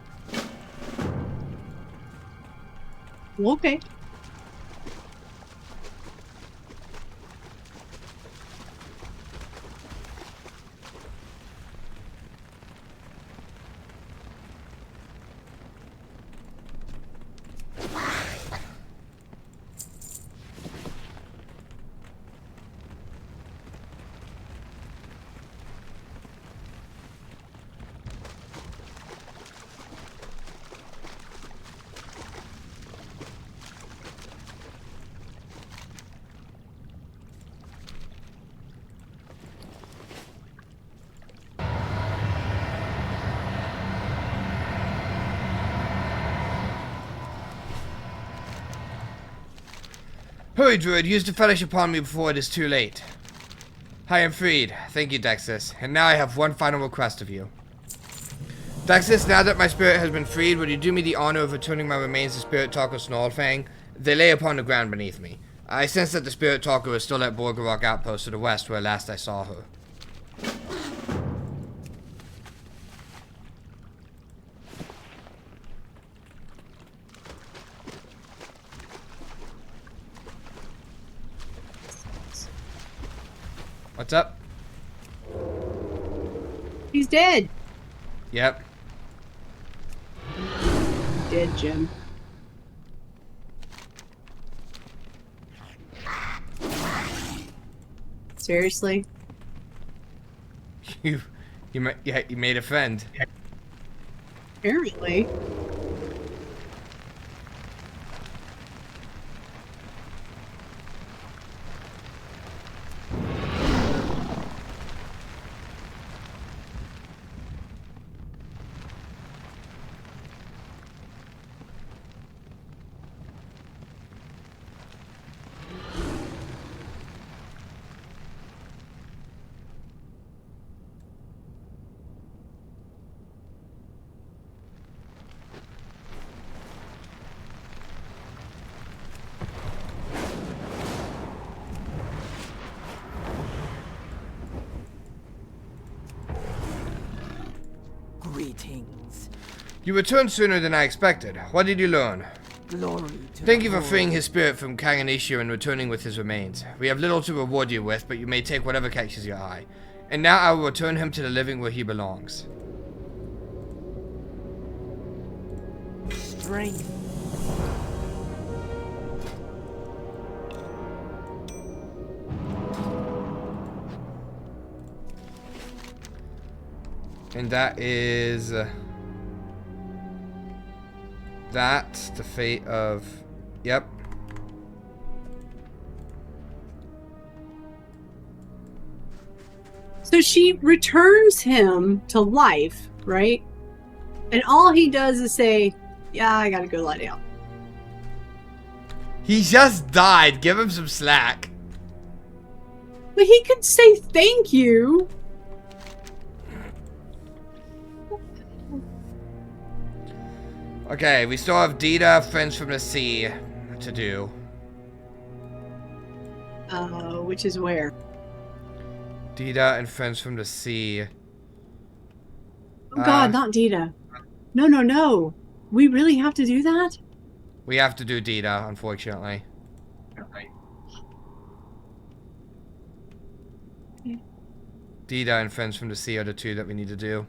[SPEAKER 2] Okay.
[SPEAKER 1] Hurry, druid, use the fetish upon me before it is too late. I am freed. Thank you, Dexus. And now I have one final request of you. Dexus, now that my spirit has been freed, would you do me the honor of returning my remains to Spirit Talker Snarlfang? They lay upon the ground beneath me. I sense that the Spirit Talker is still at Borgarok Outpost to the west, where last I saw her. What's up?
[SPEAKER 2] He's dead.
[SPEAKER 1] Yep.
[SPEAKER 2] Dead, Jim. Seriously?
[SPEAKER 1] You made a friend.
[SPEAKER 2] Apparently.
[SPEAKER 4] Greetings.
[SPEAKER 1] You returned sooner than I expected. What did you learn?
[SPEAKER 4] Glory to
[SPEAKER 1] Thank you
[SPEAKER 4] the
[SPEAKER 1] for freeing
[SPEAKER 4] Lord.
[SPEAKER 1] his spirit from Kaganishu and returning with his remains. We have little to reward you with, but you may take whatever catches your eye. And now I will return him to the living where he belongs.
[SPEAKER 4] Strength.
[SPEAKER 1] And that is... that's the fate of... Yep.
[SPEAKER 2] So she returns him to life, right? And all he does is say, yeah, I gotta go lie down.
[SPEAKER 1] He just died. Give him some slack.
[SPEAKER 2] But he could say thank you.
[SPEAKER 1] Okay, we still have Dita, Friends from the Sea to do.
[SPEAKER 2] Which is where?
[SPEAKER 1] Dita and Friends from the Sea.
[SPEAKER 2] Oh god, not Dita. No, no, no. We really have to do that?
[SPEAKER 1] We have to do Dita, unfortunately.
[SPEAKER 2] Okay.
[SPEAKER 1] Dita and Friends from the Sea are the two that we need to do.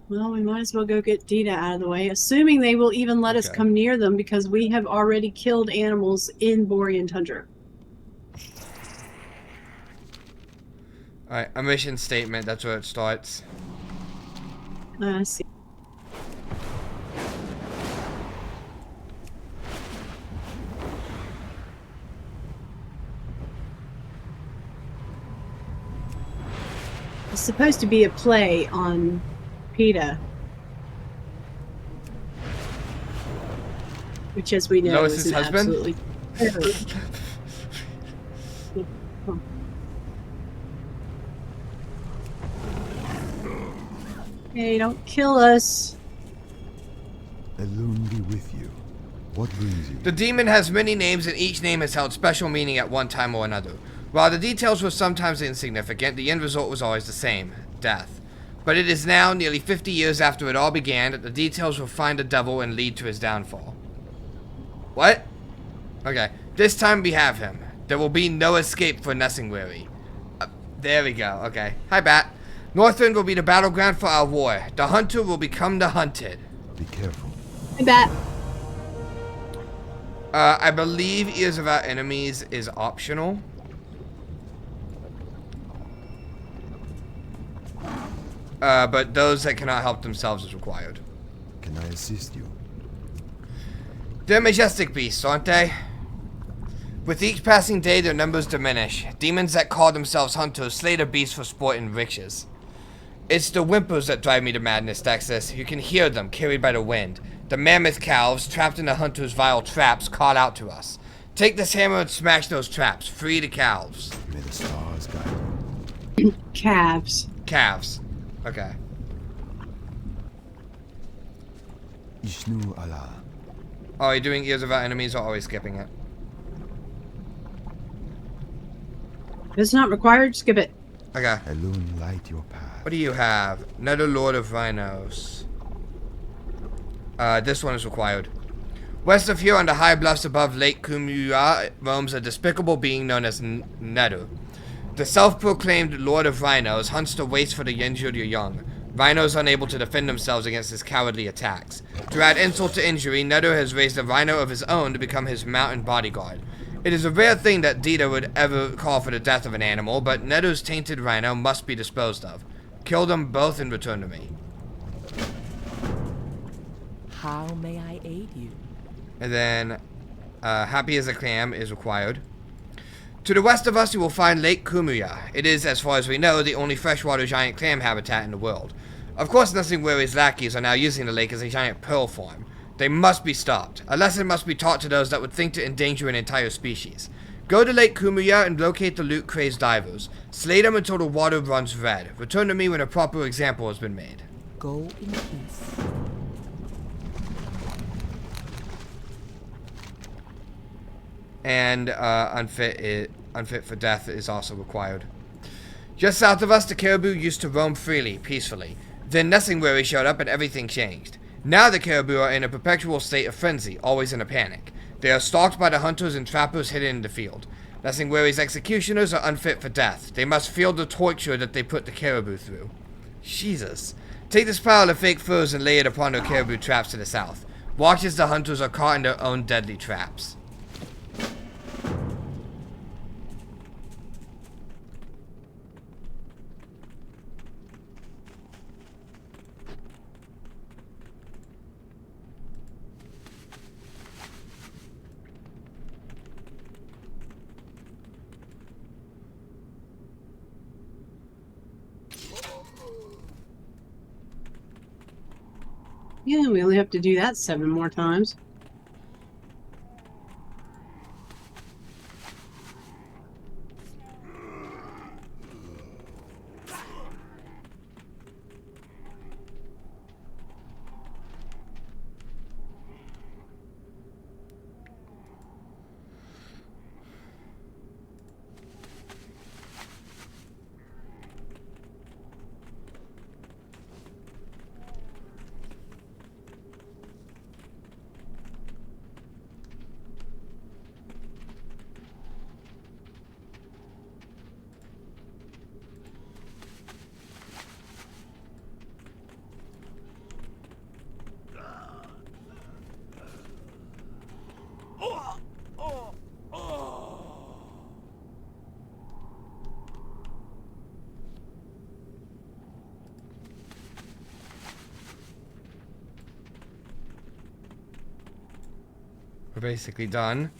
[SPEAKER 2] Well, we might as well go get Dita out of the way, assuming they will even let us come near them because we have already killed animals in Borean Tundra.
[SPEAKER 1] Alright, a mission statement, that's where it starts.
[SPEAKER 2] I see. It's supposed to be a play on PETA, which, as we know,
[SPEAKER 1] Lois's
[SPEAKER 2] is an
[SPEAKER 1] husband?
[SPEAKER 2] absolutely Hey, don't kill us.
[SPEAKER 18] Alone be with you. What brings you?
[SPEAKER 1] The demon has many names, and each name has held special meaning at one time or another. While the details were sometimes insignificant, the end result was always the same: death. But it is now, nearly 50 years after it all began, that the details will find the devil and lead to his downfall. What? Okay, this time we have him. There will be no escape for Nessingweary. There we go, okay. Hi, Bat. Northwind will be the battleground for our war. The hunter will become the hunted.
[SPEAKER 18] Be careful.
[SPEAKER 2] Hi, Bat.
[SPEAKER 1] I believe Ears of Our Enemies is optional. But those that cannot help themselves is required.
[SPEAKER 18] Can I assist you?
[SPEAKER 1] They're majestic beasts, aren't they? With each passing day, their numbers diminish. Demons that call themselves hunters slay the beasts for sport and riches. It's the whimpers that drive me to madness, Texas. You can hear them, carried by the wind. The mammoth calves, trapped in the hunter's vile traps, call out to us. Take this hammer and smash those traps. Free the calves.
[SPEAKER 18] May the stars guide you.
[SPEAKER 2] Calves.
[SPEAKER 1] Calves. Okay.
[SPEAKER 18] Ishnu Allah.
[SPEAKER 1] Oh, are you doing ears of our enemies or always skipping it?
[SPEAKER 2] If it's not required, skip it.
[SPEAKER 1] Okay.
[SPEAKER 18] Alone light your path.
[SPEAKER 1] What do you have? Another Lord of Rhinos. This one is required. West of here, on the high bluffs above Lake Kumuya, roams a despicable being known as Nedu. The self-proclaimed Lord of Rhinos hunts the waste for the injured or young. Rhinos unable to defend themselves against his cowardly attacks. To add insult to injury, Nedu has raised a rhino of his own to become his mountain bodyguard. It is a rare thing that Dita would ever call for the death of an animal, but Nedu's tainted rhino must be disposed of. Kill them both and return to me.
[SPEAKER 4] How may I aid you?
[SPEAKER 1] And then, happy as a clam is required. To the west of us, you will find Lake Kumuya. It is, as far as we know, the only freshwater giant clam habitat in the world. Of course, Nothing Weary's lackeys are now using the lake as a giant pearl farm. They must be stopped. A lesson must be taught to those that would think to endanger an entire species. Go to Lake Kumuya and locate the loot-crazed divers. Slay them until the water runs red. Return to me when a proper example has been made.
[SPEAKER 4] Go in peace.
[SPEAKER 1] And unfit for death is also required. Just south of us, the caribou used to roam freely, peacefully. Then Nothing Weary showed up and everything changed. Now the caribou are in a perpetual state of frenzy, always in a panic. They are stalked by the hunters and trappers hidden in the field. Nothing Weary's executioners are unfit for death. They must feel the torture that they put the caribou through. Jesus. Take this pile of fake furs and lay it upon their caribou traps to the south. Watch as the hunters are caught in their own deadly traps.
[SPEAKER 2] Yeah, we only have to do that 7 more times.
[SPEAKER 1] We're basically done.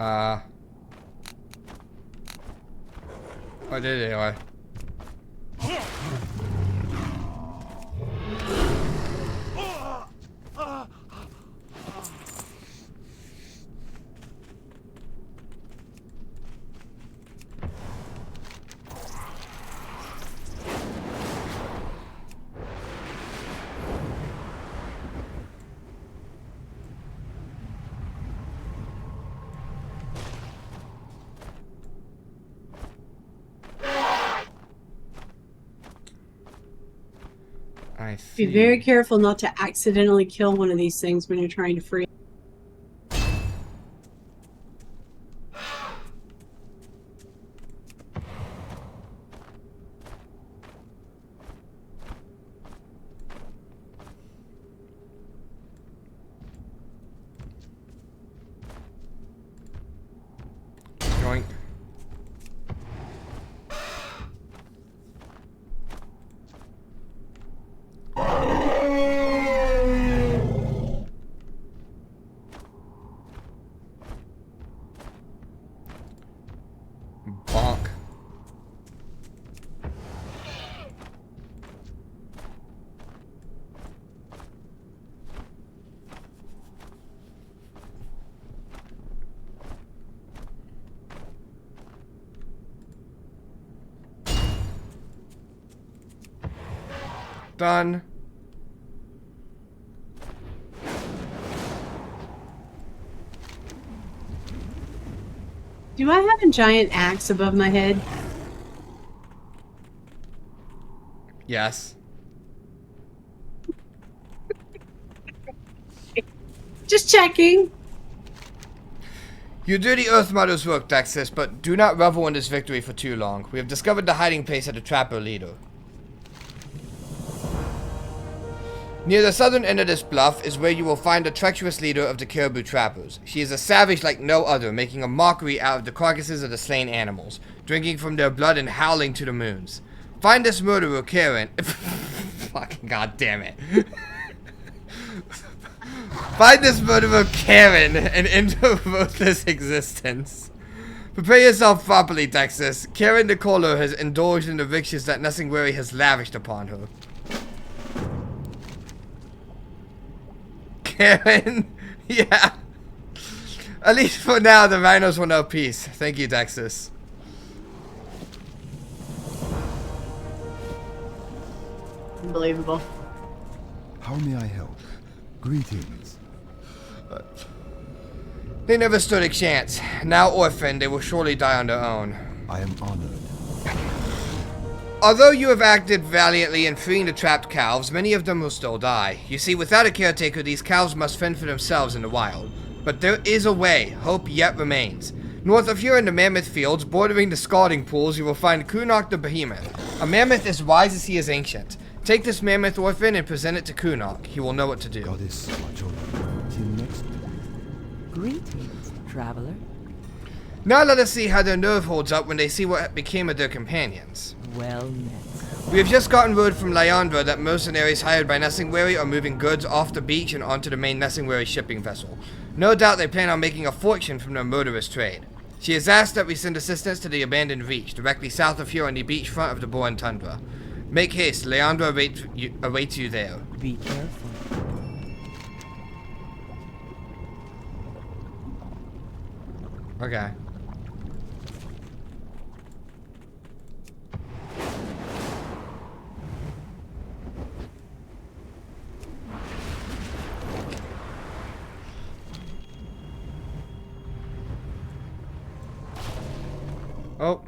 [SPEAKER 1] Oh, there they are. I see.
[SPEAKER 2] Be very careful not to accidentally kill one of these things when you're trying to free.
[SPEAKER 1] Joink. Bonk. Done.
[SPEAKER 2] Do I have a giant axe above my head?
[SPEAKER 1] Yes.
[SPEAKER 2] Just checking.
[SPEAKER 1] You do the Earth Mother's work, Texas, but do not revel in this victory for too long. We have discovered the hiding place of the Trapper leader. Near the southern end of this bluff is where you will find the treacherous leader of the Caribou Trappers. She is a savage like no other, making a mockery out of the carcasses of the slain animals, drinking from their blood and howling to the moons. Find this murderer, Karen. Fucking goddamn it. Find this murderer, Karen, and end her ruthless existence. Prepare yourself properly, Texas. Karen the Caller has indulged in the riches that nothing weary has lavished upon her. Karen? Yeah. At least for now, the rhinos will know peace. Thank you, Texas.
[SPEAKER 2] Unbelievable.
[SPEAKER 18] How may I help? Greetings.
[SPEAKER 1] They never stood a chance. Now orphaned, they will surely die on their own.
[SPEAKER 18] I am honored.
[SPEAKER 1] Although you have acted valiantly in freeing the trapped calves, many of them will still die. You see, without a caretaker, these calves must fend for themselves in the wild. But there is a way. Hope yet remains. North of here in the Mammoth Fields, bordering the scalding pools, you will find Kunok the Behemoth. A mammoth as wise as he is ancient. Take this mammoth orphan and present it to Kunok. He will know what to do.
[SPEAKER 18] Goddess, watch over. Till next.
[SPEAKER 4] Greetings, traveler.
[SPEAKER 1] Now let us see how their nerve holds up when they see what became of their companions.
[SPEAKER 4] Well met.
[SPEAKER 1] We have just gotten word from Lyandra that mercenaries hired by Nessingwary are moving goods off the beach and onto the main Nessingwary shipping vessel. No doubt they plan on making a fortune from their murderous trade. She has asked that we send assistance to the abandoned reach, directly south of here on the beach front of the Boran Tundra. Make haste, Lyandra awaits you there.
[SPEAKER 4] Be careful.
[SPEAKER 1] Okay. Oh.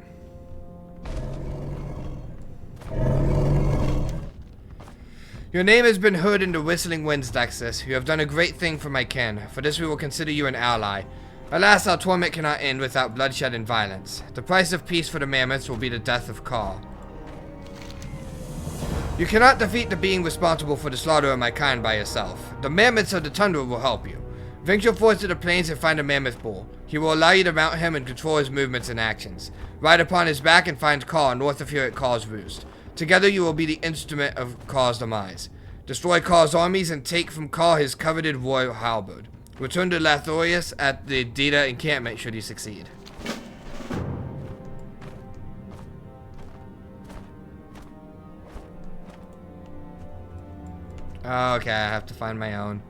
[SPEAKER 1] Your name has been heard in the whistling winds, Dexus. You have done a great thing for my kin. For this we will consider you an ally. Alas, our torment cannot end without bloodshed and violence. The price of peace for the mammoths will be the death of Kaw. You cannot defeat the being responsible for the slaughter of my kind by yourself. The mammoths of the tundra will help you. Venture forth to the plains and find a mammoth bull. He will allow you to mount him and control his movements and actions. Ride upon his back and find Kaw north of here at Kaw's Roost. Together you will be the instrument of Kaw's demise. Destroy Kaw's armies and take from Kaw his coveted royal halberd. Return to Lathorius at the Data encampment should you succeed. Oh, okay, I have to find my own.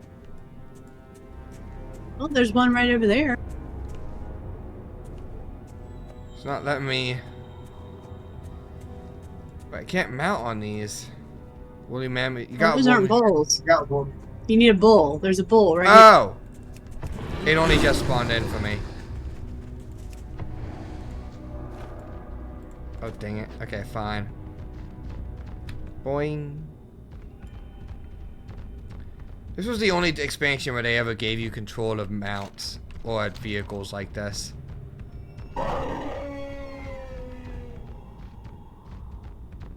[SPEAKER 2] Well, there's one right over there.
[SPEAKER 1] It's not letting me... But I can't mount on these. Woolly mammoth. You got
[SPEAKER 2] those aren't bulls. You need a bull. There's a bull right here.
[SPEAKER 1] Oh! It only just spawned in for me. Oh, dang it. Okay, fine. Boing. This was the only expansion where they ever gave you control of mounts or vehicles like this.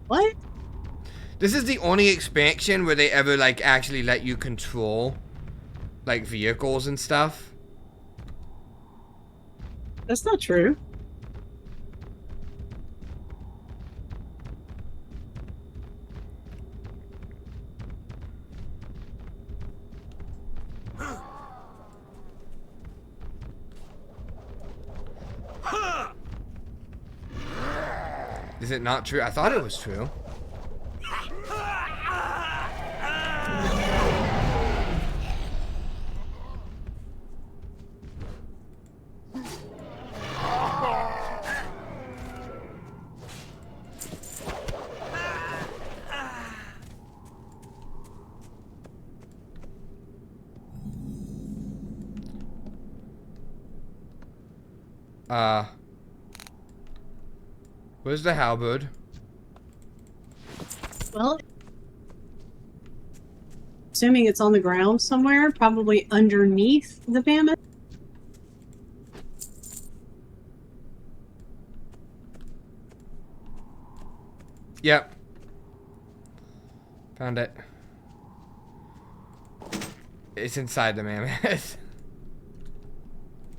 [SPEAKER 2] What?
[SPEAKER 1] This is the only expansion where they ever like actually let you control like vehicles and stuff.
[SPEAKER 2] That's not true.
[SPEAKER 1] Is it not true? I thought it was true. Where's the halberd?
[SPEAKER 2] Well, assuming it's on the ground somewhere, probably underneath the mammoth.
[SPEAKER 1] Yep. Found it. It's inside the mammoth.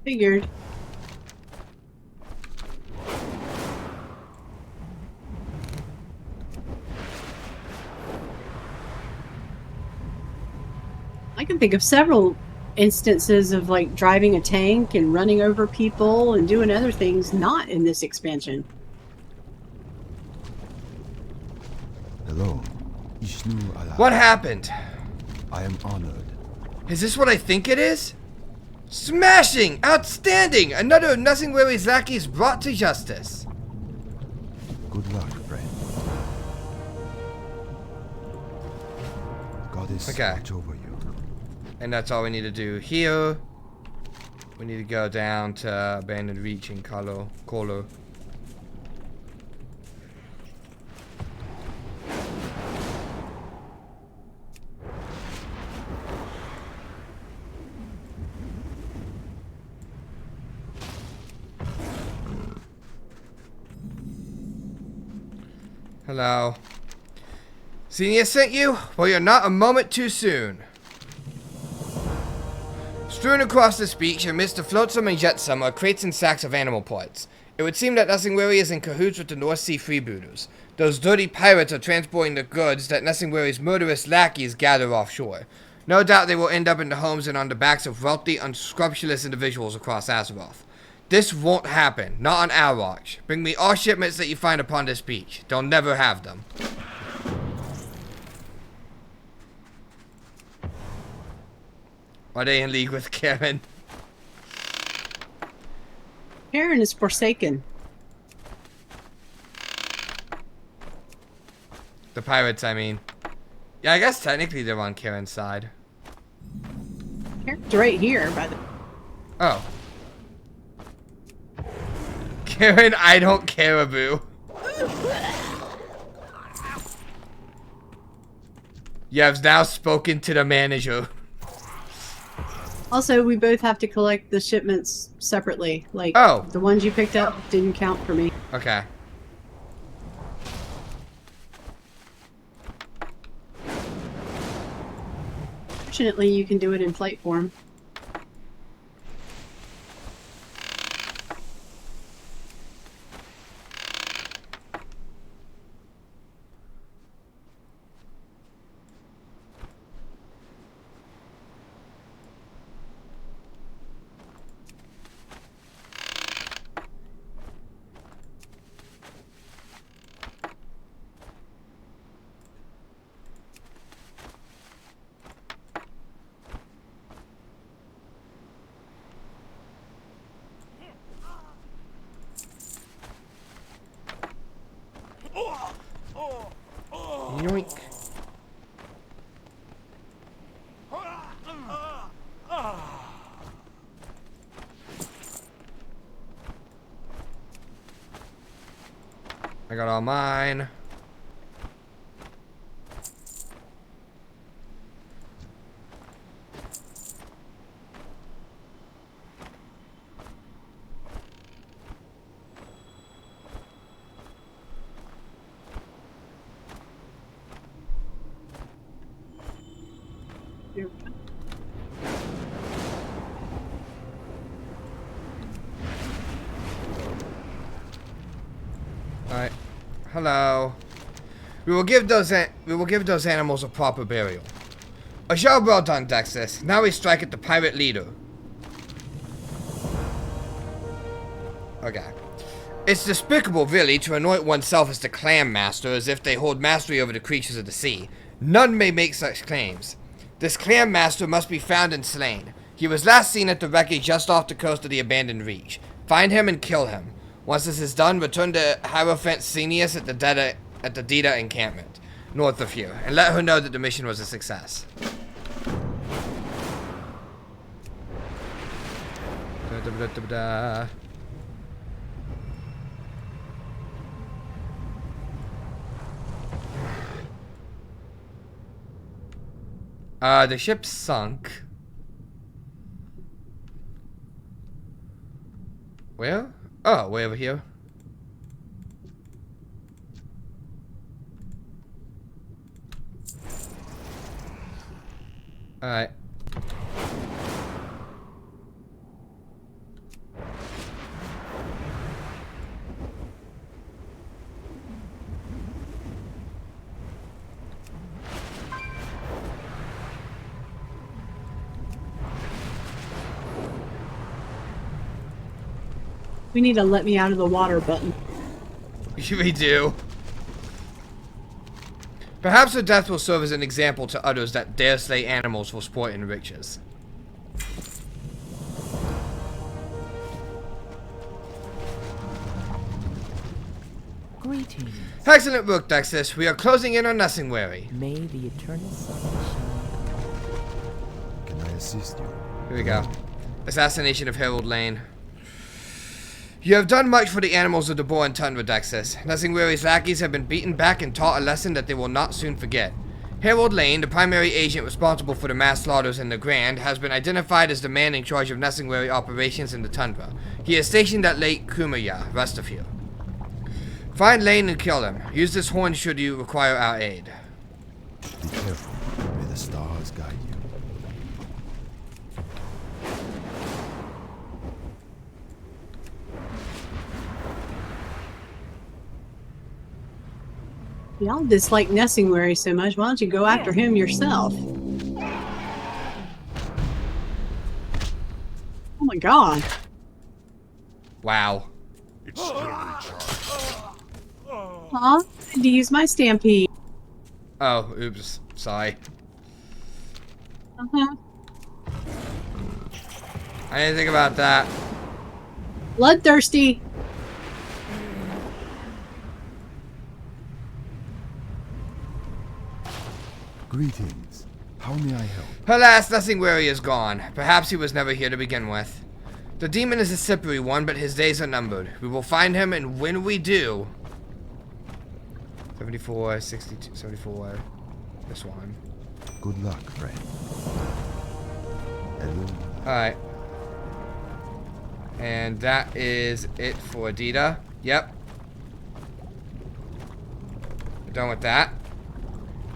[SPEAKER 2] Figured. I can think of several instances of like driving a tank and running over people and doing other things not in this expansion.
[SPEAKER 18] Hello.
[SPEAKER 1] What happened?
[SPEAKER 18] I am honored.
[SPEAKER 1] Is this what I think it is? Smashing! Outstanding! Another of Nothing Weary's lackeys brought to justice.
[SPEAKER 18] Good luck, friend. Goddess, watch over you.
[SPEAKER 1] And that's all we need to do here. We need to go down to Abandoned Reach in Kolo. Hello. Senior sent you? Well, you're not a moment too soon. Strewn across this beach amidst the flotsam and jetsam are crates and sacks of animal parts. It would seem that Nothing Weary is in cahoots with the North Sea freebooters. Those dirty pirates are transporting the goods that Nothing Weary's murderous lackeys gather offshore. No doubt they will end up in the homes and on the backs of wealthy, unscrupulous individuals across Azeroth. This won't happen, not on our watch. Bring me all shipments that you find upon this beach. They'll never have them. Are they in league with Karen?
[SPEAKER 2] Karen is forsaken.
[SPEAKER 1] The pirates, I mean. Yeah, I guess technically they're on Karen's side.
[SPEAKER 2] Karen's right here, by the way.
[SPEAKER 1] Oh. Karen, I don't care, boo. You have now spoken to the manager.
[SPEAKER 2] Also, we both have to collect the shipments separately. Like, the ones you picked up didn't count for me.
[SPEAKER 1] Okay.
[SPEAKER 2] Fortunately, you can do it in flight form.
[SPEAKER 1] Yoink. I got all mine. Alright. Hello. We will give those animals a proper burial. A job well done, Dexis. Now we strike at the pirate leader. Okay. It's despicable, really, to anoint oneself as the clam master as if they hold mastery over the creatures of the sea. None may make such claims. This clam master must be found and slain. He was last seen at the wreckage just off the coast of the abandoned reach. Find him and kill him. Once this is done, return to Hierophant Senius at the Dita encampment, north of here, and let her know that the mission was a success. The ship sunk. Where? Oh, way over here. Alright.
[SPEAKER 2] We need a let me out of the water button.
[SPEAKER 1] We do. Perhaps her death will serve as an example to others that dare slay animals for sport and riches.
[SPEAKER 4] Greetings.
[SPEAKER 1] Excellent work, Dexis. We are closing in on Nessingwary.
[SPEAKER 4] May the eternal sun shine.
[SPEAKER 18] Can I assist you?
[SPEAKER 1] Here we go. Assassination of Harold Lane. You have done much for the animals of the Bourne Tundra, Dexis. Nessingwary's lackeys have been beaten back and taught a lesson that they will not soon forget. Harold Lane, the primary agent responsible for the mass slaughters in Nagrand, has been identified as the man in charge of Nessingwary operations in the Tundra. He is stationed at Lake Kumaya, west of here. Find Lane and kill him. Use this horn should you require our aid.
[SPEAKER 18] Be careful. May the stars guide you.
[SPEAKER 2] Y'all dislike Nessingwary so much. Why don't you go after him yourself? Oh my god.
[SPEAKER 1] Wow.
[SPEAKER 15] It's still recharged.
[SPEAKER 2] Huh? I had to use my stampede.
[SPEAKER 1] Oh, oops. Sorry.
[SPEAKER 2] Uh-huh.
[SPEAKER 1] I didn't think about that.
[SPEAKER 2] Bloodthirsty.
[SPEAKER 18] Greetings. How may I help?
[SPEAKER 1] Alas, Nessingwary is gone. Perhaps he was never here to begin with. The demon is a slippery one, but his days are numbered. We will find him, and when we do... 74, 62, 74. This one.
[SPEAKER 18] Good luck, friend. Hello.
[SPEAKER 1] Alright. And that is it for Adita. Yep. We're done with that.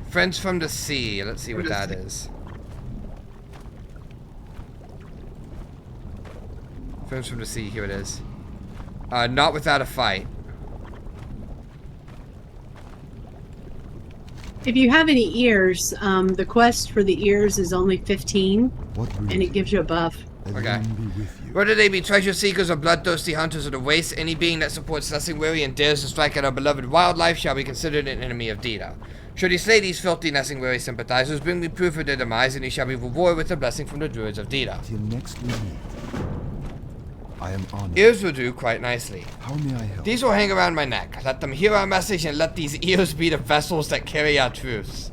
[SPEAKER 1] Friends from the Sea. Let's see what that is. Friends from the Sea. Here it is. Not without a fight.
[SPEAKER 2] If you have any ears, the quest for the ears is only 15, and it gives you a buff.
[SPEAKER 1] Okay. Whether they be treasure seekers or bloodthirsty hunters of the waste, any being that supports Nessingwary and dares to strike at our beloved wildlife shall be considered an enemy of Dita. Should he slay these filthy Nessingwary sympathizers, bring me proof of their demise, and he shall be rewarded with a blessing from the druids of Dita.
[SPEAKER 18] Till next we meet. I am honored.
[SPEAKER 1] Ears will do quite nicely.
[SPEAKER 18] How may I help?
[SPEAKER 1] These will hang around my neck. Let them hear our message and let these ears be the vessels that carry our truths.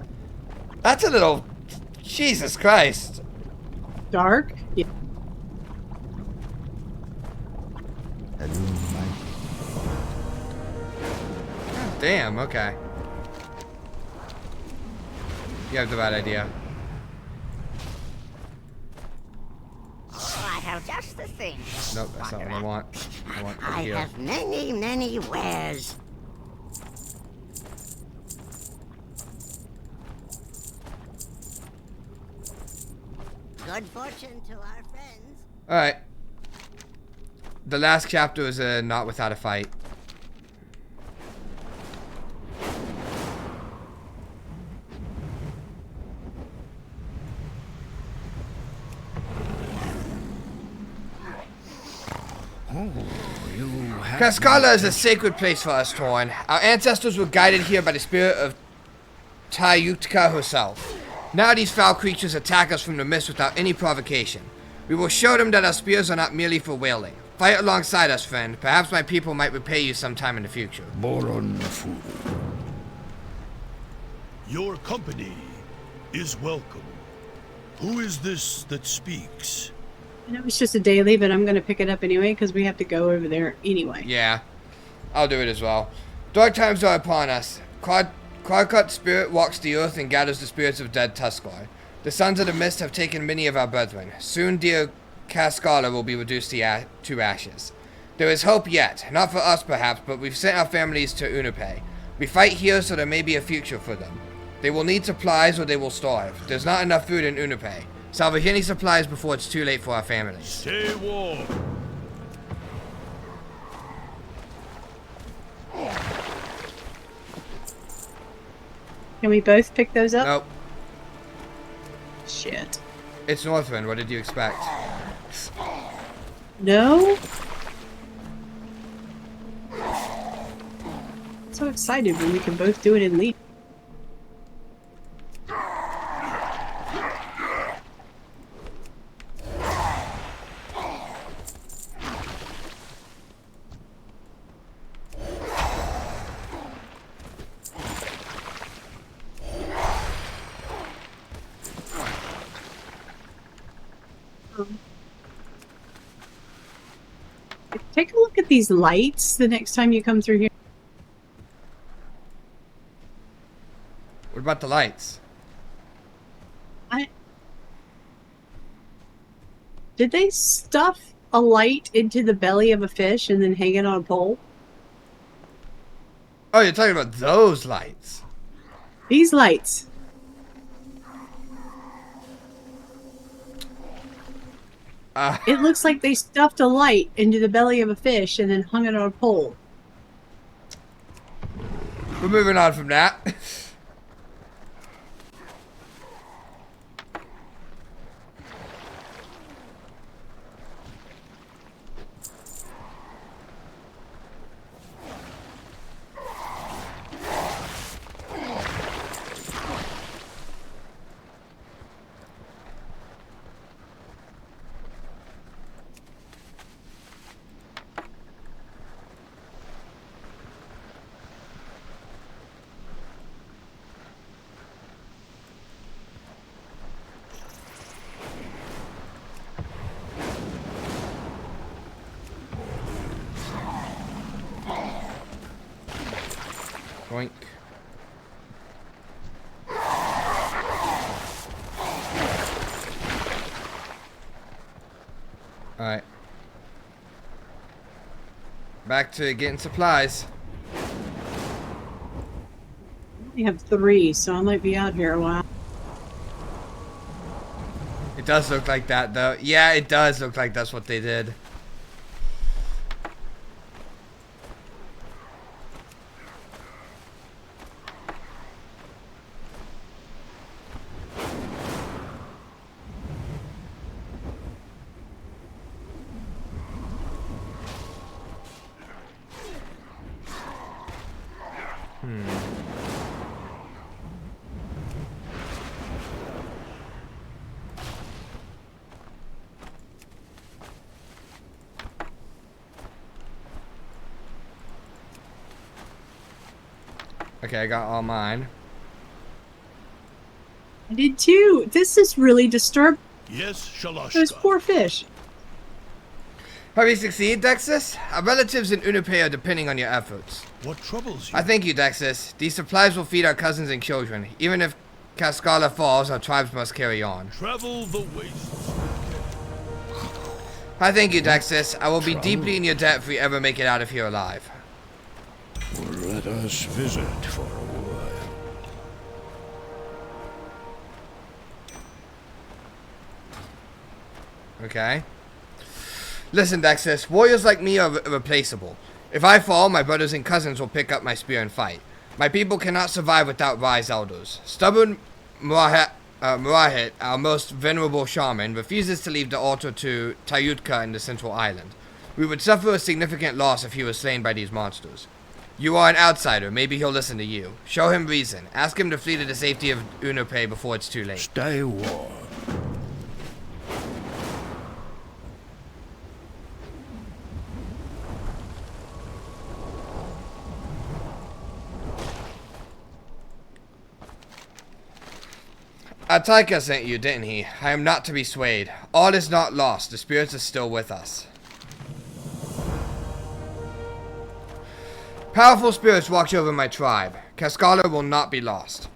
[SPEAKER 1] That's a little... Jesus Christ.
[SPEAKER 2] Dark? Yeah.
[SPEAKER 1] Damn, okay. You have the right idea.
[SPEAKER 19] Oh, I have just the thing.
[SPEAKER 1] Nope, that's not what I want. I want
[SPEAKER 19] I
[SPEAKER 1] here.
[SPEAKER 19] have many, many wares. Good fortune to our friends.
[SPEAKER 1] Alright. The last chapter is not without a fight. Cascala is a sacred place for us, Torn. Our ancestors were guided here by the spirit of Tayutka herself. Now these foul creatures attack us from the mist without any provocation. We will show them that our spears are not merely for wailing. Fight alongside us, friend. Perhaps my people might repay you sometime in the future.
[SPEAKER 20] Your company is welcome. Who is this that speaks?
[SPEAKER 2] I know it's just a daily, but I'm going to pick it up anyway because we have to go over there anyway.
[SPEAKER 1] Yeah, I'll do it as well. Dark times are upon us. Clarkut's spirit walks the earth and gathers the spirits of dead Tuscar. The sons of the mist have taken many of our brethren. Soon dear Cascala will be reduced to ashes. There is hope yet. Not for us perhaps, but we've sent our families to Unupe. We fight here so there may be a future for them. They will need supplies or they will starve. There's not enough food in Unupe. Salvage any supplies before it's too late for our families.
[SPEAKER 20] Stay warm.
[SPEAKER 2] Can we both pick those up?
[SPEAKER 1] Nope.
[SPEAKER 2] Shit.
[SPEAKER 1] It's Northwind. What did you expect?
[SPEAKER 2] No? So excited when we can both do it in lead. Take a look at these lights the next time you come through here.
[SPEAKER 1] What about the lights?
[SPEAKER 2] Did they stuff a light into the belly of a fish and then hang it on a pole?
[SPEAKER 1] Oh, you're talking about those lights.
[SPEAKER 2] These lights. It looks like they stuffed a light into the belly of a fish and then hung it on a pole.
[SPEAKER 1] We're moving on from that. Boink. Alright. Back to getting supplies.
[SPEAKER 2] We have 3, so I might be out here a while.
[SPEAKER 1] It does look like that, though. Yeah, it does look like that's what they did. Okay, I got all mine.
[SPEAKER 2] I did too. This is really disturbing.
[SPEAKER 20] Yes, Shalashka.
[SPEAKER 2] Those poor fish.
[SPEAKER 1] Have you succeeded, Dexus? Our relatives in Unupe are depending on your efforts.
[SPEAKER 20] What troubles you?
[SPEAKER 1] I thank you, Dexus. These supplies will feed our cousins and children. Even if Cascala falls, our tribes must carry on.
[SPEAKER 20] Travel the wastes.
[SPEAKER 1] I thank you, Dexus. I will be deeply in your debt if we ever make it out of here alive.
[SPEAKER 20] Let us visit for a while.
[SPEAKER 1] Okay. Listen, Dexus. Warriors like me are irreplaceable. If I fall, my brothers and cousins will pick up my spear and fight. My people cannot survive without wise elders. Stubborn Murahit, our most venerable shaman, refuses to leave the altar to Tayutka in the central island. We would suffer a significant loss if he was slain by these monsters. You are an outsider. Maybe he'll listen to you. Show him reason. Ask him to flee to the safety of Unupe before it's too late.
[SPEAKER 20] Stay warm.
[SPEAKER 1] Ataika sent you, didn't he? I am not to be swayed. All is not lost. The spirits are still with us. Powerful spirits watch over my tribe. Cascala will not be lost.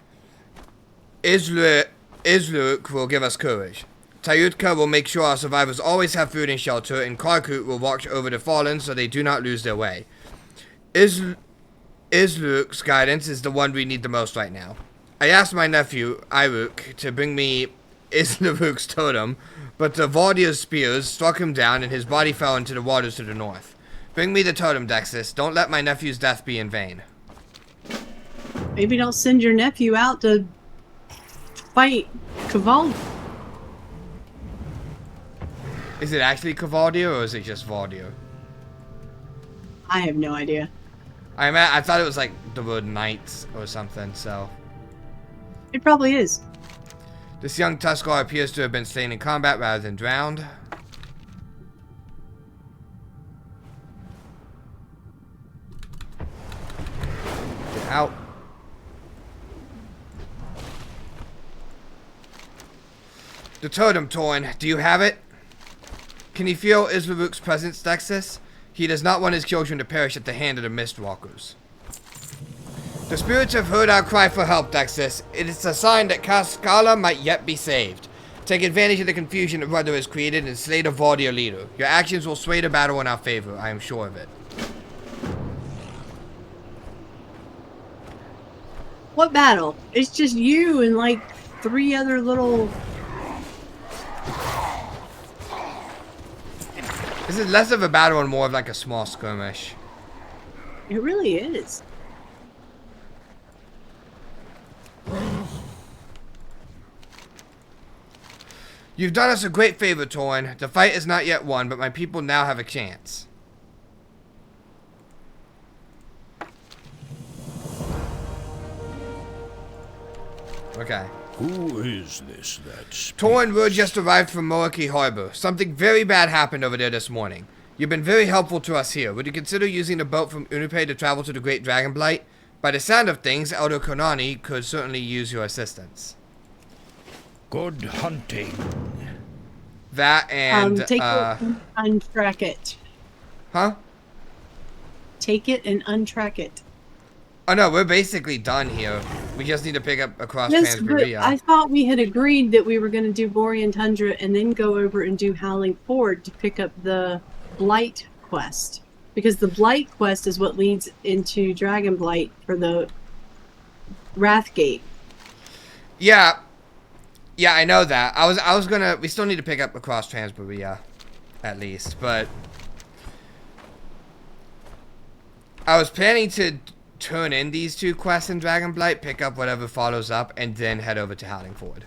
[SPEAKER 1] Izluk will give us courage. Tayutka will make sure our survivors always have food and shelter, and Karkut will watch over the fallen so they do not lose their way. Izluk's guidance is the one we need the most right now. I asked my nephew, Iruk, to bring me Izluk's totem, but the Valdir's spears struck him down and his body fell into the waters to the north. Bring me the totem, Dexus. Don't let my nephew's death be in vain.
[SPEAKER 2] Maybe don't send your nephew out to fight Cavaldi.
[SPEAKER 1] Is it actually Cavaldir or is it just Valdir?
[SPEAKER 2] I have no idea.
[SPEAKER 1] I thought it was like the word knights or something, so...
[SPEAKER 2] It probably is.
[SPEAKER 1] This young Tuscar appears to have been slain in combat rather than drowned. Get out. The totem, Torn. Do you have it? Can you feel Izlaruk's presence, Dexus? He does not want his children to perish at the hand of the Mistwalkers. The spirits have heard our cry for help, Dexus. It is a sign that Cascala might yet be saved. Take advantage of the confusion the brother has created and slay the Valdir leader. Your actions will sway the battle in our favor, I am sure of it.
[SPEAKER 2] What battle? It's just you and like 3 other little...
[SPEAKER 1] This is less of a battle and more of like a small skirmish.
[SPEAKER 2] It really is.
[SPEAKER 1] You've done us a great favor, Torn. The fight is not yet won, but my people now have a chance. Okay.
[SPEAKER 20] Who is this that speaks?
[SPEAKER 1] Torn, word just arrived from Moaki Harbor. Something very bad happened over there this morning. You've been very helpful to us here. Would you consider using the boat from Unupe to travel to the Great Dragonblight? By the sound of things, Elder Konani could certainly use your assistance.
[SPEAKER 20] Good hunting.
[SPEAKER 1] That and,
[SPEAKER 2] take it and untrack it.
[SPEAKER 1] Huh?
[SPEAKER 2] Take it and untrack it.
[SPEAKER 1] Oh no, we're basically done here. We just need to pick up across
[SPEAKER 2] Yes, but
[SPEAKER 1] Transberia.
[SPEAKER 2] I thought we had agreed that we were going to do Borean Tundra and then go over and do Howling Ford to pick up the Blight quest. Because the Blight quest is what leads into Dragonblight for the Wrathgate.
[SPEAKER 1] Yeah. Yeah, I know that. I was gonna... We still need to pick up across Transberia. At least, but... I was planning to turn in these 2 quests in Dragonblight, pick up whatever follows up, and then head over to Howling Ford.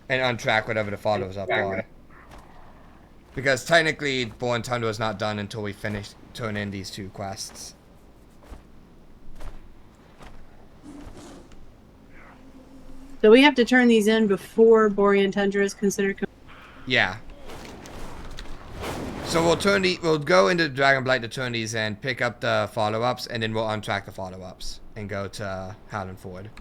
[SPEAKER 1] And untrack whatever the follows up are. Because technically, Born Tundra is not done until we turn in these 2 quests.
[SPEAKER 2] So we have to turn these in before Borean Tundra is considered...
[SPEAKER 1] Yeah. So we'll go into Dragonblight to turn these in, pick up the follow-ups, and then we'll untrack the follow-ups and go to Howland Ford.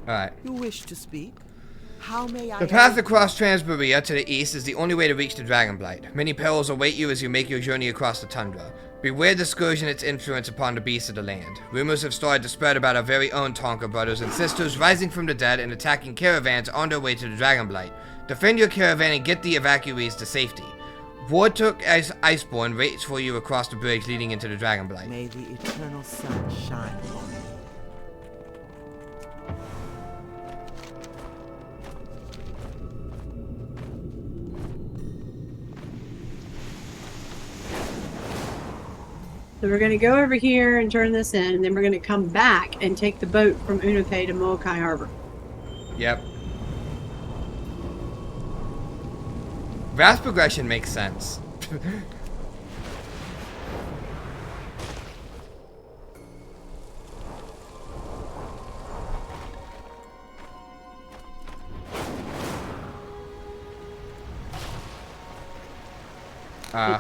[SPEAKER 1] Alright.
[SPEAKER 13] You wish to speak? How may I...
[SPEAKER 1] The path across Transberia to the east is the only way to reach the Dragonblight. Many perils await you as you make your journey across the tundra. Beware the scourge and its influence upon the beasts of the land. Rumors have started to spread about our very own Tonka brothers and sisters rising from the dead and attacking caravans on their way to the Dragonblight. Defend your caravan and get the evacuees to safety. Wartook Iceborne waits for you across the bridge leading into the Dragonblight.
[SPEAKER 13] May the eternal sun shine upon you.
[SPEAKER 2] So we're going to go over here and turn this in, and then we're going to come back and take the boat from Unope to Molokai Harbor.
[SPEAKER 1] Yep. Vast progression makes sense.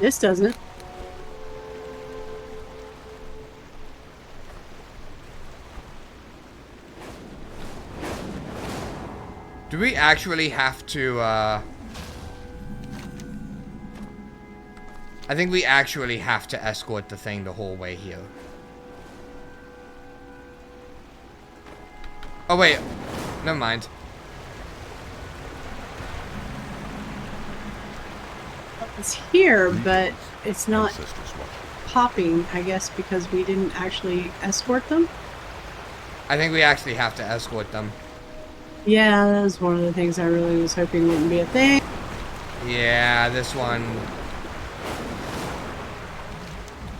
[SPEAKER 2] This doesn't.
[SPEAKER 1] Do we actually have to, I think we actually have to escort the thing the whole way here. Oh, wait. Never mind.
[SPEAKER 2] It's here, but it's not popping, I guess, because we didn't actually escort them.
[SPEAKER 1] I think we actually have to escort them.
[SPEAKER 2] Yeah, that was one of the things I really was hoping wouldn't be a thing.
[SPEAKER 1] Yeah, this one.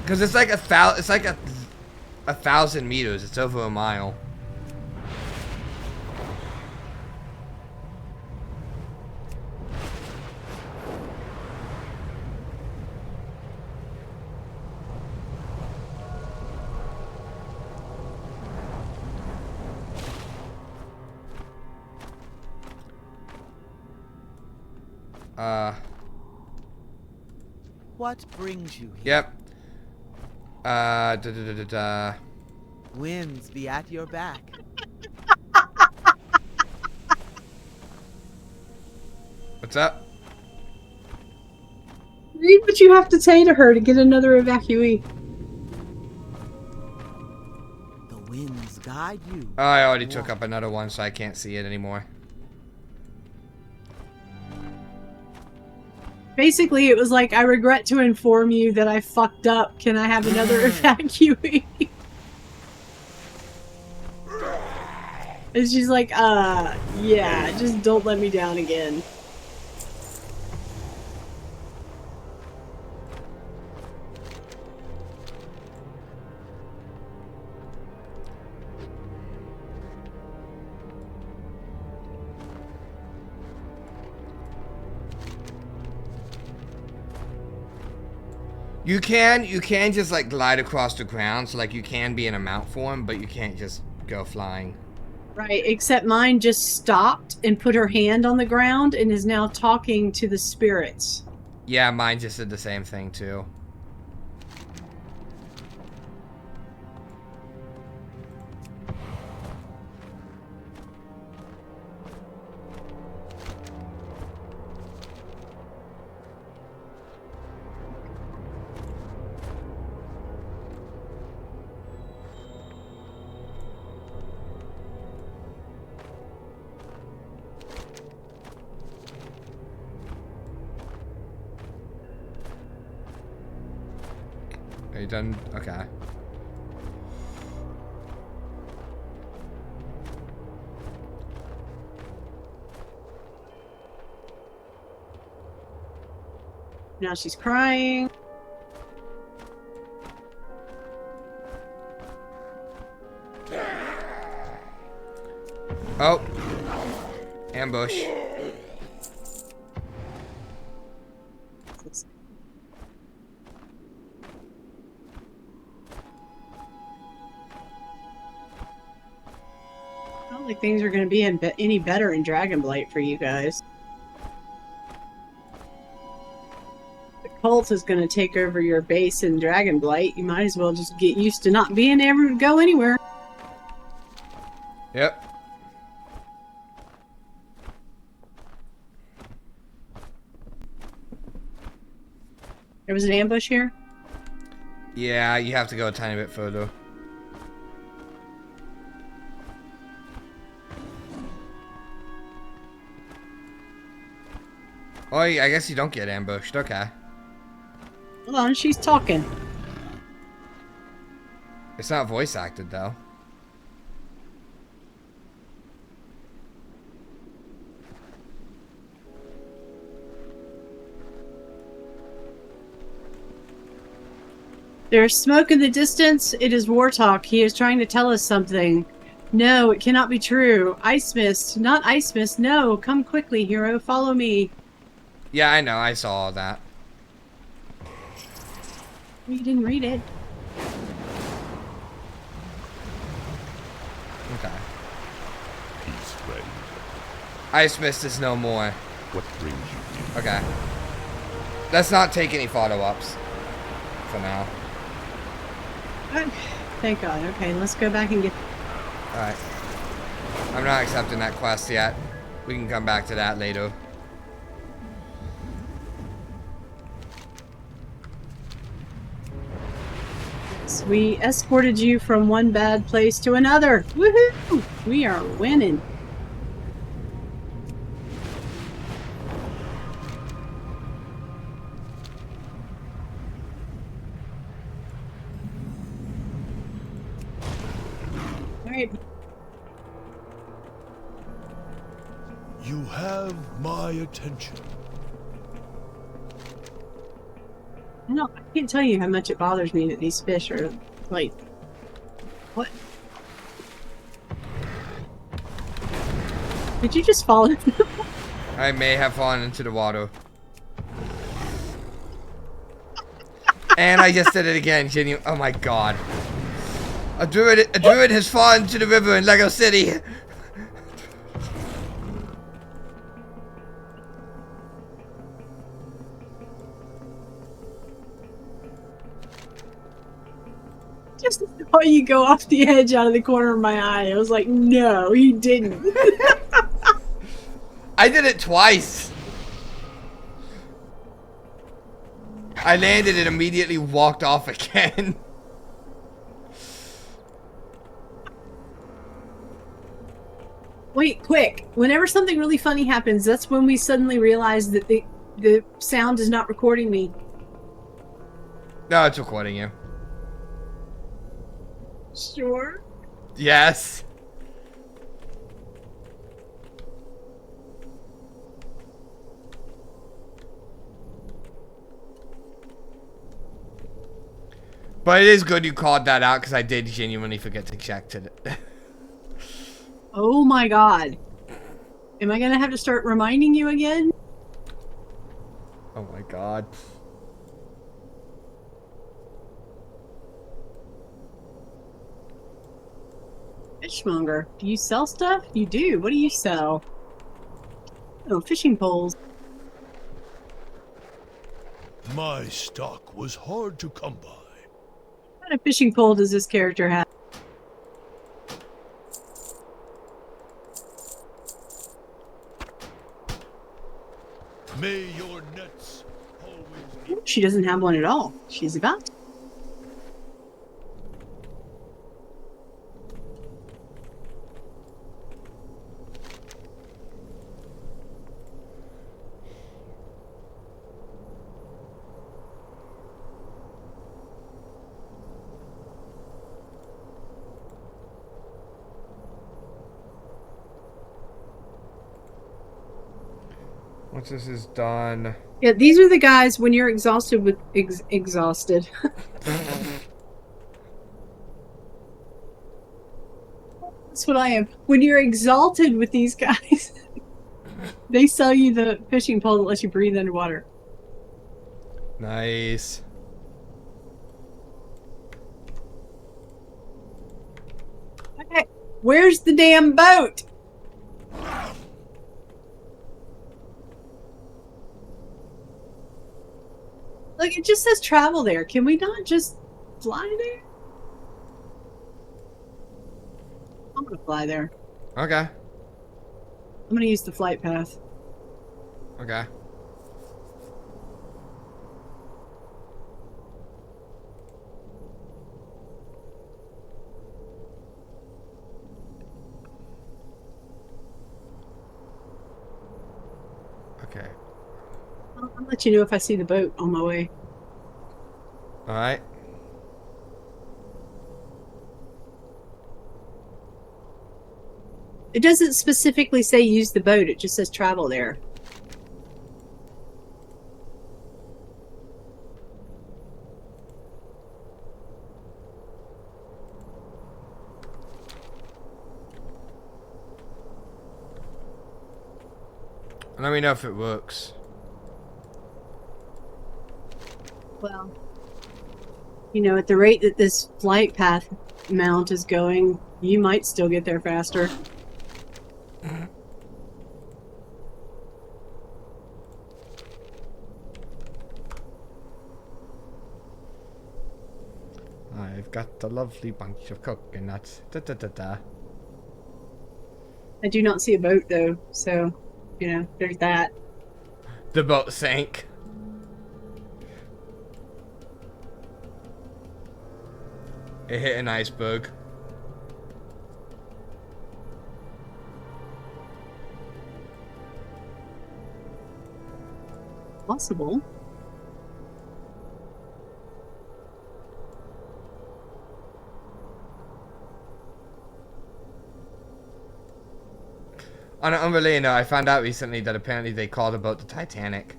[SPEAKER 1] Because it's like a 1,000 meters. It's over a mile.
[SPEAKER 13] What brings you here?
[SPEAKER 1] Yep.
[SPEAKER 13] Winds be at your back.
[SPEAKER 1] What's up?
[SPEAKER 2] Read what you have to say to her to get another evacuee.
[SPEAKER 13] The winds guide you.
[SPEAKER 1] Oh, I already took up another one, so I can't see it anymore.
[SPEAKER 2] Basically, it was like, I regret to inform you that I fucked up. Can I have another evacuee? And she's like, yeah, just don't let me down again.
[SPEAKER 1] You can just like glide across the ground, so like you can be in a mount form, but you can't just go flying.
[SPEAKER 2] Right, except mine just stopped and put her hand on the ground and is now talking to the spirits.
[SPEAKER 1] Yeah, mine just did the same thing too. Are you done? Okay.
[SPEAKER 2] Now she's crying.
[SPEAKER 1] Oh. Ambush.
[SPEAKER 2] like things are going to be any better in Dragonblight for you guys. The cult is going to take over your base in Dragonblight. You might as well just get used to not being able to go anywhere.
[SPEAKER 1] Yep.
[SPEAKER 2] There was an ambush here?
[SPEAKER 1] Yeah, you have to go a tiny bit further. Oh, I guess you don't get ambushed. Okay.
[SPEAKER 2] Hold on, she's talking.
[SPEAKER 1] It's not voice acted, though.
[SPEAKER 2] There's smoke in the distance. It is Wartalk. He is trying to tell us something. No, it cannot be true. Ice Mist. Not Ice Mist. No. Come quickly, hero. Follow me.
[SPEAKER 1] Yeah, I know. I saw all that.
[SPEAKER 2] You didn't read it.
[SPEAKER 1] Okay.
[SPEAKER 15] Peace, friend.
[SPEAKER 1] Ice Mist is no more.
[SPEAKER 15] What brings you here?
[SPEAKER 1] Okay. Let's not take any follow-ups for now.
[SPEAKER 2] Thank God. Okay, let's go back and get...
[SPEAKER 1] Alright. I'm not accepting that quest yet. We can come back to that later.
[SPEAKER 2] So we escorted you from one bad place to another. Woohoo! We are winning. Alright.
[SPEAKER 5] You have my attention.
[SPEAKER 2] I can't tell you how much it bothers me that these fish are, like... What? Did you just fall in?
[SPEAKER 1] I may have fallen into the water. And I just did it again, Jenny. Oh my god. A druid has fallen into the river in Lego City.
[SPEAKER 2] Just saw you go off the edge out of the corner of my eye. I was like, no, he didn't.
[SPEAKER 1] I did it twice. I landed and immediately walked off again.
[SPEAKER 2] Wait, quick. Whenever something really funny happens, that's when we suddenly realize that the sound is not recording me.
[SPEAKER 1] No, it's recording you.
[SPEAKER 2] Sure.
[SPEAKER 1] Yes. But it is good you called that out because I did genuinely forget to check today.
[SPEAKER 2] Oh my god. Am I gonna have to start reminding you again?
[SPEAKER 1] Oh my god.
[SPEAKER 2] Fishmonger. Do you sell stuff? You do. What do you sell? Oh, fishing poles.
[SPEAKER 5] My stock was hard to come by.
[SPEAKER 2] What kind of fishing pole does this character have?
[SPEAKER 5] May your nets always...
[SPEAKER 2] She doesn't have one at all. She's about to.
[SPEAKER 1] Once this is done...
[SPEAKER 2] Yeah, these are the guys when you're exhausted with... exhausted. That's what I am. When you're exalted with these guys, they sell you the fishing pole that lets you breathe underwater.
[SPEAKER 1] Nice.
[SPEAKER 2] Okay. Where's the damn boat? Look, it just says travel there. Can we not just fly there? I'm gonna fly there.
[SPEAKER 1] Okay.
[SPEAKER 2] I'm gonna use the flight path.
[SPEAKER 1] Okay. Okay.
[SPEAKER 2] I'll let you know if I see the boat on my way.
[SPEAKER 1] All right.
[SPEAKER 2] It doesn't specifically say use the boat. It just says travel there.
[SPEAKER 1] Let me know if it works.
[SPEAKER 2] Well, you know, at the rate that this flight path mount is going, you might still get there faster.
[SPEAKER 1] I've got a lovely bunch of coconuts. Da da da da.
[SPEAKER 2] I do not see a boat though, so, you know, there's that.
[SPEAKER 1] The boat sank. It hit an iceberg.
[SPEAKER 2] Possible.
[SPEAKER 1] On an unrelated note, I found out recently that apparently they called the boat the Titanic.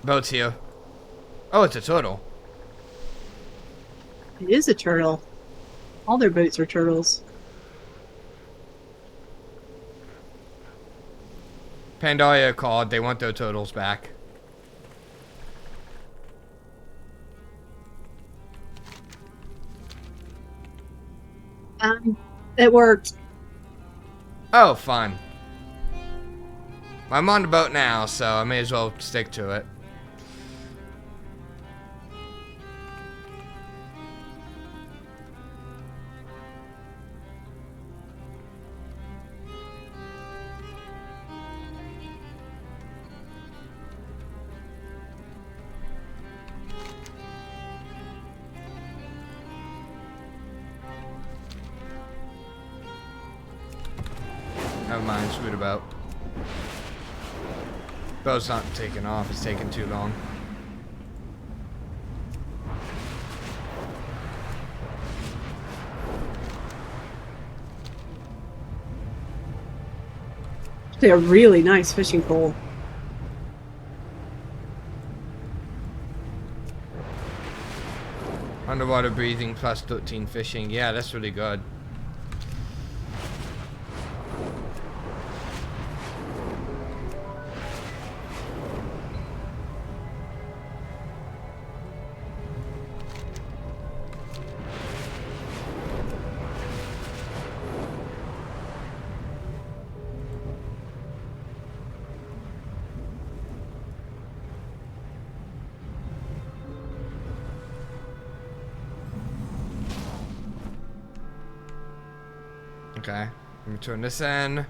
[SPEAKER 1] Boat's here. Oh, it's a turtle.
[SPEAKER 2] It is a turtle. All their boats are turtles.
[SPEAKER 1] Pandaria called. They want their turtles back.
[SPEAKER 2] It worked.
[SPEAKER 1] Oh, fun. I'm on the boat now, so I may as well stick to it. Never mind, screwed about. Boat's not taking off, it's taking too long.
[SPEAKER 2] They're a really nice fishing pole.
[SPEAKER 1] Underwater breathing plus 13 fishing. Yeah, that's really good. Okay, let me turn this in.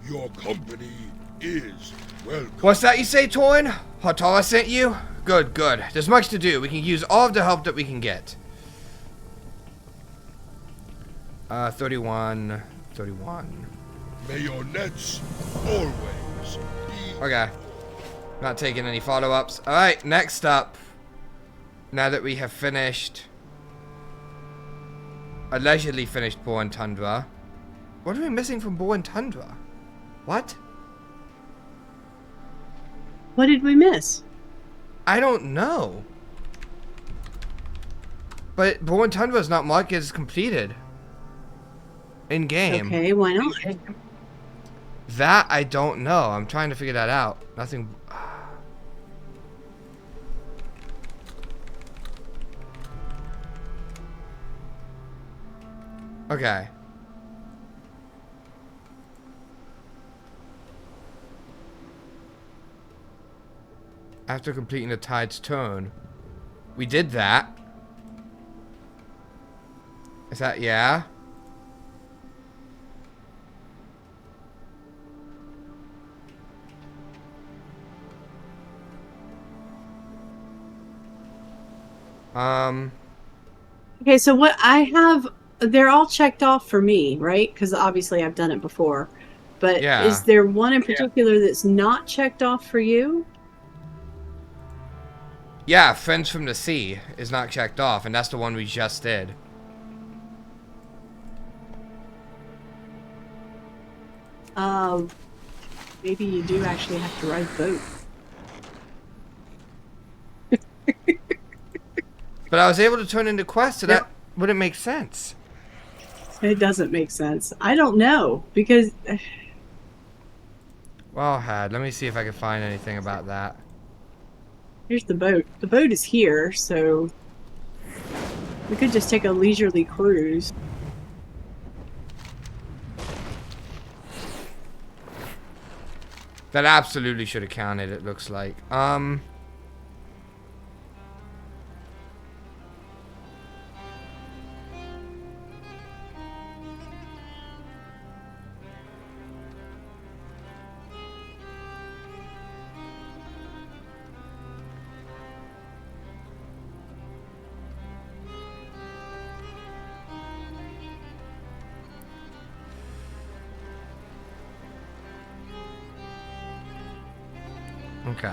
[SPEAKER 9] Your company is welcome.
[SPEAKER 1] What's that you say, Torin? Hatara sent you? Good, good. There's much to do. We can use all of the help that we can get. 31.
[SPEAKER 9] May your nets always be.
[SPEAKER 1] Okay. Not taking any follow-ups. Alright, next up. Now that we have finished... allegedly finished Born Tundra. What are we missing from Born Tundra? What?
[SPEAKER 2] What did we miss?
[SPEAKER 1] I don't know. But Born Tundra is not marked as completed. In game.
[SPEAKER 2] Okay, why not?
[SPEAKER 1] That I don't know. I'm trying to figure that out. Nothing. Okay. After completing the tide's turn. We did that. Is that, yeah?
[SPEAKER 2] Okay, so what I have, they're all checked off for me, right? Because obviously I've done it before. But
[SPEAKER 1] Yeah.
[SPEAKER 2] is there one in particular that's not checked off for you?
[SPEAKER 1] Yeah, Friends from the Sea is not checked off, and that's the one we just did.
[SPEAKER 2] Maybe you do actually have to ride a boat.
[SPEAKER 1] But I was able to turn into quests, so that wouldn't make sense.
[SPEAKER 2] It doesn't make sense. I don't know, because...
[SPEAKER 1] Well, let me see if I can find anything about that.
[SPEAKER 2] Here's the boat. The boat is here, so... we could just take a leisurely cruise.
[SPEAKER 1] That absolutely should have counted, it looks like. Okay.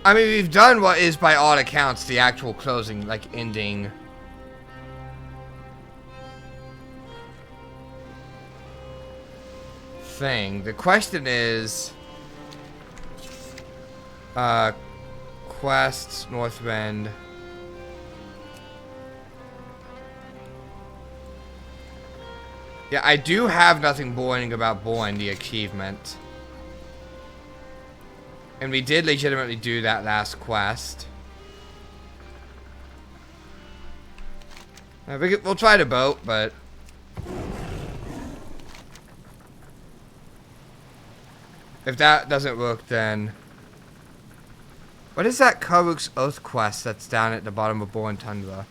[SPEAKER 1] I mean, we've done what is, by all accounts, the actual closing, like, ending. Thing. The question is... quests, Northwind... Yeah, I do have nothing boring about boring the achievement. And we did legitimately do that last quest. We'll try the boat, but... if that doesn't work, then... what is that Karuk's Oath quest that's down at the bottom of Bourne Tundra?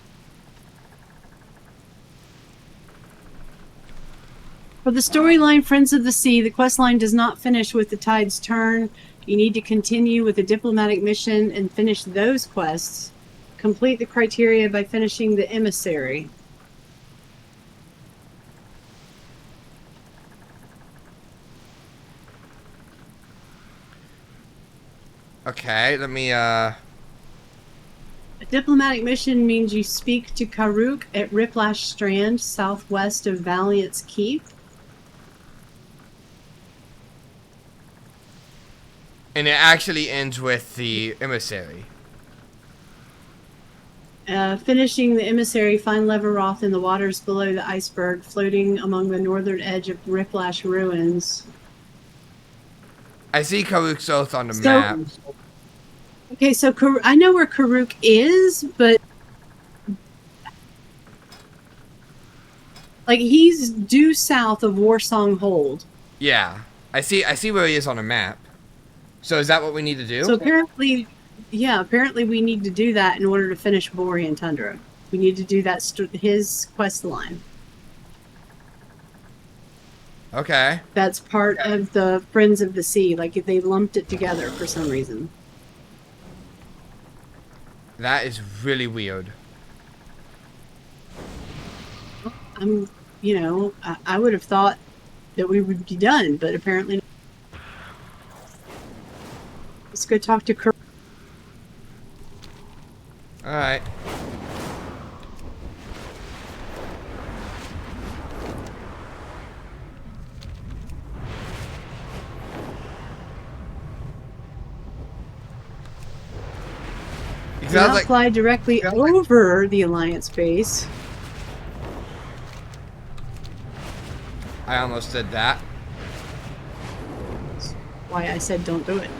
[SPEAKER 2] For the storyline Friends of the Sea, the questline does not finish with the tide's turn. You need to continue with a diplomatic mission and finish those quests. Complete the criteria by finishing the emissary.
[SPEAKER 1] Okay, let me,
[SPEAKER 2] A diplomatic mission means you speak to Karuk at Riplash Strand, southwest of Valiant's Keep.
[SPEAKER 1] and it actually ends with the emissary.
[SPEAKER 2] Finishing the emissary, find Leveroth in the waters below the iceberg, floating among the northern edge of Riplash ruins.
[SPEAKER 1] I see Karuk's Oath on the map.
[SPEAKER 2] Okay, so I know where Karuk is, but like he's due south of Warsong Hold.
[SPEAKER 1] Yeah, I see where he is on the map. So is that what we need to do?
[SPEAKER 2] So apparently, yeah, apparently we need to do that in order to finish Borean Tundra. We need to do that his quest line.
[SPEAKER 1] Okay.
[SPEAKER 2] That's part of the Friends of the Sea. Like they lumped it together for some reason.
[SPEAKER 1] That is really weird.
[SPEAKER 2] You know, I would have thought that we would be done, but apparently not. Let's go talk to Kurt.
[SPEAKER 1] Alright.
[SPEAKER 2] Do not fly directly over the Alliance base.
[SPEAKER 1] I almost did that.
[SPEAKER 2] why I said don't do it.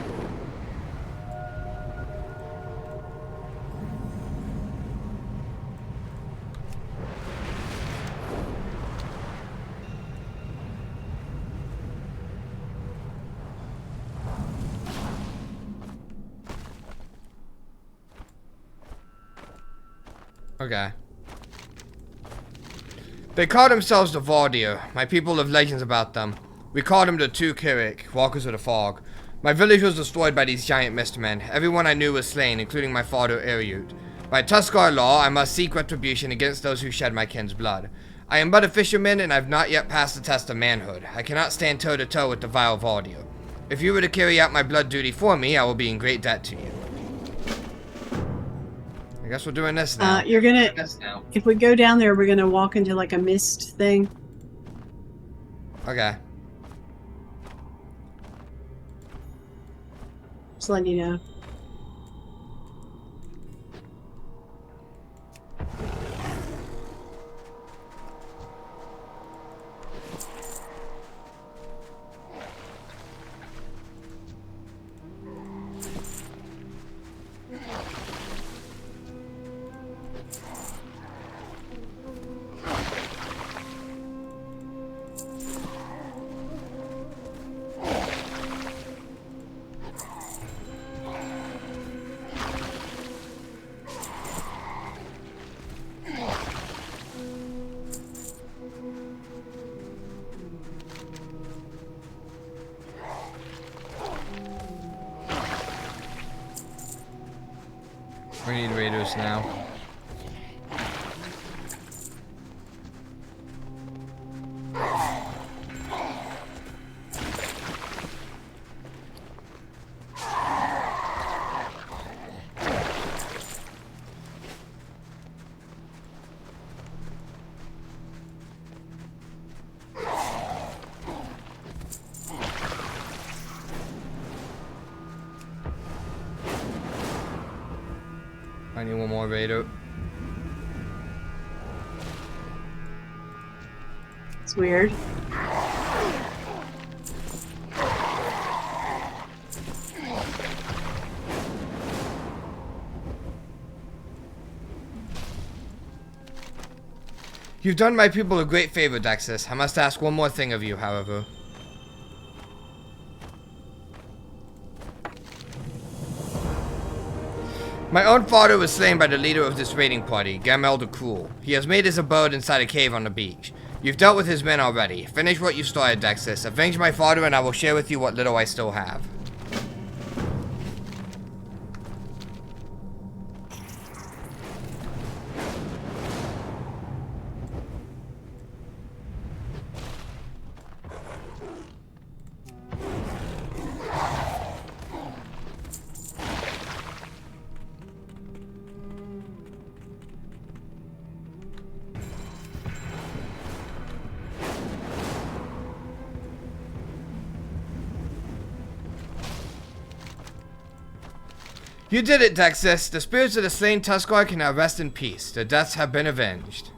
[SPEAKER 1] Okay. They call themselves the Vardir. My people have legends about them. We called them the Two Kirik, Walkers of the Fog. My village was destroyed by these giant mist men. Everyone I knew was slain, including my father Ariut. By Tuskarr law, I must seek retribution against those who shed my kin's blood. I am but a fisherman, and I've not yet passed the test of manhood. I cannot stand toe-to-toe with the vile Vardir. If you were to carry out my blood duty for me, I will be in great debt to you. I guess we're doing this now.
[SPEAKER 2] You're gonna... If we go down there, we're gonna walk into like a mist thing.
[SPEAKER 1] Okay.
[SPEAKER 2] Just letting you know.
[SPEAKER 1] We need raiders now. I need one more raider.
[SPEAKER 2] It's weird.
[SPEAKER 1] You've done my people a great favor, Dexus. I must ask one more thing of you, however. My own father was slain by the leader of this raiding party, Gamel the Cruel. He has made his abode inside a cave on the beach. You've dealt with his men already. Finish what you started, Dexus. Avenge my father and I will share with you what little I still have. You did it, Dexus. The spirits of the slain Tuskarr can now rest in peace. Their deaths have been avenged.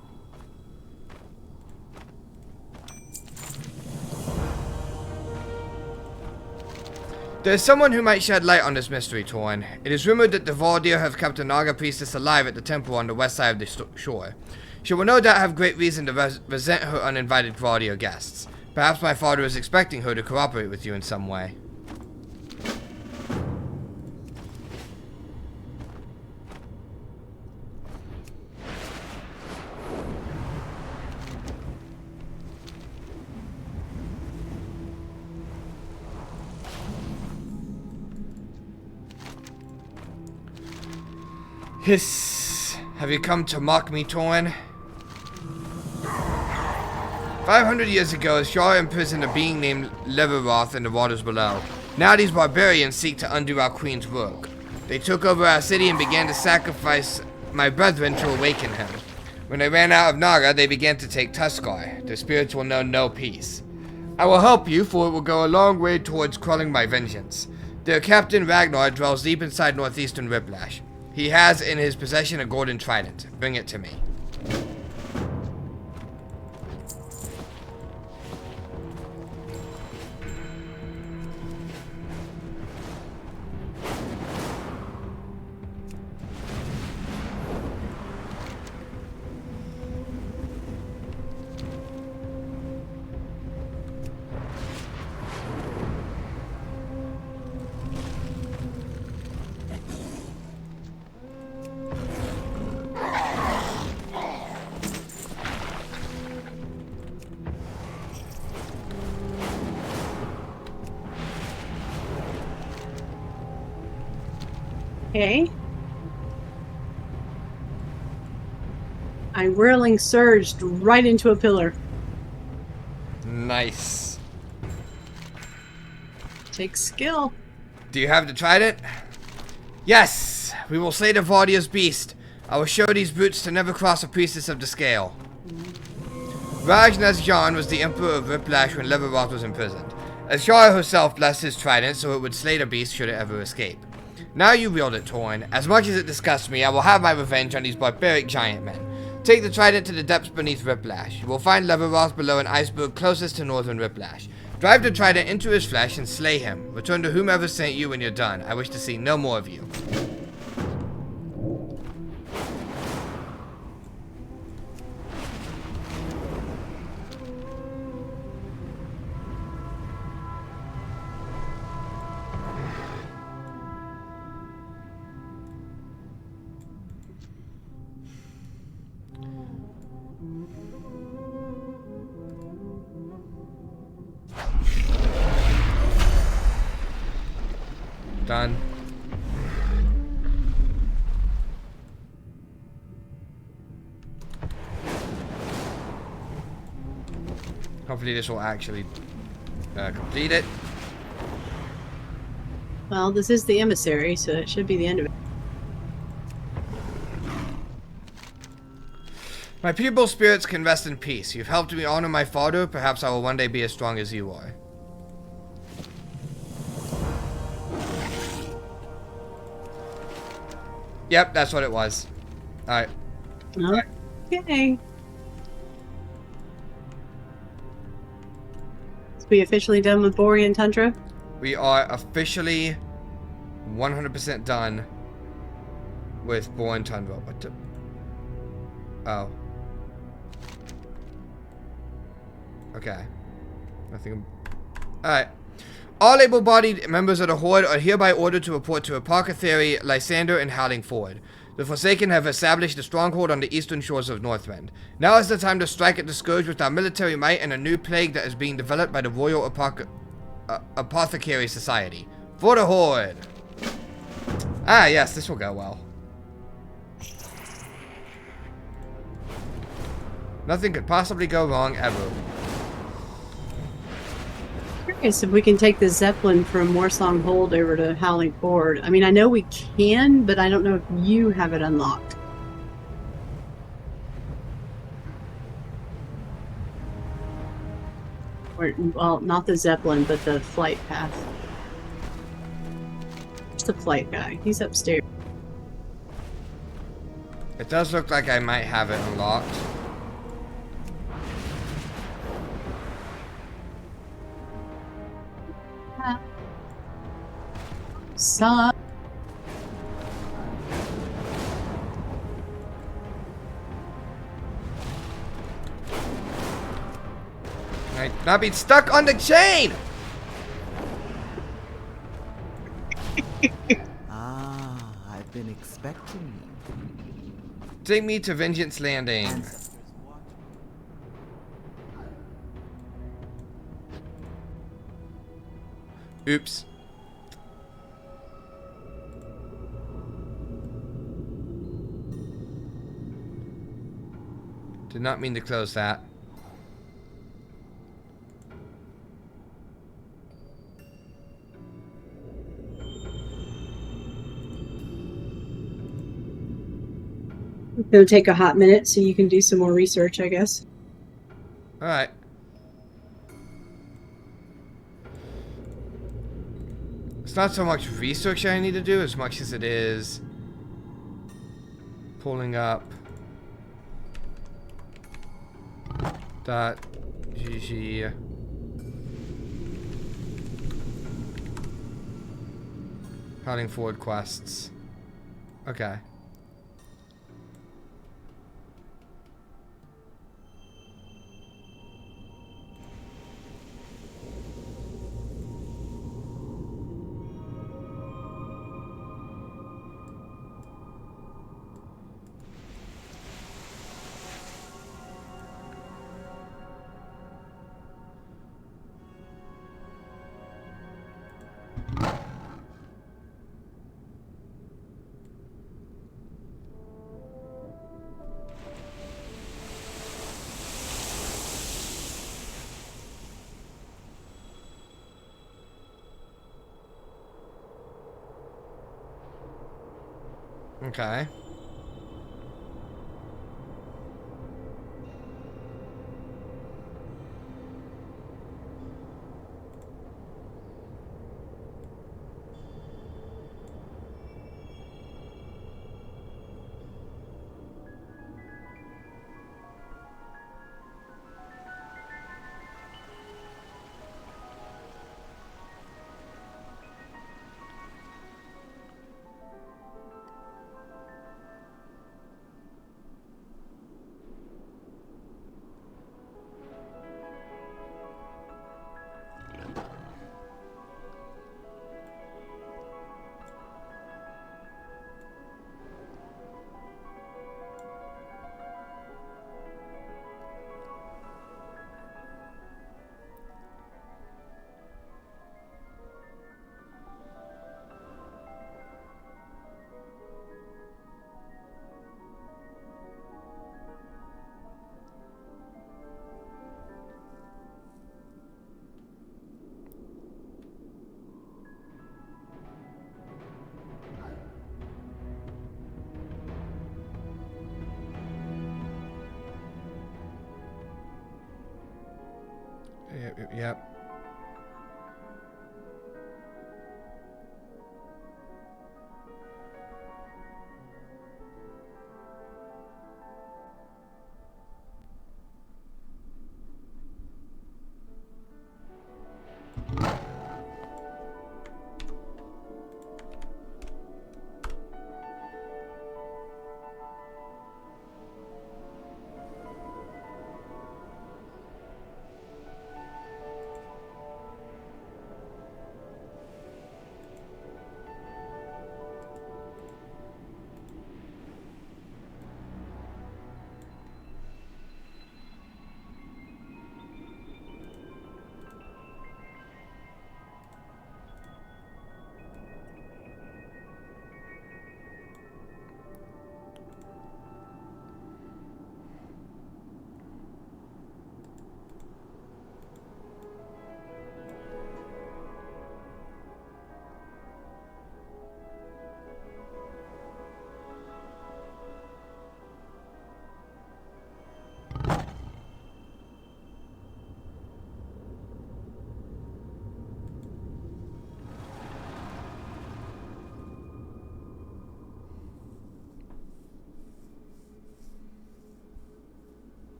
[SPEAKER 1] There is someone who might shed light on this mystery, Torn. It is rumored that the Vardir have kept a Naga priestess alive at the temple on the west side of the shore. She will no doubt have great reason to resent her uninvited Vardir guests. Perhaps my father is expecting her to cooperate with you in some way. Hiss. Have you come to mock me, Torn? 500 years ago, Shar imprisoned a being named Leveroth in the waters below. Now these barbarians seek to undo our queen's work. They took over our city and began to sacrifice my brethren to awaken him. When they ran out of Naga, they began to take Tuskarr. Their spirits will know no peace. I will help you, for it will go a long way towards quelling my vengeance. Their captain Ragnar dwells deep inside northeastern Riplash. He has in his possession a golden trident. Bring it to me.
[SPEAKER 2] Okay. I whirling surged right into a pillar.
[SPEAKER 1] Nice.
[SPEAKER 2] Takes skill.
[SPEAKER 1] Do you have the trident? Yes! We will slay the Vardia's beast. I will show these brutes to never cross a priestess of the scale. Raj Nazjan was the emperor of Riplash when Leveroth was imprisoned. Ashara herself blessed his trident so it would slay the beast should it ever escape. Now you wield it, Torn. As much as it disgusts me, I will have my revenge on these barbaric giant men. Take the trident to the depths beneath Riplash. You will find Leveroth below an iceberg closest to northern Riplash. Drive the trident into his flesh and slay him. Return to whomever sent you when you're done. I wish to see no more of you. Done. Hopefully this will actually complete it.
[SPEAKER 2] Well, this is the emissary, so it should be the end of it.
[SPEAKER 1] My pupil spirits can rest in peace. You've helped me honor my father. Perhaps I will one day be as strong as you are. Yep, that's what it was. Alright.
[SPEAKER 2] Okay. So we officially done with Borean Tundra?
[SPEAKER 1] We are officially 100% done with Borean Tundra. What the? Oh. Okay. Nothing. Alright. All able-bodied members of the Horde are hereby ordered to report to Apothecary, Lysander, and Howling Ford. The Forsaken have established a stronghold on the eastern shores of Northrend. Now is the time to strike at the scourge with our military might and a new plague that is being developed by the Royal Apothecary Society. For the Horde! Ah, yes, this will go well. Nothing could possibly go wrong ever.
[SPEAKER 2] Curious if we can take the Zeppelin from Warsong Hold over to Howling Ford. I mean, I know we can, but I don't know if you have it unlocked. Or, well, not the Zeppelin, but the flight path. Where's the flight guy? He's upstairs.
[SPEAKER 1] It does look like I might have it unlocked.
[SPEAKER 2] Suck.
[SPEAKER 1] I'd not be stuck on the chain!
[SPEAKER 13] Ah, I've been expecting you.
[SPEAKER 1] Take me to Vengeance Landing. Oops. Did not mean to close that.
[SPEAKER 2] It'll take a hot minute so you can do some more research, I guess.
[SPEAKER 1] Alright. It's not so much research I need to do as much as it is pulling up .gg Howling Ford quests. Okay. Okay. Yep.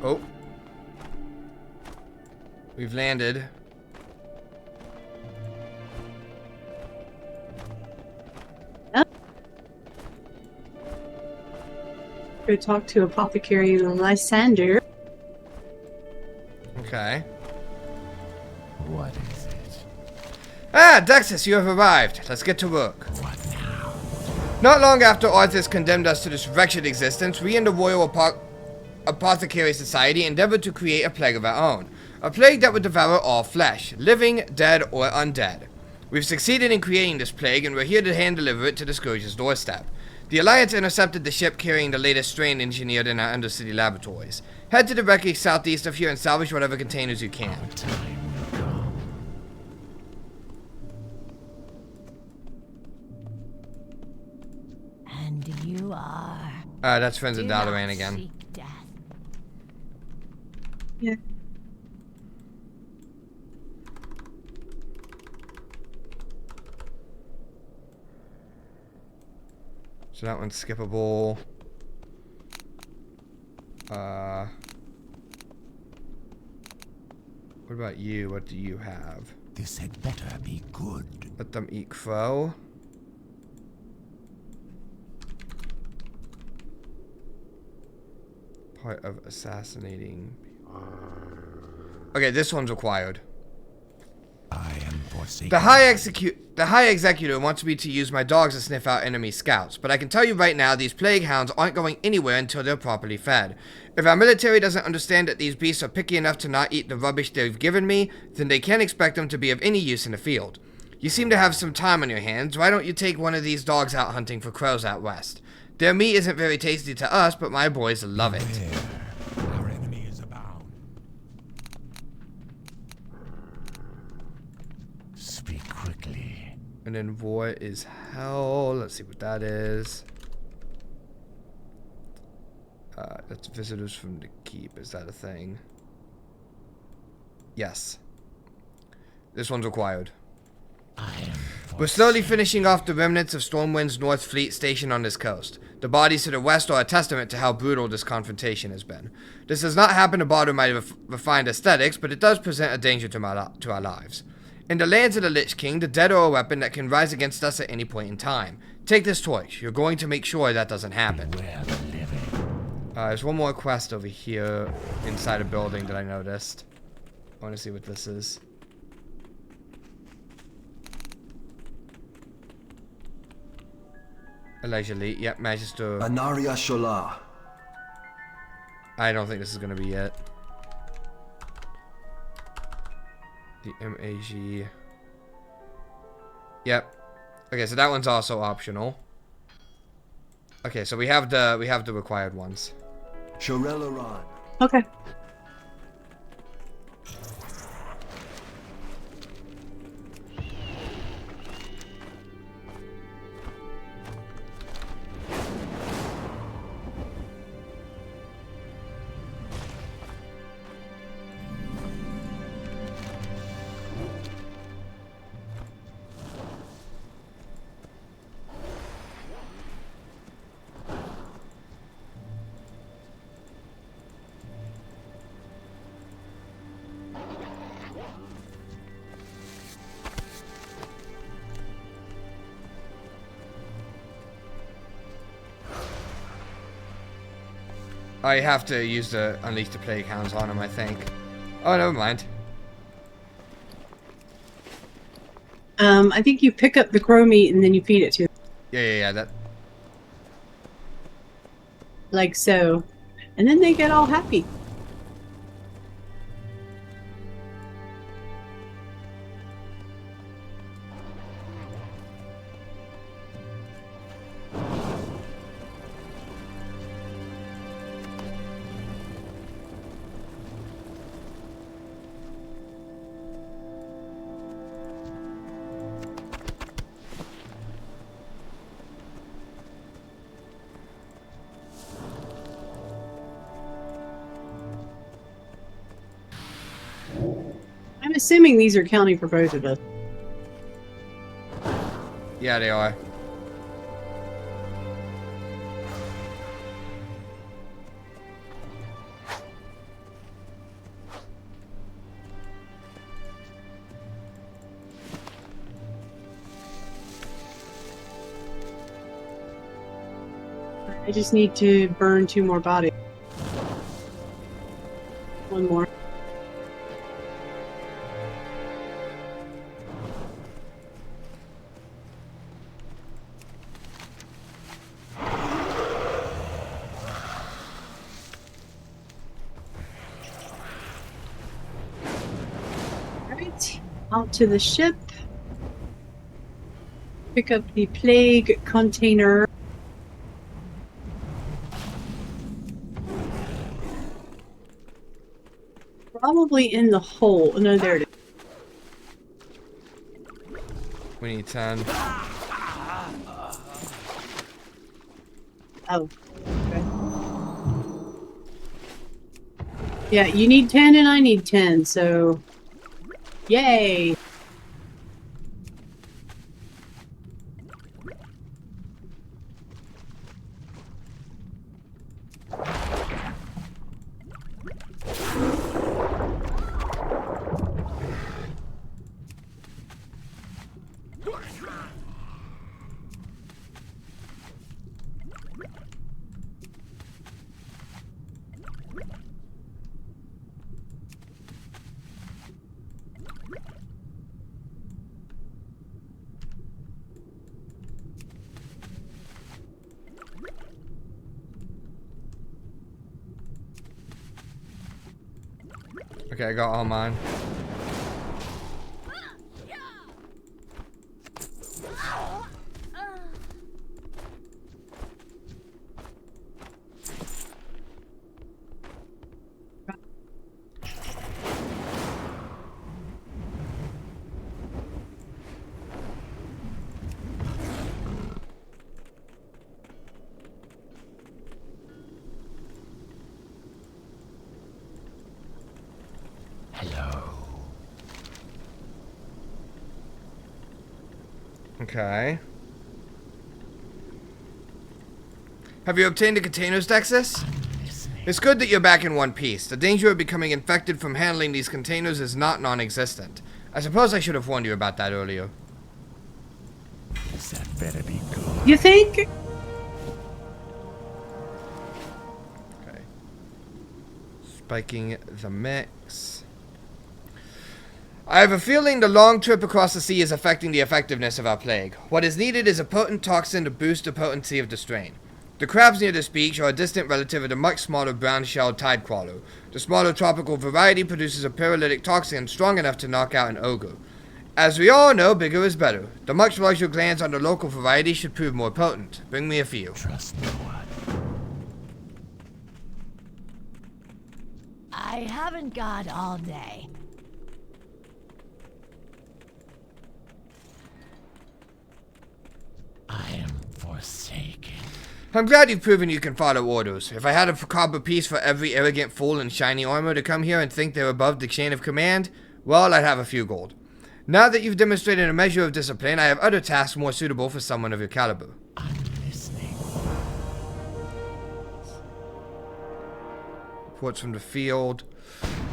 [SPEAKER 1] Oh. We've landed.
[SPEAKER 2] Go talk to Apothecary Lysander.
[SPEAKER 1] Okay.
[SPEAKER 20] What is it?
[SPEAKER 1] Ah, Dexus, you have arrived. Let's get to work. Not long after Arthas condemned us to this wretched existence, we in the Royal Apothecary Society endeavored to create a plague of our own. A plague that would devour all flesh, living, dead, or undead. We've succeeded in creating this plague, and we're here to hand deliver it to the Scourge's doorstep. The Alliance intercepted the ship carrying the latest strain engineered in our Undercity laboratories. Head to the wreckage southeast of here and salvage whatever containers you can.
[SPEAKER 4] And you are...
[SPEAKER 1] That's friends of Dalaran again.
[SPEAKER 2] Yeah.
[SPEAKER 1] So that one's skippable. What about you? What do you have?
[SPEAKER 20] This had better be good.
[SPEAKER 1] Let them eat crow. Part of assassinating. Okay, this one's required.
[SPEAKER 20] I am forsaken.
[SPEAKER 1] The High Executor wants me to use my dogs to sniff out enemy scouts, but I can tell you right now, these plague hounds aren't going anywhere until they're properly fed. If our military doesn't understand that these beasts are picky enough to not eat the rubbish they've given me, then they can't expect them to be of any use in the field. You seem to have some time on your hands. Why don't you take one of these dogs out hunting for crows out west? Their meat isn't very tasty to us, but my boys love it.
[SPEAKER 20] Our enemy is abound. Speak quickly.
[SPEAKER 1] And then war is hell. Let's see what that is. That's visitors from the keep. Is that a thing? Yes. This one's required. We're slowly finishing off the remnants of Stormwind's North Fleet station on this coast. The bodies to the west are a testament to how brutal this confrontation has been. This does not happen to bother my refined aesthetics, but it does present a danger to our lives. In the lands of the Lich King, the dead are a weapon that can rise against us at any point in time. Take this torch. You're going to make sure that doesn't happen. There's one more quest over here inside a building that I noticed. I want to see what this is. Allegedly, yep, Magister.
[SPEAKER 21] Anaria Shola.
[SPEAKER 1] I don't think this is gonna be it. The MAG. Yep. Okay, so that one's also optional. Okay, so we have the required ones.
[SPEAKER 21] Shorelaran.
[SPEAKER 2] Okay.
[SPEAKER 1] I have to use the Unleash the Plague Hounds on him, I think. Oh, never mind.
[SPEAKER 2] I think you pick up the crow meat and then you feed it to them.
[SPEAKER 1] Yeah, that.
[SPEAKER 2] Like so. And then they get all happy. I'm assuming these are counting for both of us.
[SPEAKER 1] Yeah, they are.
[SPEAKER 2] I just need to burn 2 more bodies. 1 more. Alright, out to the ship. Pick up the plague container. Probably in the hole. No, there it is.
[SPEAKER 1] We need 10.
[SPEAKER 2] Oh. Okay. Yeah, you need 10 and I need 10, so... Yay!
[SPEAKER 1] Okay, I got all mine. Okay. Have you obtained the containers, Dexus? It's good that you're back in one piece. The danger of becoming infected from handling these containers is not non-existent. I suppose I should have warned you about that earlier.
[SPEAKER 20] That better be good.
[SPEAKER 2] You think?
[SPEAKER 1] Okay. Spiking the mix. I have a feeling the long trip across the sea is affecting the effectiveness of our plague. What is needed is a potent toxin to boost the potency of the strain. The crabs near this beach are a distant relative of the much smaller brown-shelled tide crawler. The smaller tropical variety produces a paralytic toxin strong enough to knock out an ogre. As we all know, bigger is better. The much larger glands on the local variety should prove more potent. Bring me a few.
[SPEAKER 20] Trust no one.
[SPEAKER 4] I haven't got all day.
[SPEAKER 20] I am forsaken.
[SPEAKER 1] I'm glad you've proven you can follow orders. If I had a copper piece for every arrogant fool in shiny armor to come here and think they're above the chain of command, well, I'd have a few gold. Now that you've demonstrated a measure of discipline, I have other tasks more suitable for someone of your caliber.
[SPEAKER 20] I'm listening.
[SPEAKER 1] Reports from the field.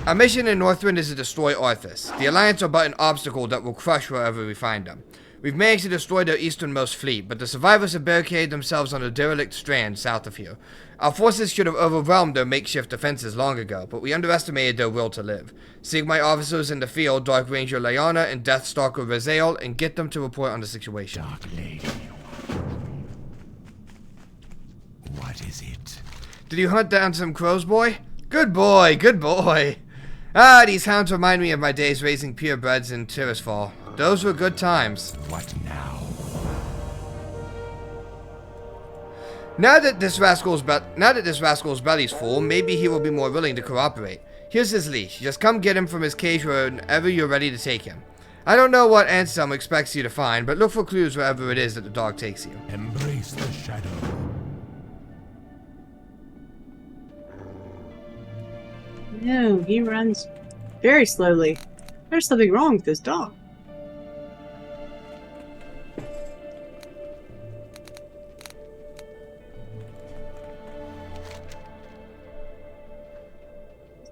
[SPEAKER 1] Our mission in Northrend is to destroy Arthas. The Alliance are but an obstacle that will crush wherever we find them. We've managed to destroy their easternmost fleet, but the survivors have barricaded themselves on a derelict strand south of here. Our forces should have overwhelmed their makeshift defenses long ago, but we underestimated their will to live. Seek my officers in the field, Dark Ranger Lyanna and Deathstalker Raziel, and get them to report on the situation.
[SPEAKER 20] Dark Lady. What is it?
[SPEAKER 1] Did you hunt down some crows, boy? Good boy, good boy. Ah, these hounds remind me of my days raising purebreds in Tirisfal. Those were good times.
[SPEAKER 20] What now?
[SPEAKER 1] Now that this rascal's belly's full, maybe he will be more willing to cooperate. Here's his leash. Just come get him from his cage whenever you're ready to take him. I don't know what Anselm expects you to find, but look for clues wherever it is that the dog takes you.
[SPEAKER 20] Embrace the shadow.
[SPEAKER 2] No, he runs very slowly. There's something wrong with this dog.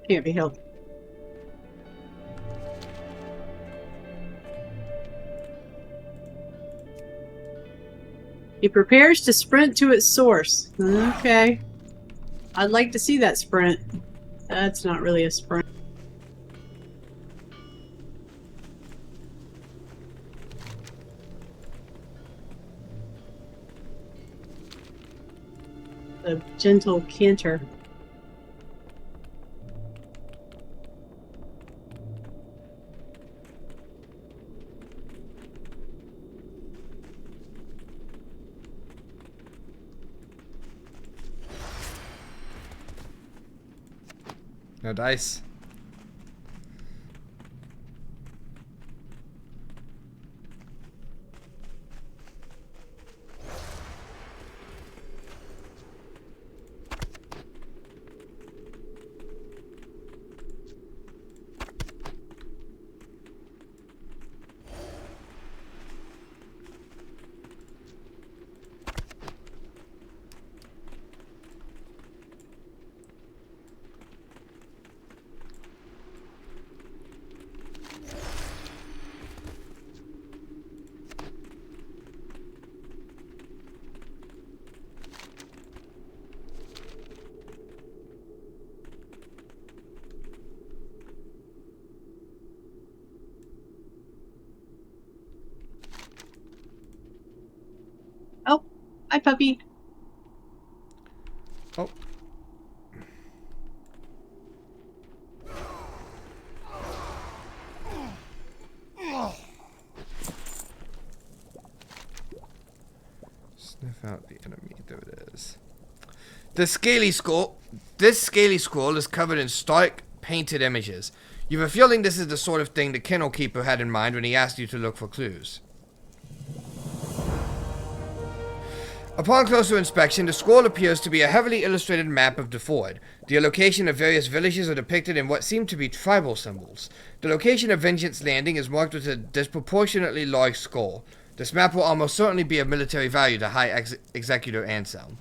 [SPEAKER 2] Can't be helped. It prepares to sprint to its source. Okay. I'd like to see that sprint. That's not really a sprint. A gentle canter.
[SPEAKER 1] No dice.
[SPEAKER 2] Oh, hi puppy.
[SPEAKER 1] Oh. Sniff out the enemy. There it is. This scaly scroll is covered in stark, painted images. You have a feeling this is the sort of thing the kennel keeper had in mind when he asked you to look for clues. Upon closer inspection, the scroll appears to be a heavily illustrated map of the Ford. The location of various villages are depicted in what seem to be tribal symbols. The location of Vengeance Landing is marked with a disproportionately large skull. This map will almost certainly be of military value to High Executor Anselm.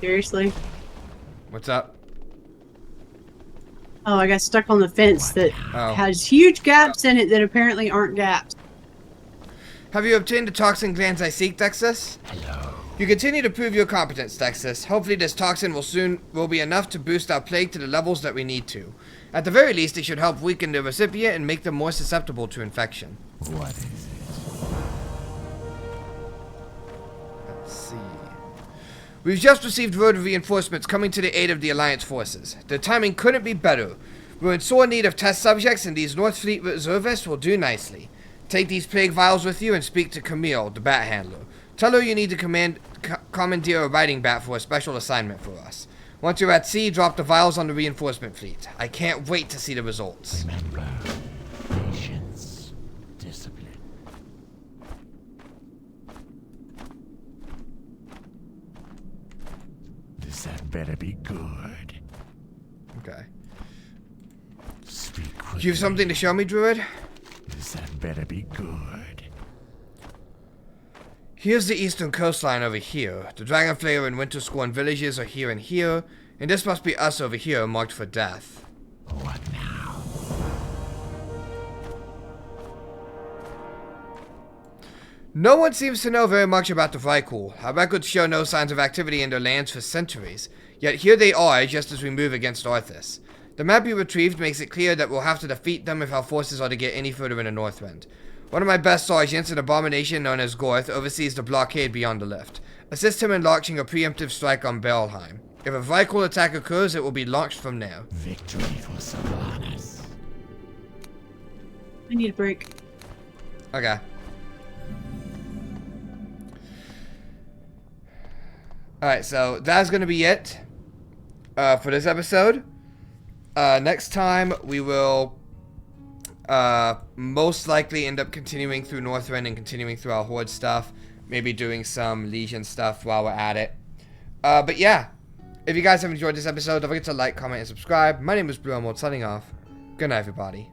[SPEAKER 2] Seriously?
[SPEAKER 1] What's up?
[SPEAKER 2] Oh, I got stuck on the fence that has huge gaps in it that apparently aren't gaps.
[SPEAKER 1] Have you obtained the toxin glands I seek, Dexus? Hello. You continue to prove your competence, Dexus. Hopefully this toxin will be enough to boost our plague to the levels that we need to. At the very least, it should help weaken the recipient and make them more susceptible to infection.
[SPEAKER 18] What is it?
[SPEAKER 1] Let's see. We've just received word of reinforcements coming to the aid of the Alliance forces. The timing couldn't be better. We're in sore need of test subjects, and these North Fleet reservists will do nicely. Take these plague vials with you and speak to Camille, the bat handler. Tell her you need to commandeer a riding bat for a special assignment for us. Once you're at sea, drop the vials on the reinforcement fleet. I can't wait to see the results.
[SPEAKER 20] Remember, patience, discipline. This had better be good.
[SPEAKER 1] Okay.
[SPEAKER 20] Speak quickly.
[SPEAKER 1] Do you have something to show me, Druid?
[SPEAKER 20] This had better be good.
[SPEAKER 1] Here's the eastern coastline over here. The Dragonflayer and Winterscorn villages are here and here, and this must be us over here, marked for death.
[SPEAKER 20] What now?
[SPEAKER 1] No one seems to know very much about the Vrykul. Our records show no signs of activity in their lands for centuries, yet here they are just as we move against Arthas. The map you retrieved makes it clear that we'll have to defeat them if our forces are to get any further in the Northrend. One of my best sergeants, an abomination known as Gorth, oversees the blockade beyond the lift. Assist him in launching a preemptive strike on Belheim. If a Vrykul attack occurs, it will be launched from there.
[SPEAKER 20] Victory for Sylvanas.
[SPEAKER 2] I need a break.
[SPEAKER 1] Okay. Alright, so that's going to be it for this episode. Next time, we will most likely end up continuing through Northrend and continuing through our Horde stuff. Maybe doing some Legion stuff while we're at it. But yeah, if you guys have enjoyed this episode, don't forget to like, comment, and subscribe. My name is Blue Emerald, signing off. Good night, everybody.